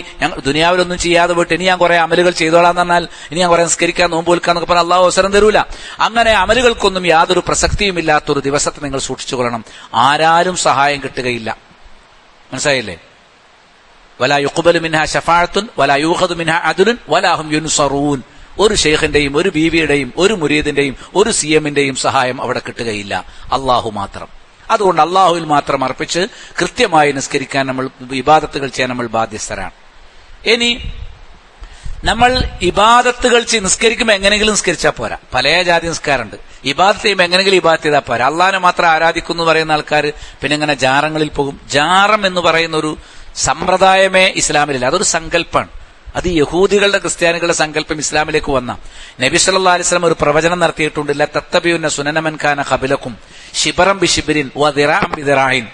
ദുനിയാവിലൊന്നും ചെയ്യാതെ പോയിട്ട് ഇനി ഞാൻ കുറെ അമലുകൾ ചെയ്തോളാന്ന് പറഞ്ഞാൽ, ഇനി ഞാൻ കുറെ നിസ്കരിക്കാൻ, നോമ്പ് വിൽക്കാന്നൊക്കെ പറഞ്ഞാൽ അള്ളാഹു അവസരം തരൂല. അങ്ങനെ അമലുകൾക്കൊന്നും യാതൊരു പ്രസക്തിയും ഇല്ലാത്തൊരു ദിവസത്തെ നിങ്ങൾ സൂക്ഷിച്ചുകൊള്ളണം. ആരാരും സഹായം കിട്ടുകയില്ല. മനസ്സിലായില്ലേ? വലാ യുഖ്ബലു മിൻഹാ ശഫാഅത്തുൻ വലാ യൂഖദു മിൻഹാ അദ്ലുൻ വലാ ഹും യുൻസറൂൻ. ഒരു ഷെയ്ഖിന്റെയും, ഒരു ബീവിയുടെയും, ഒരു മുരീദിന്റെയും, ഒരു സിഎമ്മിന്റെയും സഹായം അവിടെ കിട്ടുകയില്ല. അള്ളാഹു മാത്രം. അതുകൊണ്ട് അള്ളാഹുവിൽ മാത്രം അർപ്പിച്ച് കൃത്യമായി നിസ്കരിക്കാൻ, നമ്മൾ ഇബാദത്തുകൾ ചെയ്യാൻ നമ്മൾ ബാധ്യസ്ഥരാണ്. ഇനി നമ്മൾ ഇബാദത്തുകൾ നിസ്കരിക്കുമ്പോൾ എങ്ങനെയെങ്കിലും നിസ്കരിച്ചാൽ പോരാ. പല ജാതി നിസ്കാരമുണ്ട്. ഇബാദത്ത് ചെയ്യുമ്പോൾ എങ്ങനെയെങ്കിലും ഇബാദത്ത് ചെയ്താൽ പോരാ. അള്ളാഹിനെ മാത്രം ആരാധിക്കുന്നു പറയുന്ന ആൾക്കാർ പിന്നെ ഇങ്ങനെ ജാറങ്ങളിൽ പോകും. ജാറം എന്ന് പറയുന്ന ഒരു സമ്പ്രദായമേ ഇസ്ലാമിലില്ല. അതൊരു സങ്കല്പമാണ്. അത് യഹൂദികളുടെ ക്രിസ്ത്യാനികളുടെ സങ്കല്പം ഇസ്ലാമിലേക്ക് വന്ന. നബി സല്ലല്ലാഹു അലൈഹി വസല്ലം ഒരു പ്രവചനം നടത്തിയിട്ടുണ്ട്. ല തത്തബിയുന്ന സുനനമൻ കാന ഖബലക്കും ശിബറൻ ബിശിബിരിൻ വദിറാഅൻ ബിദിറാഇൻ.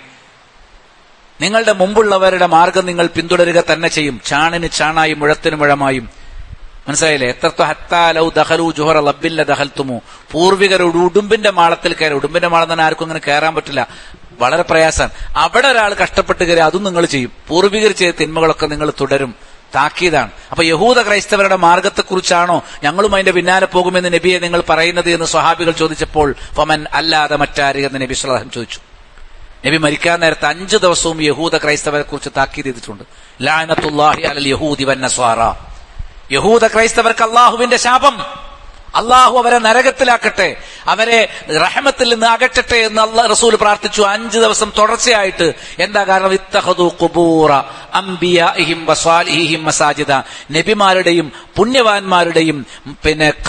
നിങ്ങളുടെ മുമ്പുള്ളവരുടെ മാർഗം നിങ്ങൾ പിന്തുടരുക തന്നെ ചെയ്യും, ചാണിന് ചാണായും മുഴത്തിന് മുഴമായും. മനസ്സിലായില്ലേ? എത്രത്തോ ഹത്താ ലൗ ദഖലു ജുഹറ ലബ്ബില്ല ദഖൽതുമു. പൂർവികരുടെ ഉടുമ്പിന്റെ മാളത്തിൽ കയറി. ഉടുമ്പിന്റെ മാളം തന്നെ ആർക്കും അങ്ങനെ കയറാൻ പറ്റില്ല, വളരെ പ്രയാസമാണ്. അവിടെ ഒരാൾ കഷ്ടപ്പെട്ട് കയറി അതും നിങ്ങൾ ചെയ്യും. പൂർവികർ ചെയ്ത തിന്മകളൊക്കെ നിങ്ങൾ തുടരും. താക്കീതാണ്. അപ്പൊ യഹൂദ ക്രൈസ്തവരുടെ മാർഗത്തെക്കുറിച്ചാണോ ഞങ്ങളും അതിന്റെ പിന്നാലെ പോകുമെന്ന് നബിയെ നിങ്ങൾ പറയുന്നത് എന്ന് സ്വഹാബികൾ ചോദിച്ചപ്പോൾ ഫമൻ അല്ലാതെ മറ്റാര് എന്ന് നബി സ്വല്ലല്ലാഹു അലൈഹി വസല്ലം ചോദിച്ചു. നബി മരിക്കാൻ നേരത്തെ 5 ദിവസവും യഹൂദ ക്രൈസ്തവരെ കുറിച്ച് താക്കീത് ചെയ്തിട്ടുണ്ട്. ലഅനത്തുല്ലാഹി അലൽ യഹൂദി വന്നസ്വാറ. യഹൂദ ക്രൈസ്തവർക്ക് അള്ളാഹുവിന്റെ ശാപം. അള്ളാഹു അവരെ നരകത്തിലാക്കട്ടെ, അവരെ റഹ്മത്തിൽ നിന്ന് അകറ്റട്ടെ എന്ന് അല്ലാഹു റസൂൽ പ്രാർത്ഥിച്ചു 5 ദിവസം തുടർച്ചയായിട്ട്. എന്താ കാരണം? ഇത്തഖദു ഖുബൂറ അംബിയാഇഹിം വസ്വാലിഹിം മസാജിദ. നബിമാരുടെയും പുണ്യവാന്മാരുടെയും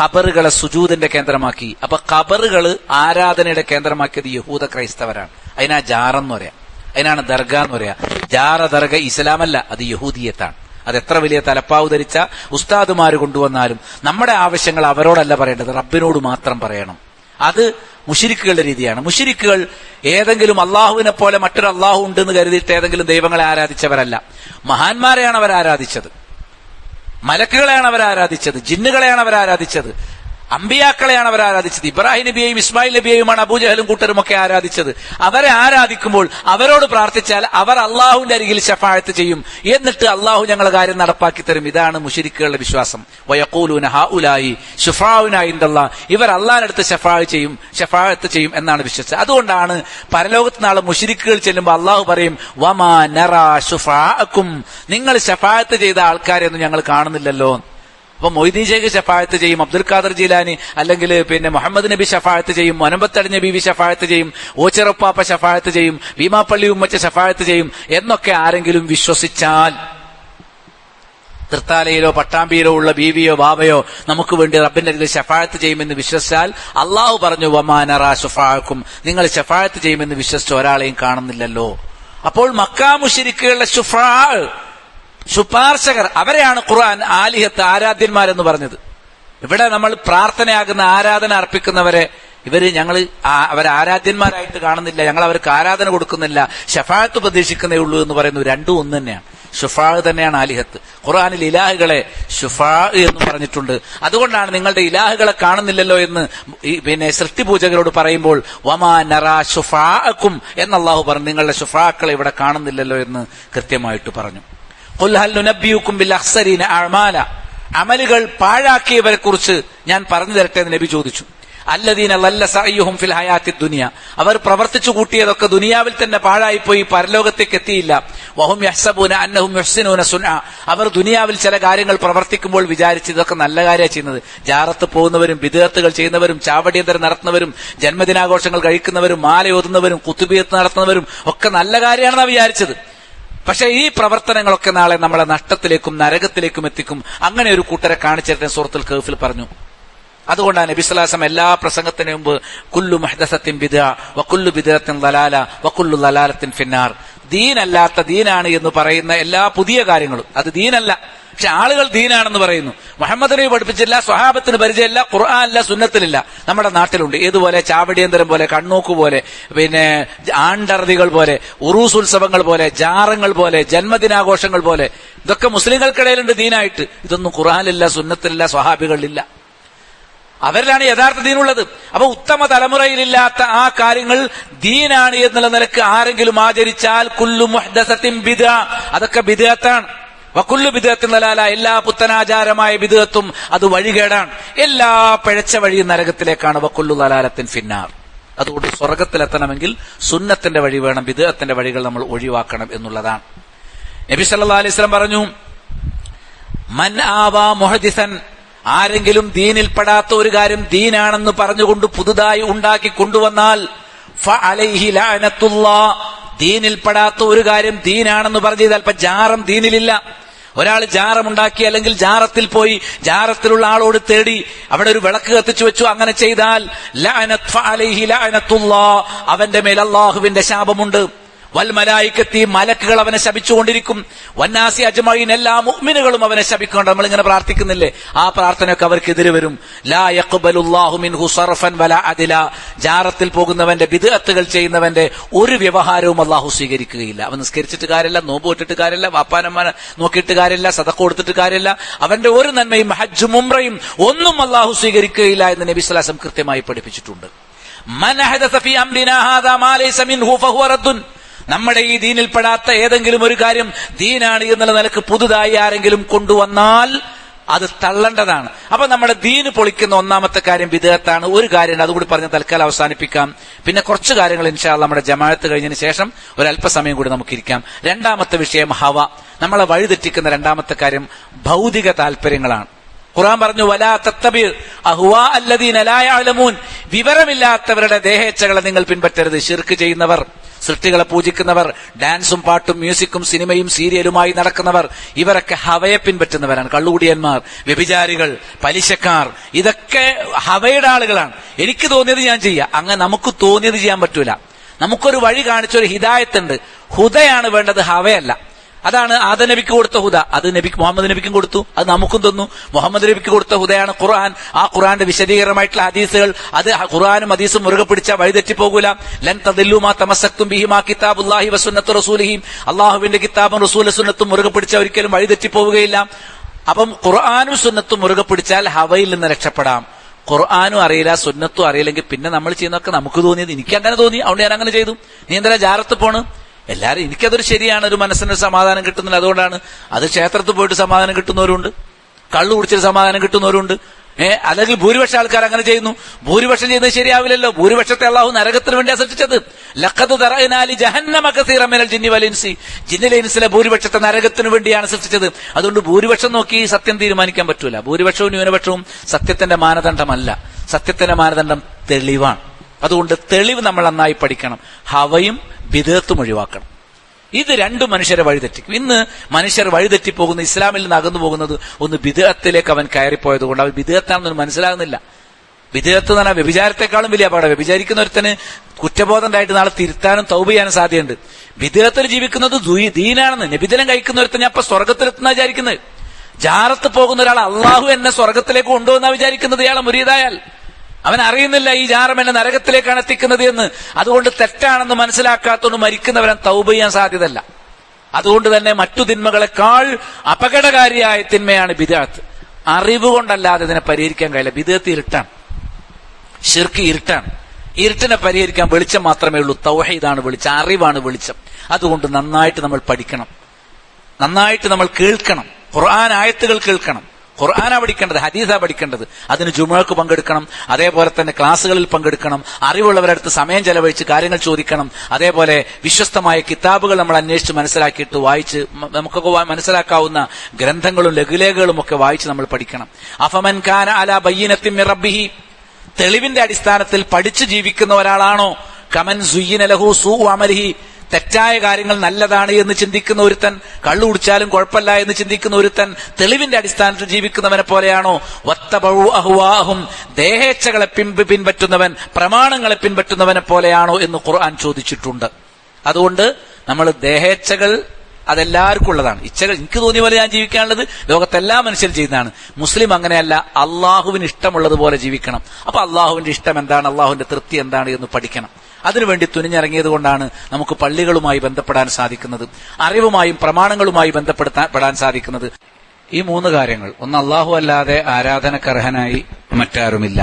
ഖബറുകളെ സുജൂദിന്റെ കേന്ദ്രമാക്കി. അപ്പൊ ഖബറുകൾ ആരാധനയുടെ കേന്ദ്രമാക്കിയത് യഹൂദ ക്രൈസ്തവരാണ്. അതിനാ ജാറെന്ന് പറയാം, അതിനാണ് ദർഗ എന്ന് പറയാ. ജാറ ദർഗ ഇസ്ലാമല്ല, അത് യഹൂദിയത്താണ്. അതെത്ര വലിയ തലപ്പാവ് ധരിച്ച ഉസ്താദുമാര് കൊണ്ടുവന്നാലും നമ്മുടെ ആവശ്യങ്ങൾ അവരോടല്ല പറയേണ്ടത്, റബ്ബിനോട് മാത്രം പറയണം. അത് മുശ്രിക്കുകളുടെ രീതിയാണ്. മുശ്രിക്കുകൾ ഏതെങ്കിലും അള്ളാഹുവിനെ പോലെ മറ്റൊരു അള്ളാഹു ഉണ്ടെന്ന് കരുതിയിട്ട് ഏതെങ്കിലും ദൈവങ്ങളെ ആരാധിച്ചവരല്ല. മഹാന്മാരെയാണ് അവർ ആരാധിച്ചത്, മലക്കുകളെയാണ് അവർ ആരാധിച്ചത്, ജിന്നുകളെയാണ് അവർ ആരാധിച്ചത്, അമ്പിയാക്കളെയാണ് അവർ ആരാധിച്ചത്. ഇബ്രാഹിം നബിയെയും ഇസ്മായിൽ നബിയെയുമാണ് അബൂജഹലും കൂട്ടരും ഒക്കെ ആരാധിച്ചത്. അവരെ ആരാധിക്കുമ്പോൾ അവരോട് പ്രാർത്ഥിച്ചാൽ അവർ അള്ളാഹുവിന്റെ അരികിൽ ശഫാഅത്ത് ചെയ്യും, എന്നിട്ട് അള്ളാഹു ഞങ്ങളുടെ കാര്യം നടപ്പാക്കി തരും. ഇതാണ് മുശ്രിക്കുകളുടെ വിശ്വാസം. വയഖൂലൂന ഹൗലായി ശുഫാഉനാ ഇൻദല്ലാഹ്. ഇവർ അള്ളാഹിനടുത്ത് ശഫാഅത്ത് ചെയ്യും എന്നാണ് വിശ്വസിച്ചത്. അതുകൊണ്ടാണ് പരലോകത്ത് നാളെ മുശ്രിക്കുകൾ ചെല്ലുമ്പോൾ അള്ളാഹു പറയും വമാ നറാ ശുഫാഅക്കും. നിങ്ങൾ ശഫാഅത്ത് ചെയ്ത ആൾക്കാരെയൊന്നും ഞങ്ങൾ കാണുന്നില്ലല്ലോ. അപ്പൊ മൊയ്തീൻ ശൈഖ് ശഫാഅത്ത് ചെയ്യും, അബ്ദുൽ ഖാദർ ജീലാനി അല്ലെങ്കിൽ മുഹമ്മദ് നബി ശഫാഅത്ത് ചെയ്യും, മുനമ്പത്തടി നബി ശഫാഅത്ത് ചെയ്യും, ഓച്ചിറപ്പാപ്പ ശഫാഅത്ത് ചെയ്യും, ഭീമാപ്പള്ളി ഉമ്മച്ച ശഫാഅത്ത് ചെയ്യും എന്നൊക്കെ ആരെങ്കിലും വിശ്വസിച്ചാൽ, തൃത്താലയിലോ പട്ടാമ്പിയിലോ ഉള്ള ബീവിയോ ബാബയോ നമുക്ക് വേണ്ടി റബ്ബിന്റെ അരികിൽ ശഫാഅത്ത് ചെയ്യുമെന്ന് വിശ്വസിച്ചാൽ അള്ളാഹു പറഞ്ഞു വമാ നറാ ശുഫാഅക്കും. നിങ്ങൾ ശഫാഅത്ത് ചെയ്യുമെന്ന് വിശ്വസിച്ച ഒരാളെയും കാണുന്നില്ലല്ലോ. അപ്പോൾ മക്കാ മുശ്രിക്കുകളുടെ ശുപാർശകർ അവരെയാണ് ഖുർആൻ ആലിഹത്ത് ആരാധ്യന്മാരെന്ന് പറഞ്ഞത്. ഇവിടെ നമ്മൾ പ്രാർത്ഥനയാകുന്ന ആരാധന അർപ്പിക്കുന്നവരെ അവരെ ആരാധ്യന്മാരായിട്ട് കാണുന്നില്ല, ഞങ്ങൾ അവർക്ക് ആരാധന കൊടുക്കുന്നില്ല, ശഫാഅത്ത് പ്രതീക്ഷിക്കുന്നേ ഉള്ളൂ എന്ന് പറയുന്നു. രണ്ടും ഒന്ന് തന്നെയാണ്. ശുഫാ തന്നെയാണ് ആലിഹത്ത്. ഖുർആനിൽ ഇലാഹുകളെ ശുഫാ എന്ന് പറഞ്ഞിട്ടുണ്ട്. അതുകൊണ്ടാണ് നിങ്ങളുടെ ഇലാഹുകളെ കാണുന്നില്ലല്ലോ എന്ന് സൃഷ്ടിപൂജകരോട് പറയുമ്പോൾ വമാ നറാ ശുഫാഅക്കും എന്ന് അല്ലാഹു പറഞ്ഞു. നിങ്ങളുടെ ശുഫാക്കളെ ഇവിടെ കാണുന്നില്ലല്ലോ എന്ന് കൃത്യമായിട്ട് പറഞ്ഞു. ഖുൽ ഹൽ നുനബ്ബിയുക്കും ബിൽ അഖ്സരീന അഅമാല. അമലുകൾ പാഴാക്കിയവരെ കുറിച്ച് ഞാൻ പറഞ്ഞു തരട്ടെ എന്ന് നബി ചോദിച്ചു. അല്ലദീന ലല്ല സഅയ്യുഹും ഫിൽ ഹയാത്തി ദുനിയ. അവർ പ്രവർത്തിച്ചു കൂട്ടിയതൊക്കെ ദുനിയാവിൽ തന്നെ പാഴായിപ്പോയി, പരലോകത്തേക്ക് എത്തിയില്ല. വഹും യഹ്സബൂന അന്നഹും യുഹ്സിനൂന സുൻഅ. അവർ ദുനിയാവിൽ ചില കാര്യങ്ങൾ പ്രവർത്തിക്കുമ്പോൾ വിചാരിച്ച് ഇതൊക്കെ നല്ല കാര്യമാണ് ചെയ്യുന്നത്. ജാറത്ത് പോകുന്നവരും ബിദ്അത്തുകൾ ചെയ്യുന്നവരും ചാവടിയന്തരം നടത്തുന്നവരും ജന്മദിനാഘോഷങ്ങൾ കഴിക്കുന്നവരും മാലയോതുന്നവരും കുത്തുബിയത്ത് നടത്തുന്നവരും ഒക്കെ നല്ല കാര്യമാണെന്നാണ് വിചാരിച്ചത്. പക്ഷെ ഈ പ്രവർത്തനങ്ങളൊക്കെ നാളെ നമ്മളെ നഷ്ടത്തിലേക്കും നരകത്തിലേക്കും എത്തിക്കും. അങ്ങനെ ഒരു കൂട്ടരെ കാണിച്ചിട്ട് സൂറത്തുൽ കഹ്ഫിൽ പറഞ്ഞു. അതുകൊണ്ടാണ് നബി സ്വല്ലല്ലാഹു അലൈഹി വസല്ലം എല്ലാ പ്രസംഗത്തിന് മുമ്പ് കുല്ലു മുഹ്ദസത്തിൻ ബിദ്അ വകുല്ലു ബിദ്അത്തിൻ ദലാല വകുല്ലു ദലാലത്തിൻ ഫിന്നാർ. ദീനല്ലാത്ത ദീനാണ് എന്ന് പറയുന്ന എല്ലാ പുതിയ കാര്യങ്ങളും അത് ദീനല്ല. പക്ഷെ ആളുകൾ ദീനാണെന്ന് പറയുന്നു. മുഹമ്മദ് നബി പഠിപ്പിച്ചില്ല, സ്വഹാബത്തിന് പരിചയമില്ല, ഖുർആനില്ല, സുന്നത്തിലില്ല. നമ്മുടെ നാട്ടിലുണ്ട്. ഏതുപോലെ ചാവടിയന്തരം പോലെ, കണ്ണൂക്ക് പോലെ, ആണ്ടർദികൾ പോലെ, ഉറൂസ് ഉത്സവങ്ങൾ പോലെ, ജാറങ്ങൾ പോലെ, ജന്മദിനാഘോഷങ്ങൾ പോലെ, ഇതൊക്കെ മുസ്ലിങ്ങൾക്കിടയിലുണ്ട് ദീനായിട്ട്. ഇതൊന്നും ഖുർആനിലില്ല, സുന്നത്തിലില്ല, സ്വഹാബികളിലില്ല. അവരിലാണ് യഥാർത്ഥ ദീനുള്ളത്. അപ്പൊ ഉത്തമ തലമുറയിലില്ലാത്ത ആ കാര്യങ്ങൾ ദീനാണ് എന്നുള്ള നിലക്ക് ആരെങ്കിലും ആചരിച്ചാൽ കുല്ലു മുഹ്ദസത്തിൻ ബിദ്അ, അതൊക്കെ ബിദ്അത്താണ്. വകുല്ലു ബിദ്അത്തിൻ ദലാല, എല്ലാ പുത്തനാചാരമായ ബിദ്അത്തും അത് വഴികേടാണ്. എല്ലാ പിഴച്ച വഴിയും നരകത്തിലേക്കാണ്. വകുല്ലു ദലാലത്തിൻ ഫിന്നാർ. അതുകൊണ്ട് സ്വർഗത്തിലെത്തണമെങ്കിൽ സുന്നത്തിന്റെ വഴി വേണം, ബിദ്അത്തിന്റെ വഴികൾ നമ്മൾ ഒഴിവാക്കണം എന്നുള്ളതാണ്. നബി സല്ലല്ലാഹു അലൈഹി വസല്ലം പറഞ്ഞു മൻ ആവാ മുഹദിസൻ. ആരെങ്കിലും ദീനിൽപ്പെടാത്ത ഒരു കാര്യം ദീനാണെന്ന് പറഞ്ഞുകൊണ്ട് പുതുതായി ഉണ്ടാക്കി കൊണ്ടുവന്നാൽ ഫഅലൈഹി ലഅനത്തുല്ലാഹ്. ദീനിൽപ്പെടാത്ത ഒരു കാര്യം ദീനാണെന്ന് പറഞ്ഞു ചെയ്താൽ, ഇപ്പൊ ജാറം ദീനിലില്ല, ഒരാൾ ജാറമുണ്ടാക്കി അല്ലെങ്കിൽ ജാറത്തിൽ പോയി ജാറത്തിലുള്ള ആളോട് തേടി അവിടെ ഒരു വിളക്ക് കത്തിച്ചു വെച്ചു, അങ്ങനെ ചെയ്താൽ ഫഅലൈഹി ലഅനത്തുല്ലാഹ്, അവന്റെ മേൽ അല്ലാഹുവിന്റെ ശാപമുണ്ട്. വൽ മലായികത്തി, മലക്കുകൾ അവനെ ശപിച്ചുകൊണ്ടിരിക്കും. വന്നാസി അജ്മഈൻ, എല്ലാ മുഅ്മിനുകളും അവനെ ശപിക്കുന്നുണ്ട്. നമ്മളിങ്ങനെ പ്രാർത്ഥിക്കുന്നില്ലേ, ആ പ്രാർത്ഥനയൊക്കെ അവർക്കെതിരെ വരും. ലാ യഖ്ബലുല്ലാഹു മിൻഹു സർഫൻ വലാ അദ്ല, ജാറത്തിൽ പോകുന്നവന്റെ, ബിദ്അത്തുകൾ ചെയ്യുന്നവന്റെ ഒരു വ്യവഹാരവും അള്ളാഹു സ്വീകരിക്കുകയില്ല. അവൻ നിസ്കരിച്ചിട്ട് കാര്യമില്ല, നോമ്പ് വിട്ടിട്ട് കാര്യമില്ല, വാപ്പാനമ്മാനെ നോക്കിയിട്ട് കാര്യമില്ല, സദഖ കൊടുത്തിട്ട് കാര്യമില്ല, അവന്റെ ഒരു നന്മയും ഹജ്ജും ഉംറയും ഒന്നും അള്ളാഹു സ്വീകരിക്കുകയില്ല എന്ന് നബി സ്വല്ലല്ലാഹു അലൈഹി വസല്ലം കൃത്യമായി പഠിപ്പിച്ചിട്ടുണ്ട്. മൻ അഹദസ ഫീ അംരിനാ ഹാദാ മാ ലൈസ മിൻഹു ഫഹുവ റദ്ദുൻ, നമ്മുടെ ഈ ദീനിൽപ്പെടാത്ത ഏതെങ്കിലും ഒരു കാര്യം ദീനാണ് എന്നുള്ള നിലക്ക് പുതുതായി ആരെങ്കിലും കൊണ്ടുവന്നാൽ അത് തള്ളേണ്ടതാണ്. അപ്പൊ നമ്മുടെ ദീന് പൊളിക്കുന്ന ഒന്നാമത്തെ കാര്യം ബിദ്അത്താണ്. ഒരു കാര്യം അതുകൂടി പറഞ്ഞ് തൽക്കാലം അവസാനിപ്പിക്കാം. പിന്നെ കുറച്ച് കാര്യങ്ങൾ ഇൻഷാ അല്ലാഹ് നമ്മുടെ ജമാഅത്ത് കഴിഞ്ഞതിന് ശേഷം ഒരല്പസമയം കൂടി നമുക്കിരിക്കാം. രണ്ടാമത്തെ വിഷയം ഹവ, നമ്മളെ വഴിതെറ്റിക്കുന്ന രണ്ടാമത്തെ കാര്യം ഭൗതിക താല്പര്യങ്ങളാണ്. ഖുർആൻ പറഞ്ഞു, വലാ തത്തബി അഹ്വാ അല്ലദീന ലാ യഅലമൂൻ, വിവരമില്ലാത്തവരുടെ ദേഹേച്ഛകളെ നിങ്ങൾ പിൻപറ്റരുത്. ശിർക്ക് ചെയ്യുന്നവർ, സൃഷ്ടികളെ പൂജിക്കുന്നവർ, ഡാൻസും പാട്ടും മ്യൂസിക്കും സിനിമയും സീരിയലുമായി നടക്കുന്നവർ, ഇവരൊക്കെ ഹവയെ പിൻപറ്റുന്നവരാണ്. കള്ളുകൂടിയന്മാർ, വ്യഭിചാരികൾ, പലിശക്കാർ, ഇതൊക്കെ ഹവയുടെ ആളുകളാണ്. എനിക്ക് തോന്നിയത് ഞാൻ ചെയ്യാം, അങ്ങനെ നമുക്ക് തോന്നിയത് ചെയ്യാൻ പറ്റൂല. നമുക്കൊരു വഴി കാണിച്ചൊരു ഹിദായത്തുണ്ട്. ഹുദയാണ് വേണ്ടത്, ഹവയല്ല. അതാണ് ആദം നബിക്ക് കൊടുത്ത ഹുദ, അത് മുഹമ്മദ് നബിക്കും കൊടുത്തു, അത് നമുക്കും തന്നു. മുഹമ്മദ് നബിക്ക് കൊടുത്ത ഹുദയാണ് ഖുർആൻ. ആ ഖുർആന്റെ വിശദീകരമായിട്ടുള്ള ഹദീസുകൾ, അത് ഖുർആനും ഹദീസും മുറുകെ പിടിച്ചാൽ വഴിതെറ്റിപ്പോകൂല. ലൻ തദില്ലു മാ തമസ്സക്തും ബിഹി മാ കിതാബുല്ലാഹി വസുന്നത്തു റസൂലിഹി, അള്ളാഹുവിന്റെ കിതാബും റസൂലും സുന്നത്തും മുറുകെ പിടിച്ചാൽ ഒരിക്കലും വഴിതെറ്റിപ്പോവുകയില്ല. അപ്പം ഖുർആനും സുന്നത്തും മുറുകെ പിടിച്ചാൽ ഹവയിൽ നിന്ന് രക്ഷപ്പെടാം. ഖുർആനും അറിയില്ല, സുന്നത്തും അറിയില്ലെങ്കിൽ പിന്നെ നമ്മൾ ചെയ്യുന്നതൊക്കെ നമുക്ക് തോന്നിയത്, എനിക്ക് അങ്ങനെ തോന്നി അതുകൊണ്ട് ഞാൻ അങ്ങനെ ചെയ്തു. നീ എന്താ ജാറത്ത് പോണ്? എല്ലാരും എനിക്കതൊരു ശരിയാണ്, ഒരു മനസ്സിനൊരു സമാധാനം കിട്ടുന്നില്ല, അതുകൊണ്ടാണ്. അത് ക്ഷേത്രത്തിൽ പോയിട്ട് സമാധാനം കിട്ടുന്നവരുണ്ട്, കള്ളു കുടിച്ചിട്ട് സമാധാനം കിട്ടുന്നവരുണ്ട്. അല്ലെങ്കിൽ ഭൂരിപക്ഷം ആൾക്കാർ അങ്ങനെ ചെയ്യുന്നു. ഭൂരിപക്ഷം ചെയ്യുന്നത് ശരിയാവില്ലല്ലോ. ഭൂരിപക്ഷത്തെ അള്ളാഹു നരകത്തിന് വേണ്ടിയാണ് സൃഷ്ടിച്ചത്. ലഖദ് ദറഅനാ ലി ജഹന്നമ കസീറൻ മിനൽ ജിന്നി വൽ ഇൻസി, ജിന്നിലെ ഇൻസിലെ ഭൂരിപക്ഷത്തെ നരകത്തിന് വേണ്ടിയാണ് സൃഷ്ടിച്ചത്. അതുകൊണ്ട് ഭൂരിപക്ഷം നോക്കി സത്യം തീരുമാനിക്കാൻ പറ്റൂല. ഭൂരിപക്ഷവും ന്യൂനപക്ഷവും സത്യത്തിന്റെ മാനദണ്ഡമല്ല. സത്യത്തിന്റെ മാനദണ്ഡം തെളിവാണ്. അതുകൊണ്ട് തെളിവ് നമ്മൾ നന്നായി പഠിക്കണം. ഹവയും ബിദ്അത്തും ഒഴിവാക്കണം. ഇത് രണ്ടു മനുഷ്യരെ വഴിതെറ്റിക്കും. ഇന്ന് മനുഷ്യർ വഴിതെറ്റിപ്പോകുന്ന, ഇസ്ലാമിൽ നിന്ന് അകന്നു പോകുന്നത് ഒന്ന് ബിദ്അത്തിലേക്ക് അവൻ കയറിപ്പോയത് കൊണ്ട്. അവൻ ബിദ്അത്താണെന്ന് മനസ്സിലാകുന്നില്ല. ബിദ്അത്ത് എന്ന് പറഞ്ഞാൽ വ്യഭിചാരത്തെക്കാളും വലിയ അപകടം. വ്യഭിചാരിക്കുന്ന ഒരുത്തന് കുറ്റബോധം ഉണ്ടായിട്ട് നാളെ തിരുത്താനും തൗബ ചെയ്യാനും സാധ്യതയുണ്ട്. ബിദ്അത്തിൽ ജീവിക്കുന്നത് ദീനാണെന്ന്. നബിദിനം കഴിക്കുന്ന ഒരുത്തൻ ഞാൻ അപ്പൊ സ്വർഗത്തിലെത്തുന്ന വിചാരിക്കുന്നത്. ജാറത്ത് പോകുന്ന ഒരാൾ അള്ളാഹു എന്നെ സ്വർഗത്തിലേക്ക് കൊണ്ടുവന്നാ വിചാരിക്കുന്നത്. ഇയാളെ മുരീദായാൽ അവൻ അറിയുന്നില്ല ഈ ജാറം എന്നെ നരകത്തിലേക്കാണ് എത്തിക്കുന്നത് എന്ന്. അതുകൊണ്ട് തെറ്റാണെന്ന് മനസ്സിലാക്കാത്തോണ്ട് മരിക്കുന്നവൻ തൗബ ചെയ്യാൻ സാധ്യതയല്ല. അതുകൊണ്ട് തന്നെ മറ്റു തിന്മകളെക്കാൾ അപകടകാരിയായ തിന്മയാണ് ബിദ്അത്ത്. അറിവ് കൊണ്ടല്ലാതെ ഇതിനെ പരിഹരിക്കാൻ കഴിയില്ല. ബിദ്അത്ത് ഇരുട്ടാണ്, ശിർക്ക് ഇരുട്ടാണ്. ഇരുട്ടിനെ പരിഹരിക്കാൻ വെളിച്ചം മാത്രമേ ഉള്ളൂ. തൗഹീദാണ് വെളിച്ചം, അറിവാണ് വെളിച്ചം. അതുകൊണ്ട് നന്നായിട്ട് നമ്മൾ പഠിക്കണം, നന്നായിട്ട് നമ്മൾ കേൾക്കണം. ഖുർആൻ ആയത്തുകൾ കേൾക്കണം. ഖുർആനാ പഠിക്കേണ്ടത്, ഹദീസാ പഠിക്കേണ്ടത്. അതിന് ജുമുഅക്ക് പങ്കെടുക്കണം, അതേപോലെ തന്നെ ക്ലാസ്സുകളിൽ പങ്കെടുക്കണം, അറിവുള്ളവരുടെ അടുത്ത് സമയം ചെലവഴിച്ച് കാര്യങ്ങൾ ചോദിക്കണം. അതേപോലെ വിശ്വസ്തമായ കിതാബുകൾ നമ്മൾ അന്വേഷിച്ച് മനസ്സിലാക്കിയിട്ട് വായിച്ച് നമുക്കൊക്കെ മനസ്സിലാക്കാവുന്ന ഗ്രന്ഥങ്ങളും ലഘുലേഖകളും ഒക്കെ വായിച്ച് നമ്മൾ പഠിക്കണം. അഫമൻ കാന അലാ ബയ്യിനത്തിൻ മിർ റബ്ബിഹി, തെളിവിന്റെ അടിസ്ഥാനത്തിൽ പഠിച്ചു ജീവിക്കുന്ന ഒരാളാണോ കമൻ സുയ്യിന ലഹു സൂഉ അമലിഹി, തെറ്റായ കാര്യങ്ങൾ നല്ലതാണ് എന്ന് ചിന്തിക്കുന്ന ഒരുത്തൻ, കള്ളു കുടിച്ചാലും കുഴപ്പമില്ല എന്ന് ചിന്തിക്കുന്ന ഒരുത്തൻ തെളിവിന്റെ അടിസ്ഥാനത്തിൽ ജീവിക്കുന്നവനെ പോലെയാണോ? വത്തബഉ അഹ്വാഹും, ദേഹേച്ഛകളെ പിൻപറ്റുന്നവൻ, പ്രമാണങ്ങളെ പിൻപറ്റുന്നവനെ പോലെയാണോ എന്ന് ഖുർആൻ ചോദിച്ചിട്ടുണ്ട്. അതുകൊണ്ട് നമ്മൾ ദേഹേച്ഛകൾ അതെല്ലാവർക്കും ഉള്ളതാണ്. ഇച്ഛകൾ എനിക്ക് തോന്നിയ പോലെ ഞാൻ ജീവിക്കാനുള്ളത് ലോകത്തെല്ലാ മനുഷ്യരും ചെയ്യുന്നതാണ്. മുസ്ലിം അങ്ങനെയല്ല, അള്ളാഹുവിന് ഇഷ്ടമുള്ളതുപോലെ ജീവിക്കണം. അപ്പൊ അള്ളാഹുവിന്റെ ഇഷ്ടം എന്താണ്, അള്ളാഹുവിന്റെ തൃപ്തി എന്താണ് എന്ന് പഠിക്കണം. അതിനുവേണ്ടി തുനിഞ്ഞിറങ്ങിയത് കൊണ്ടാണ് നമുക്ക് പള്ളികളുമായി ബന്ധപ്പെടാൻ സാധിക്കുന്നത്, അറിവുമായും പ്രമാണങ്ങളുമായി ബന്ധപ്പെടാൻ സാധിക്കുന്നത്. ഈ മൂന്ന് കാര്യങ്ങൾ, ഒന്ന് അള്ളാഹു അല്ലാതെ ആരാധനക്കർഹനായി മറ്റാരുമില്ല.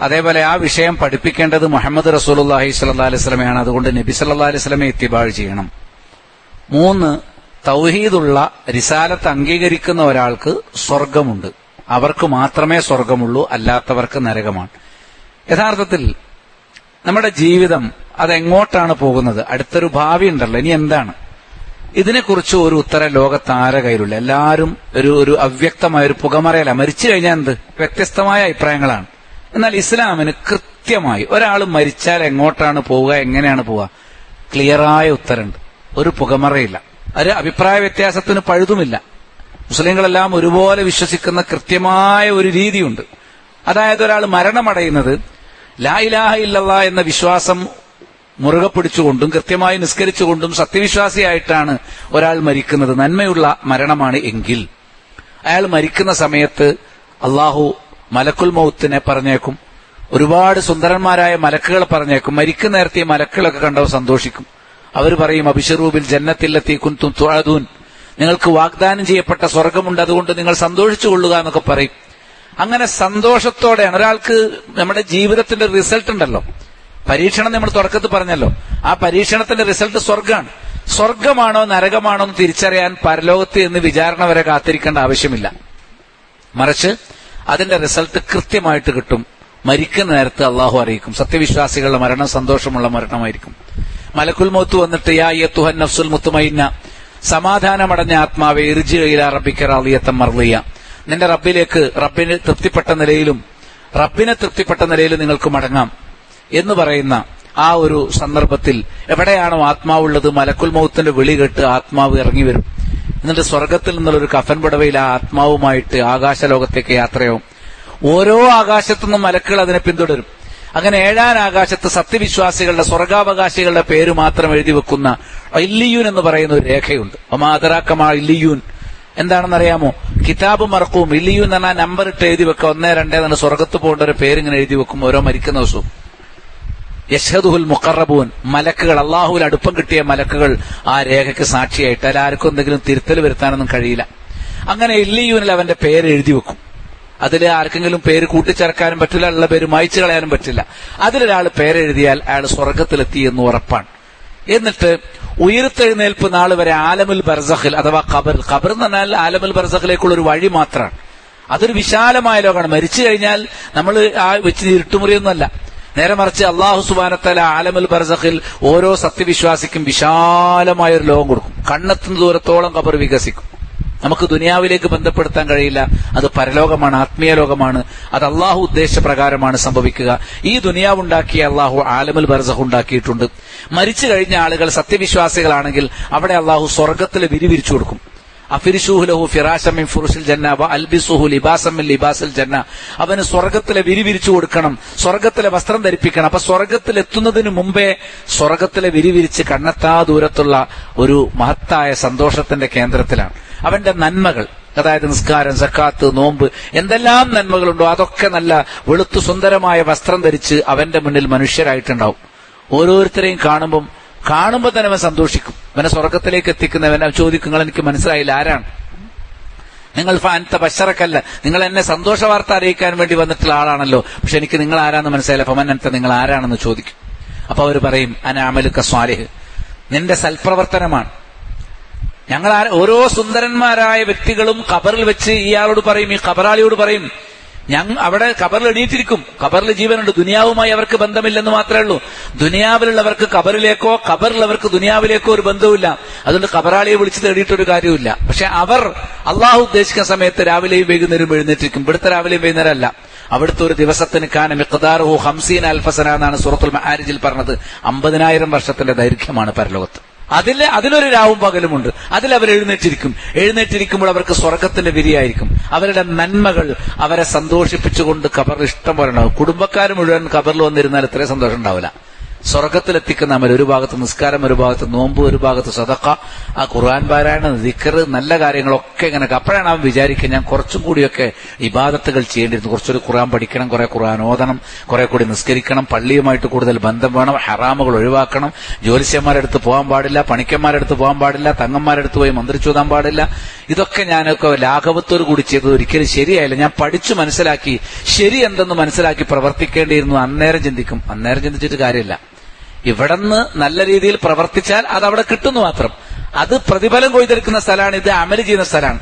അതേപോലെ ആ വിഷയം പഠിപ്പിക്കേണ്ടത് മുഹമ്മദ് റസൂലുള്ളാഹി സ്വല്ലല്ലാഹി അലൈഹി വസല്ലമയാണ്. അതുകൊണ്ട് നബി സല്ലല്ലാഹി അലൈഹി വസല്ലമയെ ഇത്തിബാഅ് ചെയ്യണം. 3, തൗഹീദുള്ള റിസാലത്ത് അംഗീകരിക്കുന്ന ഒരാൾക്ക് സ്വർഗമുണ്ട്. അവർക്ക് മാത്രമേ സ്വർഗമുള്ളൂ, അല്ലാത്തവർക്ക് നരകമാണ്. യഥാർത്ഥത്തിൽ നമ്മുടെ ജീവിതം അതെങ്ങോട്ടാണ് പോകുന്നത്, അടുത്തൊരു ഭാവി ഉണ്ടല്ലോ, ഇനി എന്താണ്, ഇതിനെക്കുറിച്ച് ഒരു ഉത്തരം ലോകത്ത് ആരെ കയ്യിലുള്ള. എല്ലാവരും ഒരു അവ്യക്തമായ ഒരു പുകമറയല്ല. മരിച്ചു കഴിഞ്ഞാൽ എന്ത്, വ്യത്യസ്തമായ അഭിപ്രായങ്ങളാണ്. എന്നാൽ ഇസ്ലാമിന് കൃത്യമായി ഒരാൾ മരിച്ചാൽ എങ്ങോട്ടാണ് പോവുക, എങ്ങനെയാണ് പോവുക, ക്ലിയറായ ഉത്തരമുണ്ട്. ഒരു പുകമറയില്ല, ഒരു അഭിപ്രായ വ്യത്യാസത്തിന് പഴുതുമില്ല. മുസ്ലിങ്ങളെല്ലാം ഒരുപോലെ വിശ്വസിക്കുന്ന കൃത്യമായ ഒരു രീതിയുണ്ട്. അതായത് ഒരാൾ മരണമടയുന്നത് ലാ ഇലാഹ ഇല്ലല്ലാഹ് എന്ന വിശ്വാസം മുറുകെ പിടിച്ചുകൊണ്ടും കൃത്യമായി നിസ്കരിച്ചുകൊണ്ടും സത്യവിശ്വാസിയായിട്ടാണ് ഒരാൾ മരിക്കുന്നത്, നന്മയുള്ള മരണമാണ് എങ്കിൽ അയാൾ മരിക്കുന്ന സമയത്ത് അള്ളാഹു മലക്കുൽ മൗത്തിനെ പറഞ്ഞേക്കും, ഒരുപാട് സുന്ദരന്മാരായ മലക്കുകൾ പറഞ്ഞേക്കും. മരിക്കുന്ന നേരത്തെ ഈ മലക്കുകളൊക്കെ കണ്ടവർ സന്തോഷിക്കും. അവർ പറയും, അബിശറൂബിൽ ജന്നത്തില്ലത്തി കുൻതും തുഅദൂൻ, നിങ്ങൾക്ക് വാഗ്ദാനം ചെയ്യപ്പെട്ട സ്വർഗമുണ്ട്, അതുകൊണ്ട് നിങ്ങൾ സന്തോഷിച്ചുകൊള്ളുക എന്നൊക്കെ പറയും. അങ്ങനെ സന്തോഷത്തോടെയാണ് ഒരാൾക്ക് നമ്മുടെ ജീവിതത്തിന്റെ റിസൾട്ട് ഉണ്ടല്ലോ, പരീക്ഷണം നമ്മൾ തുടക്കത്തിൽ പറഞ്ഞല്ലോ, ആ പരീക്ഷണത്തിന്റെ റിസൾട്ട് സ്വർഗമാണ്. സ്വർഗമാണോ നരകമാണോ എന്ന് തിരിച്ചറിയാൻ പരലോകത്ത് എന്ന് വിചാരണ വരെ കാത്തിരിക്കേണ്ട ആവശ്യമില്ല. മറിച്ച് അതിന്റെ റിസൾട്ട് കൃത്യമായിട്ട് കിട്ടും. മരിക്കുന്ന നേരത്ത് അള്ളാഹു അറിയിക്കും. സത്യവിശ്വാസികളുടെ മരണം സന്തോഷമുള്ള മരണമായിരിക്കും. മലക്കുൽ മൗത്ത് വന്നിട്ട് യാ അയ്യത്തുഹൻ നഫ്സുൽ മുത്മയിന്ന, സമാധാനമടഞ്ഞ ആത്മാവെ, ഇർജിഇ ഇലാ റബ്ബിക റാളിയത്തൻ മർളിയ, നിന്റെ റബ്ബിലേക്ക് റബ്ബിനെ തൃപ്തിപ്പെട്ട നിലയിലും നിങ്ങൾക്ക് മടങ്ങാം എന്ന് പറയുന്ന ആ ഒരു സന്ദർഭത്തിൽ എവിടെയാണോ ആത്മാവുള്ളത്, മലക്കുൽ മൗത്തിന്റെ വിളി കേട്ട് ആത്മാവ് ഇറങ്ങി വരും. എന്നിട്ട് സ്വർഗത്തിൽ നിന്നുള്ള ഒരു കഫൻ പുടവയിൽ ആ ആത്മാവുമായിട്ട് ആകാശലോകത്തേക്ക് യാത്രയാവും. ഓരോ ആകാശത്തുനിന്നും മലക്കുകൾ അതിനെ പിന്തുടരും. അങ്ങനെ 7ാം ആകാശത്ത് സത്യവിശ്വാസികളുടെ സ്വർഗാവകാശികളുടെ പേര് മാത്രം എഴുതി വെക്കുന്ന ഇല്ലിയൂൻ എന്ന് പറയുന്ന ഒരു രേഖയുണ്ട്. ഒമാദറാക്കമാ ഇല്ലിയൂൻ എന്താണെന്നറിയാമോ? കിതാബ് മർഖൂം. ഇല്ലിയൂൻ എന്ന് പറഞ്ഞാൽ നമ്പർ ഇട്ട് എഴുതി വെക്കുക, 1, 2 എന്ന് സ്വർഗത്ത് പോകേണ്ട ഒരു പേരിങ്ങനെ എഴുതി വെക്കും ഓരോ മരിക്കുന്ന ദിവസവും. യശ്ഹദുഹുൽ മുഖറബൂൻ, മലക്കുകൾ, അള്ളാഹുവിൽ അടുപ്പം കിട്ടിയ മലക്കുകൾ ആ രേഖയ്ക്ക് സാക്ഷിയായിട്ട്. അതിലാർക്കും എന്തെങ്കിലും തിരുത്തൽ വരുത്താനൊന്നും കഴിയില്ല. അങ്ങനെ ഇല്ലിയൂനിൽ അവന്റെ പേര് എഴുതി വെക്കും. അതിൽ ആർക്കെങ്കിലും പേര് കൂട്ടിച്ചേർക്കാനും പറ്റില്ല, ഉള്ള പേര് മായ്ച്ചു കളയാനും പറ്റില്ല. അതിലൊരാൾ പേരെഴുതിയാൽ അയാൾ സ്വർഗത്തിലെത്തി എന്ന് ഉറപ്പാണ്. എന്നിട്ട് ഉയർത്തെഴുന്നേൽപ്പ് നാൾ വരെ ആലമുൽ ബർസഖിൽ അഥവാ ഖബർ എന്ന് പറഞ്ഞാൽ ആലമുൽ ബർസഖിലേക്കുള്ള ഒരു വഴി മാത്രമാണ്. അതൊരു വിശാലമായ ലോകമാണ്. മരിച്ചു കഴിഞ്ഞാൽ നമ്മൾ ആ വെച്ച് ഇരുട്ടുമുറിയൊന്നുമല്ല. നേരെ മറിച്ച് അള്ളാഹു സുബ്ഹാനഹു വ തആല ആലമുൽ ബർസഖിൽ ഓരോ സത്യവിശ്വാസിക്കും വിശാലമായ ഒരു ലോകം കൊടുക്കും. കണ്ണെത്തുന്ന ദൂരത്തോളം ഖബർ വികസിക്കും. നമുക്ക് ദുനിയാവിലേക്ക് ബന്ധപ്പെടുത്താൻ കഴിയില്ല. അത് പരലോകമാണ്, ആത്മീയ ലോകമാണ്. അത് അള്ളാഹു ഉദ്ദേശിച്ച പ്രകാരമാണ് സംഭവിക്കുക. ഈ ദുനിയാവുണ്ടാക്കിയ അള്ളാഹു ആലമുൽ ബർസഖ് ഉണ്ടാക്കിയിട്ടുണ്ട്. മരിച്ചു കഴിഞ്ഞ ആളുകൾ സത്യവിശ്വാസികളാണെങ്കിൽ അവിടെ അള്ളാഹു സ്വർഗത്തിൽ വിരിവിരിച്ചു കൊടുക്കും. അഫിരിശൂഹു ലഹു ഫിറാശം മിൻ ഫുറുശിൽ ജന്ന വ അൽബിസുഹു ലിബാസം മിൻ ലിബാസിൽ ജന്ന, അവന് സ്വർഗത്തിലെ വിരിവിരിച്ചു കൊടുക്കണം, സ്വർഗത്തിലെ വസ്ത്രം ധരിപ്പിക്കണം. അപ്പൊ സ്വർഗത്തിലെത്തുന്നതിന് മുമ്പേ സ്വർഗത്തിലെ വിരിവിരിച്ച് കണ്ണെത്താ ദൂരത്തുള്ള ഒരു മഹത്തായ സന്തോഷത്തിന്റെ കേന്ദ്രത്തിലാണ്. അവന്റെ നന്മകൾ, അതായത് നിസ്കാരം, സക്കാത്ത്, നോമ്പ്, എന്തെല്ലാം നന്മകളുണ്ടോ അതൊക്കെ നല്ല വെളുത്തു സുന്ദരമായ വസ്ത്രം ധരിച്ച് അവന്റെ മുന്നിൽ മനുഷ്യരായിട്ടുണ്ടാവും. ഓരോരുത്തരെയും കാണുമ്പോൾ തന്നെ അവൻ സന്തോഷിക്കും. അവനെ സ്വർഗത്തിലേക്ക് എത്തിക്കുന്നവൻ ചോദിക്കും, നിങ്ങൾ എനിക്ക് മനസ്സിലായില്ല, ആരാണ് നിങ്ങൾ? ഫാൻത ബശറക്കല്ല, നിങ്ങൾ എന്നെ സന്തോഷ വാർത്ത അറിയിക്കാൻ വേണ്ടി വന്നിട്ടുള്ള ആളാണല്ലോ, പക്ഷെ എനിക്ക് നിങ്ങൾ ആരാന്ന് മനസ്സിലായില്ല. ഫമനന്ത, നിങ്ങൾ ആരാണെന്ന് ചോദിക്കും. അപ്പൊ അവർ പറയും, അന അമലുക സ്വാലിഹ്, നിന്റെ സൽപ്രവർത്തനമാണ്. ഞങ്ങൾ ഓരോ സുന്ദരന്മാരായ വ്യക്തികളും ഖബറിൽ വെച്ച് ഇയാളോട് പറയും, ഈ ഖബറാളിയോട് പറയും, അവിടെ ഖബറിൽ എണീറ്റിരിക്കും. ഖബറിൽ ജീവനുണ്ട്, ദുനിയാവുമായി അവർക്ക് ബന്ധമില്ലെന്ന് മാത്രമേ ഉള്ളൂ. ദുനിയാവിലുള്ളവർക്ക് ഖബറിലേക്കോ ഖബറിലുള്ളവർക്ക് ദുനിയാവിലേക്കോ ഒരു ബന്ധവുമില്ല. അതുകൊണ്ട് ഖബറാളിയെ വിളിച്ച് തേടിയിട്ടൊരു കാര്യമില്ല. പക്ഷെ അവർ അള്ളാഹു ഉദ്ദേശിക്കുന്ന സമയത്ത് രാവിലെയും വൈകുന്നേരം എഴുന്നേറ്റിരിക്കും. ഇവിടുത്തെ രാവിലെയും വൈകുന്നേരം അല്ല, അവിടുത്തെ ഒരു ദിവസത്തിന് കാന മിഖ്ദാറുഹു 50 അൽഫ സന എന്നാണ് സൂറത്തുൽ മആരിജിൽ പറഞ്ഞത്. 50,000 വർഷത്തിന്റെ ദൈർഘ്യമാണ് പരലോകത്ത്. അതിലൊരു രാവും പകലുമുണ്ട്. അതിൽ അവർ എഴുന്നേറ്റിരിക്കുമ്പോൾ അവർക്ക് സ്വർഗത്തിന്റെ വിരിയായിരിക്കും. അവരുടെ നന്മകൾ അവരെ സന്തോഷിപ്പിച്ചുകൊണ്ട് ഖബർ ഇഷ്ടം പോലെ ഉണ്ടാവും. കുടുംബക്കാർ മുഴുവൻ ഖബറിൽ വന്നിരുന്നാൽ ഇത്രയും സന്തോഷം ഉണ്ടാവില്ല. സ്വർഗത്തിലെത്തിക്കുന്ന അമൽ, ഒരു ഭാഗത്ത് നിസ്കാരം, ഒരു ഭാഗത്ത് നോമ്പ്, ഒരു ഭാഗത്ത് സദഖ, ആ ഖുർആൻ പാരായണം, ദിക്ർ, നല്ല കാര്യങ്ങളൊക്കെ ഇങ്ങനെ. അപ്പോഴാണ് അവൻ വിചാരിക്കുക, ഞാൻ കുറച്ചും കൂടിയൊക്കെ ഇബാദത്തുകൾ ചെയ്യേണ്ടിയിരുന്നു. കുറച്ചൊരു ഖുർആൻ പഠിക്കണം, കുറെ ഖുർആൻ ഓതണം, കുറെ കൂടി നിസ്കരിക്കണം, പള്ളിയുമായിട്ട് കൂടുതൽ ബന്ധം വേണം, ഹറാമുകൾ ഒഴിവാക്കണം, ജ്യോതിഷ്യന്മാരുടെ അടുത്ത് പോകാൻ പാടില്ല, പണിക്കന്മാരുടെ അടുത്ത് പോകാൻ പാടില്ല, തങ്ങന്മാരുടെ അടുത്ത് പോയി മന്ത്രിച്ചോതാൻ പാടില്ല. ഇതൊക്കെ ഞാനൊക്കെ ലാഘവത്തോടു കൂടി ചെയ്തത് ഒരിക്കലും ശരിയായില്ല. ഞാൻ പഠിച്ചു മനസ്സിലാക്കി, ശരി എന്തെന്ന് മനസ്സിലാക്കി പ്രവർത്തിക്കേണ്ടിയിരുന്നു. അന്നേരം ചിന്തിച്ചിട്ട് കാര്യമില്ല. ഇവിടുന്ന് നല്ല രീതിയിൽ പ്രവർത്തിച്ചാൽ അത് അവിടെ കിട്ടുന്നു മാത്രം. അത് പ്രതിഫലം കൊയ്തെടുക്കുന്ന സ്ഥലമാണ്, ഇത് അമല് ചെയ്യുന്ന സ്ഥലമാണ്.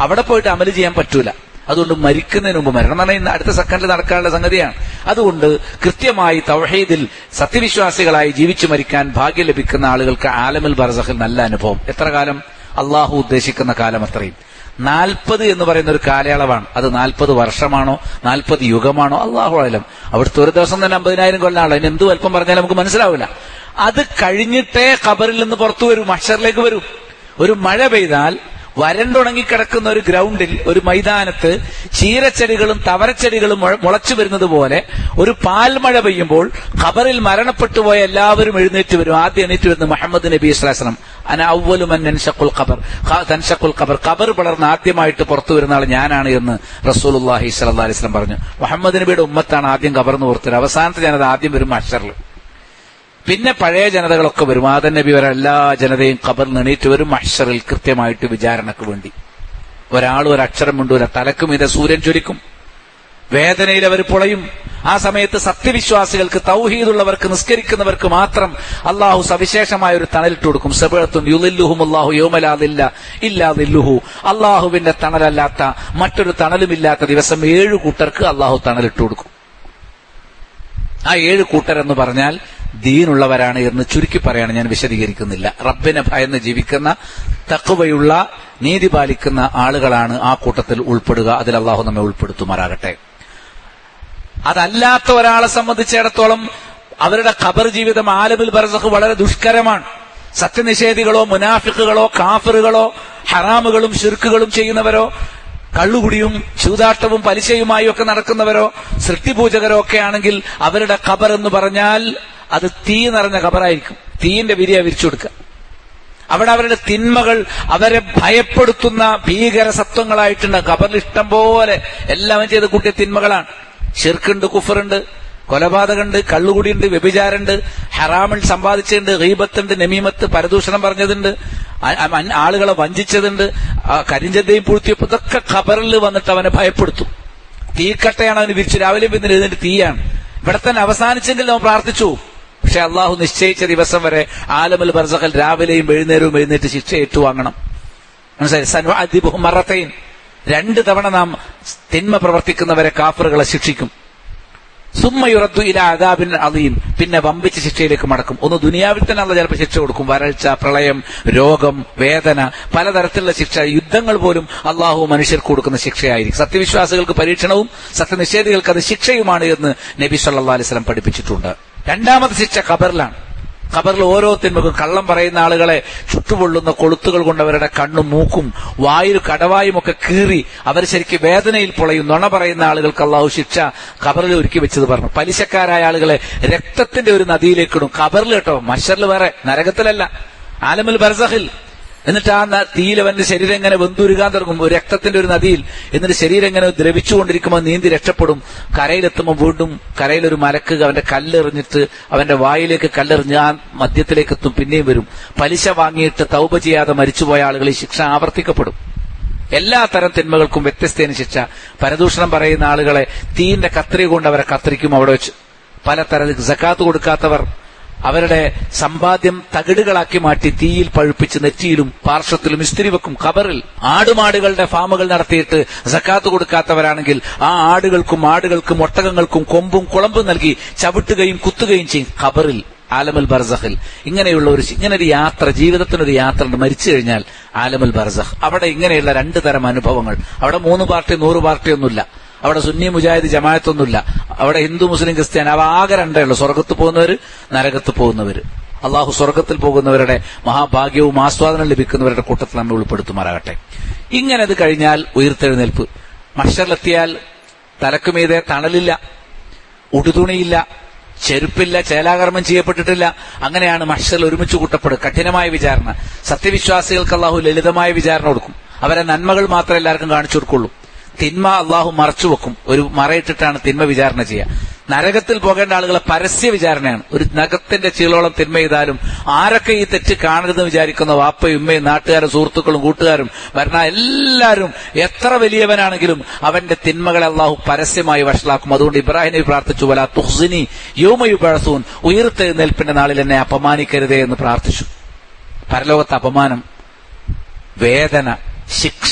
അവിടെ പോയിട്ട് അമല് ചെയ്യാൻ പറ്റൂല. അതുകൊണ്ട് മരിക്കുന്നതിന് മുമ്പ്, മരണം എന്ന് പറഞ്ഞാൽ അടുത്ത സെക്കൻഡിൽ നടക്കാനുള്ള സംഗതിയാണ്. അതുകൊണ്ട് കൃത്യമായി തൗഹീദിൽ സത്യവിശ്വാസികളായി ജീവിച്ചു മരിക്കാൻ ഭാഗ്യം ലഭിക്കുന്ന ആളുകൾക്ക് ആലമുൽ ബർസഖിൽ നല്ല അനുഭവം. എത്ര കാലം? അള്ളാഹു ഉദ്ദേശിക്കുന്ന കാലം അത്രയും. 40 എന്ന് പറയുന്ന ഒരു കാലയളവാണ്. അത് 40 വർഷമാണോ 40 യുഗമാണോ അള്ളാഹു അലം. അവിടുത്തെ ഒരു ദിവസം തന്നെ 50,000 കൊല്ലാണല്ലോ. അതിന് എന്ത് അല്പം പറഞ്ഞാലും നമുക്ക് മനസ്സിലാവില്ല. അത് കഴിഞ്ഞിട്ടേ ഖബറിൽ നിന്ന് പുറത്തു വരൂ, മഹ്ശറിലേക്ക് വരൂ. ഒരു മഴ പെയ്താൽ വരണ്ടുണങ്ങിക്കിടക്കുന്ന ഒരു ഗ്രൗണ്ടിൽ, ഒരു മൈതാനത്ത് ചീരച്ചെടികളും തവരച്ചെടികളും മുളച്ചു വരുന്നത് പോലെ ഒരു പാൽമഴ പെയ്യുമ്പോൾ ഖബറിൽ മരണപ്പെട്ടുപോയ എല്ലാവരും എഴുന്നേറ്റ് വരും. ആദ്യം എണീറ്റ് വരുന്നത് മുഹമ്മദ് നബി സ്വല്ലല്ലാഹു അലൈഹി വസല്ലം. അന അവ്വലു മൻ തൻശഖുൽ ഖബർ, ഖബർ പിളർന്ന് ആദ്യമായിട്ട് പുറത്തു വരുന്ന ആൾ ഞാനാണ് എന്ന് റസൂലുള്ളാഹി സ്വല്ലല്ലാഹു അലൈഹി വസല്ലം പറഞ്ഞു. മുഹമ്മദ് നബിയുടെ ഉമ്മത്താണ് ആദ്യം ഖബറിന്ന് പുറത്തുവരും. അവസാനത്തെ ജനത ആദ്യം വരും മഹ്ശറിൽ. പിന്നെ പഴയ ജനതകളൊക്കെ വരും. ആദം നബി വരെ എല്ലാ ജനതയും ഖബറിൽ എണീറ്റ് വരും മഹ്ശറിൽ കൃത്യമായിട്ട് വിചാരണക്ക് വേണ്ടി. ഒരാളും ഒരക്ഷരം മിണ്ടൂല. തലക്കും ഇത് സൂര്യൻ ജ്വലിക്കും. വേദനയിൽ അവർ പൊളയും. ആ സമയത്ത് സത്യവിശ്വാസികൾക്ക്, തൗഹീദുള്ളവർക്ക്, നിസ്കരിക്കുന്നവർക്ക് മാത്രം അള്ളാഹു സവിശേഷമായ ഒരു തണലിട്ട് കൊടുക്കും. സബഅത്തുൻ യുളില്ലുഹുമുല്ലാഹു യൗമ ലാ ദില്ല ഇല്ലാ ദില്ലുഹു. അള്ളാഹുവിന്റെ തണലല്ലാത്ത മറ്റൊരു തണലുമില്ലാത്ത ദിവസം 7 കൂട്ടർക്ക് അള്ളാഹു തണലിട്ട് കൊടുക്കും. ആ 7 കൂട്ടരെന്ന് പറഞ്ഞാൽ ദീനുള്ളവരാണ് എന്ന് ചുരുക്കി പറയാണ്, ഞാൻ വിശദീകരിക്കുന്നില്ല. റബ്ബിനെ ഭയന്ന് ജീവിക്കുന്ന, തഖ്വയുള്ള, നീതി പാലിക്കുന്ന ആളുകളാണ് ആ കൂട്ടത്തിൽ ഉൾപ്പെടുക. അതിൽ അള്ളാഹു നമ്മെ ഉൾപ്പെടുത്തുമാറാകട്ടെ. അതല്ലാത്ത ഒരാളെ സംബന്ധിച്ചിടത്തോളം അവരുടെ ഖബർ ജീവിതം ആലമുൽ ബർസഖ് വളരെ ദുഷ്കരമാണ്. സത്യനിഷേധികളോ മുനാഫിക്കുകളോ കാഫിറുകളോ ഹറാമുകളും ശിർക്കുകളും ചെയ്യുന്നവരോ കള്ളുകുടിയും ചൂതാട്ടവും പലിശയുമായി ഒക്കെ നടക്കുന്നവരോ സൃഷ്ടിപൂജകരോ ഒക്കെ ആണെങ്കിൽ അവരുടെ ഖബർ എന്ന് പറഞ്ഞാൽ അത് തീ നിറഞ്ഞ ഖബറായിരിക്കും. തീയിന്റെ വിരിയ വിരിച്ചു കൊടുക്കുക. അവിടെ അവരുടെ തിന്മകൾ അവരെ ഭയപ്പെടുത്തുന്ന ഭീകര സത്വങ്ങളായിട്ടുണ്ട്. ഖബറിൽ ഇഷ്ടം പോലെ എല്ലാവരും ചെയ്ത് കൂട്ടിയ തിന്മകളാണ്. ഷിർക്കുണ്ട്, കുഫറുണ്ട്, കൊലപാതകമുണ്ട്, കള്ളുകുടിയുണ്ട്, വ്യഭിചാരമുണ്ട്, ഹറാമിൽ സമ്പാദിച്ചതുണ്ട്, ഗീബത്തുണ്ട്, നമീമത്ത്, പരദൂഷണം പറഞ്ഞതുണ്ട്, ആളുകളെ വഞ്ചിച്ചതുണ്ട്, കരിഞ്ചന്തയും പൂഴ്ത്തിയപ്പോൾ ഇതൊക്കെ ഖബറിൽ വന്നിട്ട് അവനെ ഭയപ്പെടുത്തും. തീക്കട്ടയാണ് അവന് വിരിച്ചു. രാവിലെ പിന്നെ എഴുന്നേറ്റ് തീയാണ്. ഇവിടെ തന്നെ അവസാനിച്ചെങ്കിൽ അവൻ പ്രാർത്ഥിച്ചു. പക്ഷെ അള്ളാഹു നിശ്ചയിച്ച ദിവസം വരെ ആലമുൽ ബർസഖിൽ രാവിലെയും വൈകുന്നേരവും എഴുന്നേറ്റ് ശിക്ഷ ഏറ്റുവാങ്ങണം. മനസ്സിലായി? 2 തവണ നാം തിന്മ പ്രവർത്തിക്കുന്നവരെ കാഫിറുകളെ ശിക്ഷിക്കും. സുമ്മയുറദ്ദു ഇലാ അദാബിൻ അദീം, പിന്നെ വമ്പിച്ച ശിക്ഷയിലേക്ക് മടക്കും. ഒന്ന് ദുനിയാവിൽ തന്നെ അള്ളാഹു ചിലപ്പോൾ ശിക്ഷ കൊടുക്കും. വരൾച്ച, പ്രളയം, രോഗം, വേദന, പലതരത്തിലുള്ള ശിക്ഷ. യുദ്ധങ്ങൾ പോലും അള്ളാഹു മനുഷ്യർക്ക് കൊടുക്കുന്ന ശിക്ഷയായിരിക്കും. സത്യവിശ്വാസികൾക്ക് പരീക്ഷണവും സത്യനിഷേധികൾക്ക് അത് ശിക്ഷയുമാണ് എന്ന് നബി സല്ലല്ലാഹു അലൈഹി വസല്ലം പഠിപ്പിച്ചിട്ടുണ്ട്. 2ാമത്തെ ശിക്ഷ ഖബറിലാണ്. ഖബറിൽ ഓരോ തിന്മക്കും, കള്ളം പറയുന്ന ആളുകളെ ചുട്ടുപൊള്ളുന്ന കൊളുത്തുകൾ കൊണ്ട് അവരുടെ കണ്ണും മൂക്കും വായു കടവായും ഒക്കെ കീറി അവർ ശരിക്കും വേദനയിൽ പൊളയും. നുണ പറയുന്ന ആളുകൾക്ക് അള്ളാഹു ശിക്ഷ ഖബറിൽ ഒരുക്കി വെച്ചത് പറഞ്ഞു. പലിശക്കാരായ ആളുകളെ രക്തത്തിന്റെ ഒരു നദിയിലേക്ക് ഇടും. ഖബറിൽ കേട്ടോ, മഹ്ശറിൽ വേറെ, നരകത്തിലല്ല, ആലമുൽ ബർസഖിൽ. എന്നിട്ട് ആ തീയിൽ അവന്റെ ശരീരം എങ്ങനെ വെന്തുരുകാൻ തുടങ്ങും, ഒരു രക്തത്തിന്റെ ഒരു നദിയിൽ. എന്നിട്ട് ശരീരം എങ്ങനെ ദ്രവിച്ചുകൊണ്ടിരിക്കുമ്പോൾ നീന്തി രക്ഷപ്പെടും. കരയിലെത്തുമ്പോൾ വീണ്ടും കരയിലൊരു മലക്ക് അവന്റെ കല്ലെറിഞ്ഞിട്ട് അവന്റെ വായിലേക്ക് കല്ലെറിഞ്ഞ് ആ മദ്യത്തിലേക്ക് എത്തും. പിന്നെയും വരും. പലിശ വാങ്ങിയിട്ട് തൗബ ചെയ്യാതെ മരിച്ചുപോയ ആളുകൾ ഈ ശിക്ഷ ആവർത്തിക്കപ്പെടും. എല്ലാ തരം തിന്മകൾക്കും വ്യത്യസ്തേന ശിക്ഷ. പരദൂഷണം പറയുന്ന ആളുകളെ തീയിന്റെ കത്രിക കൊണ്ട് അവരെ കത്രിക്കും അവിടെ വെച്ച്. പലതരത്തിൽ സക്കാത്ത് കൊടുക്കാത്തവർ അവരുടെ സമ്പാദ്യം തകിടുകളാക്കി മാറ്റി തീയിൽ പഴുപ്പിച്ച് നെറ്റിയിലും പാർശ്വത്തിലും ഇസ്തിരി വെക്കും. ഖബറിൽ ആടുമാടുകളുടെ ഫാമുകൾ നടത്തിയിട്ട് സക്കാത്ത് കൊടുക്കാത്തവരാണെങ്കിൽ ആ ആടുകൾക്കും ഒട്ടകങ്ങൾക്കും കൊമ്പും കുളമ്പും നൽകി ചവിട്ടുകയും കുത്തുകയും ചെയ്യും. ഖബറിൽ, ആലമുൽ ബർസഖിൽ. ഇങ്ങനൊരു യാത്ര, ജീവിതത്തിനൊരു യാത്ര ഉണ്ട്. മരിച്ചു കഴിഞ്ഞാൽ ആലമുൽ ബർസഖ്. അവിടെ ഇങ്ങനെയുള്ള 2 തരം അനുഭവങ്ങൾ. അവിടെ 3 പാർട്ടി 100 പാർട്ടിയൊന്നുമില്ല. അവിടെ സുന്നി മുജാഹിദ് ജമാഅത്തൊന്നുമില്ല. അവിടെ ഹിന്ദു മുസ്ലിം ക്രിസ്ത്യാനി, അവ ആകെ 2 ഉള്ളൂ. സ്വർഗത്ത് പോകുന്നവര്, നരകത്ത് പോകുന്നവര്. അള്ളാഹു സ്വർഗത്തിൽ പോകുന്നവരുടെ മഹാഭാഗ്യവും ആസ്വാദനം ലഭിക്കുന്നവരുടെ കൂട്ടത്തിൽ നമ്മെ ഉൾപ്പെടുത്തുമാറാകട്ടെ. ഇങ്ങനെ അത് കഴിഞ്ഞാൽ ഉയർത്തെഴുന്നേൽപ്പ്. മഹ്ശറിലെത്തിയാൽ തലക്കുമീതെ തണലില്ല, ഉടുതുണിയില്ല, ചെരുപ്പില്ല, ചേലാകർമ്മം ചെയ്യപ്പെട്ടിട്ടില്ല. അങ്ങനെയാണ് മഹ്ശറിൽ ഒരുമിച്ച് കൂട്ടപ്പെടുക. കഠിനമായ വിചാരണ. സത്യവിശ്വാസികൾക്ക് അള്ളാഹു ലളിതമായ വിചാരണ കൊടുക്കും. അവരെ നന്മകൾ മാത്രമേ എല്ലാവർക്കും കാണിച്ചു കൊടുക്കുള്ളൂ. തിന്മ അള്ളാഹു മറച്ചു വെക്കും. ഒരു മറയിട്ടിട്ടാണ് തിന്മ വിചാരണ ചെയ്യുക. നരകത്തിൽ പോകേണ്ട ആളുകളെ പരസ്യ വിചാരണയാണ്. ഒരു നഖത്തിന്റെ ചീളോളം തിന്മ ചെയ്താലും ആരൊക്കെ ഈ തെറ്റ് കാണരുതെന്ന് വിചാരിക്കുന്ന വാപ്പയും ഉമ്മയും നാട്ടുകാരും സുഹൃത്തുക്കളും കൂട്ടുകാരും വരണ എല്ലാവരും എത്ര വലിയവനാണെങ്കിലും അവന്റെ തിന്മകളെ അള്ളാഹു പരസ്യമായി വഷളാക്കും. അതുകൊണ്ട് ഇബ്രാഹിം നബി പ്രാർത്ഥിച്ചു, വലാ തുഖ്സിനി യൗമ യുബഅസൂൻ, ഉയർത്തെഴുന്നേൽപ്പിന്റെ നാളിൽ എന്നെ അപമാനിക്കരുതേ എന്ന് പ്രാർത്ഥിച്ചു. പരലോകത്തെ അപമാനം, വേദന, ശിക്ഷ,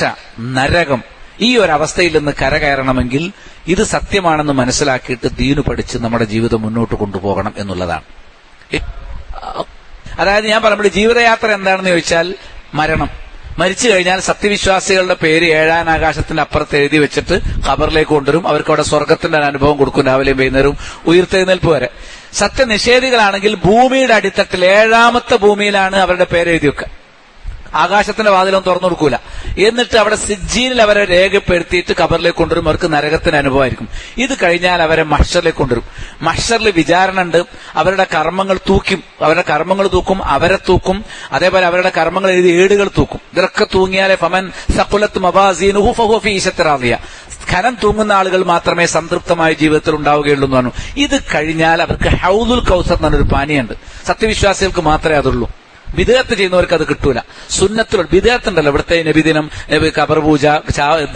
നരകം, ഈ ഒരവസ്ഥയിൽ നിന്ന് കരകയറണമെങ്കിൽ ഇത് സത്യമാണെന്ന് മനസ്സിലാക്കിയിട്ട് ദീനു പഠിച്ച് നമ്മുടെ ജീവിതം മുന്നോട്ട് കൊണ്ടുപോകണം എന്നുള്ളതാണ്. അതായത് ഞാൻ പറയുമ്പോൾ ജീവിതയാത്ര എന്താണെന്ന് ചോദിച്ചാൽ മരണം. മരിച്ചു കഴിഞ്ഞാൽ സത്യവിശ്വാസികളുടെ പേര് 7ാം ആകാശത്തിന്റെ അപ്പുറത്ത് എഴുതി വെച്ചിട്ട് ഖബറിലേക്ക് കൊണ്ടുവരും. അവർക്ക് അവിടെ സ്വർഗത്തിന്റെ അനുഭവം കൊടുക്കും. രാവിലെയും വൈകുന്നേരവും ഉയർത്തെഴുന്നേൽപ്പ് വരെ. സത്യനിഷേധികളാണെങ്കിൽ ഭൂമിയുടെ അടിത്തട്ടിൽ 7ാമത്തെ ഭൂമിയിലാണ് അവരുടെ പേര് എഴുതി വെക്കുക. ആകാശത്തിന്റെ വാതിലൊന്നും തുറന്നു കൊടുക്കൂല. എന്നിട്ട് അവിടെ സിജ്ജീനിൽ അവരെ രേഖപ്പെടുത്തിയിട്ട് ഖബറിലേക്ക് കൊണ്ടുവരും. അവർക്ക് നരകത്തിന് അനുഭവമായിരിക്കും. ഇത് കഴിഞ്ഞാൽ അവരെ മഹ്ശറിലേക്ക് കൊണ്ടുവരും. മഹ്ശറിൽ വിചാരണ ഉണ്ട്. അവരുടെ കർമ്മങ്ങൾ തൂക്കും, അവരെ തൂക്കും. അതേപോലെ അവരുടെ കർമ്മങ്ങൾ എഴുതി ഏടുകൾ തൂക്കും. ഇതൊക്കെ തൂങ്ങിയാലേ ഫമൻ സഖുലത്ത് മവാസീനുഹു ഫഹുവ ഫീ ഈശത്തിൻ റാദിയ, ഖനം തൂങ്ങുന്ന ആളുകൾ മാത്രമേ സംതൃപ്തമായ ജീവിതത്തിൽ ഉണ്ടാവുകയുള്ളൂ എന്ന് പറഞ്ഞു. ഇത് കഴിഞ്ഞാൽ അവർക്ക് ഹൗദുൽ കൗസർ എന്നൊരു പാനീയുണ്ട്. സത്യവിശ്വാസികൾക്ക് മാത്രമേ അതുള്ളൂ. ബിദ്അത്ത് ചെയ്യുന്നവർക്ക് അത് കിട്ടൂല. സുന്നത്തുള്ള ബിദ്അത്ത് ഉണ്ടല്ലോ, ഇവിടുത്തെ നബിദിനം, ഖബർ പൂജ,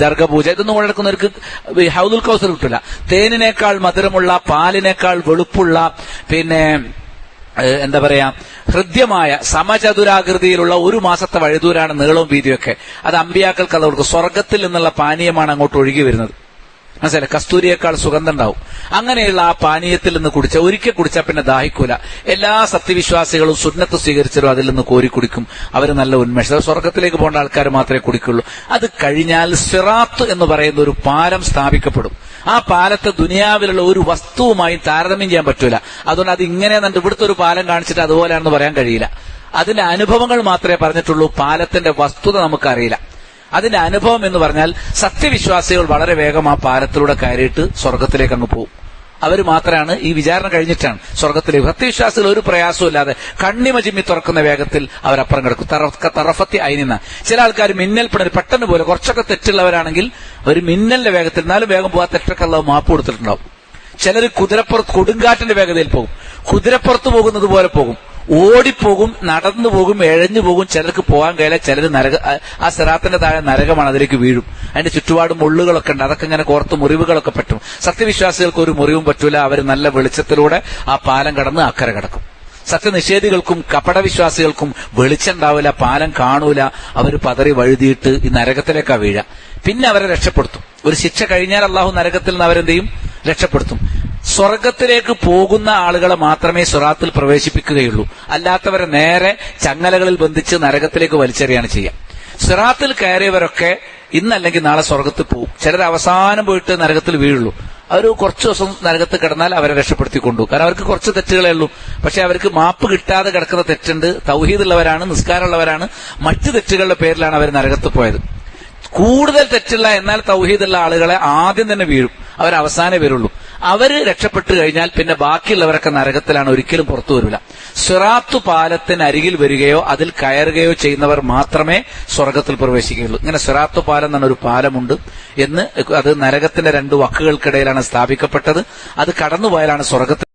ദർഗ പൂജ, ഇതൊന്നും കൊണ്ടെടുക്കുന്നവർക്ക് ഹൗദുൽ കൗസർ കിട്ടൂല. തേനിനേക്കാൾ മധുരമുള്ള, പാലിനേക്കാൾ വെളുപ്പുള്ള, പിന്നെ എന്താ പറയാ, ഹൃദ്യമായ സമചതുരാകൃതിയിലുള്ള ഒരു മാസത്തെ വഴുതൂരാണ് നീളവും വീതിയൊക്കെ. അത് അമ്പിയാക്കൾക്ക് അത് കൊടുക്കും. സ്വർഗത്തിൽ നിന്നുള്ള പാനീയമാണ് അങ്ങോട്ട് ഒഴുകി വരുന്നത്. മനസ്സിലായി? കസ്തൂരിയേക്കാൾ സുഗന്ധം ഉണ്ടാവും. അങ്ങനെയുള്ള ആ പാനീയത്തിൽ നിന്ന് ഒരിക്കൽ കുടിച്ചാൽ പിന്നെ ദാഹിക്കൂല. എല്ലാ സത്യവിശ്വാസികളും സുന്നത്ത് സ്വീകരിച്ചാലും അതിൽ നിന്ന് കോരി കുടിക്കും. അവർ നല്ല ഉന്മേഷം. സ്വർഗത്തിലേക്ക് പോകേണ്ട ആൾക്കാർ മാത്രമേ കുടിക്കുള്ളൂ. അത് കഴിഞ്ഞാൽ സിറാത്ത് എന്ന് പറയുന്ന ഒരു പാലം സ്ഥാപിക്കപ്പെടും. ആ പാലത്തെ ദുനിയാവിലുള്ള ഒരു വസ്തുവുമായി താരതമ്യം ചെയ്യാൻ പറ്റൂല. അതുകൊണ്ട് അത് ഇങ്ങനെ ഇവിടുത്തെ ഒരു പാലം കാണിച്ചിട്ട് അതുപോലെയാണെന്ന് പറയാൻ കഴിയില്ല. അതിന്റെ അനുഭവങ്ങൾ മാത്രമേ പറഞ്ഞിട്ടുള്ളൂ. പാലത്തിന്റെ വസ്തുത നമുക്കറിയില്ല. അതിന്റെ അനുഭവം എന്ന് പറഞ്ഞാൽ സത്യവിശ്വാസികൾ വളരെ വേഗം ആ പാലത്തിലൂടെ കയറിയിട്ട് സ്വർഗത്തിലേക്ക് അങ്ങ് പോകും. അവർ മാത്രമാണ് ഈ വിചാരണ കഴിഞ്ഞിട്ടാണ് സ്വർഗത്തിലേക്ക്. സത്യവിശ്വാസികൾ ഒരു പ്രയാസവും ഇല്ലാതെ കണ്ണിമ ചിമ്മി തുറക്കുന്ന വേഗത്തിൽ അവരപ്പുറം കിടക്കും. തറഫത്തി അയിനിന്ന ചില ആൾക്കാർ മിന്നൽ പെട്ടെന്ന് പോലെ കുറച്ചൊക്കെ തെറ്റുള്ളവരാണെങ്കിൽ ഒരു മിന്നലിന്റെ വേഗത്തിൽ, എന്നാലും വേഗം പോകാൻ തെറ്റൊക്കെ ഉള്ള മാപ്പ് കൊടുത്തിട്ടുണ്ടാവും. ചിലർ കുതിരപ്പുറത്ത് കൊടുങ്കാറ്റിന്റെ വേഗതയിൽ പോകും. കുതിരപ്പുറത്ത് പോകുന്നത് പോലെ പോകും. ഓടിപ്പോകും, നടന്നു പോകും, എഴഞ്ഞു പോകും. ചിലർക്ക് പോകാൻ കഴിയില്ല. ചിലർ ആ സിറാത്തിന്റെ താഴെ നരകമാണ്, അതിലേക്ക് വീഴും. അതിന്റെ ചുറ്റുപാടും മുള്ളുകളൊക്കെ ഉണ്ട്. അതൊക്കെ ഇങ്ങനെ കോർത്ത് മുറിവുകളൊക്കെ പറ്റും. സത്യവിശ്വാസികൾക്ക് ഒരു മുറിവും പറ്റൂല. അവർ നല്ല വെളിച്ചത്തിലൂടെ ആ പാലം കടന്ന് അക്കരെ കിടക്കും. സത്യനിഷേധികൾക്കും കപടവിശ്വാസികൾക്കും വെളിച്ചം ഉണ്ടാവില്ല, പാലം കാണൂല. അവർ പതറി വഴുതിയിട്ട് ഈ നരകത്തിലേക്കാ വീഴ. പിന്നെ അവരെ രക്ഷപ്പെടുത്തും. ഒരു ശിക്ഷ കഴിഞ്ഞാൽ അള്ളാഹു നരകത്തിൽ നിന്ന് അവരെന്ത് ചെയ്യും? രക്ഷപ്പെടുത്തും. സ്വർഗത്തിലേക്ക് പോകുന്ന ആളുകളെ മാത്രമേ സിറാത്തിൽ പ്രവേശിപ്പിക്കുകയുള്ളൂ. അല്ലാത്തവരെ നേരെ ചങ്ങലകളിൽ ബന്ധിച്ച് നരകത്തിലേക്ക് വലിച്ചെറിയാണ് ചെയ്യുക. സിറാത്തിൽ കയറിയവരൊക്കെ ഇന്നല്ലെങ്കിൽ നാളെ സ്വർഗത്തിൽ പോകും. ചിലർ അവസാനം പോയിട്ട് നരകത്തിൽ വീഴുള്ളൂ. അവർ കുറച്ചു ദിവസം നരകത്തിൽ കിടന്നാൽ അവരെ രക്ഷപ്പെടുത്തി കൊണ്ടുപോകും. കാരണം അവർക്ക് കുറച്ച് തെറ്റുകളേ ഉള്ളൂ. പക്ഷെ അവർക്ക് മാപ്പ് കിട്ടാതെ കിടക്കുന്ന തെറ്റുണ്ട്. തൗഹീദുള്ളവരാണ്, നിസ്കാരമുള്ളവരാണ്. മറ്റു തെറ്റുകളുടെ പേരിലാണ് അവർ നരകത്തിൽ പോയത്. കൂടുതൽ തെറ്റുള്ള എന്നാൽ തൗഹീദുള്ള ആളുകളെ ആദ്യം തന്നെ വീഴും. അവർ അവസാനേ വരുള്ളൂ. അവര് രക്ഷപ്പെട്ടു കഴിഞ്ഞാൽ പിന്നെ ബാക്കിയുള്ളവരൊക്കെ നരകത്തിലാണ്, ഒരിക്കലും പുറത്തു വരില്ല. സിറാത്തു പാലത്തിന് അരികിൽ വരികയോ അതിൽ കയറുകയോ ചെയ്യുന്നവർ മാത്രമേ സ്വർഗത്തിൽ പ്രവേശിക്കുകയുള്ളൂ. ഇങ്ങനെ സിറാത്തു പാലം എന്നാണ് ഒരു പാലമുണ്ട് എന്ന്. അത് നരകത്തിന്റെ 2 വക്കുകൾക്കിടയിലാണ് സ്ഥാപിക്കപ്പെട്ടത്. അത് കടന്നുപോയാലാണ് സ്വർഗത്തിൽ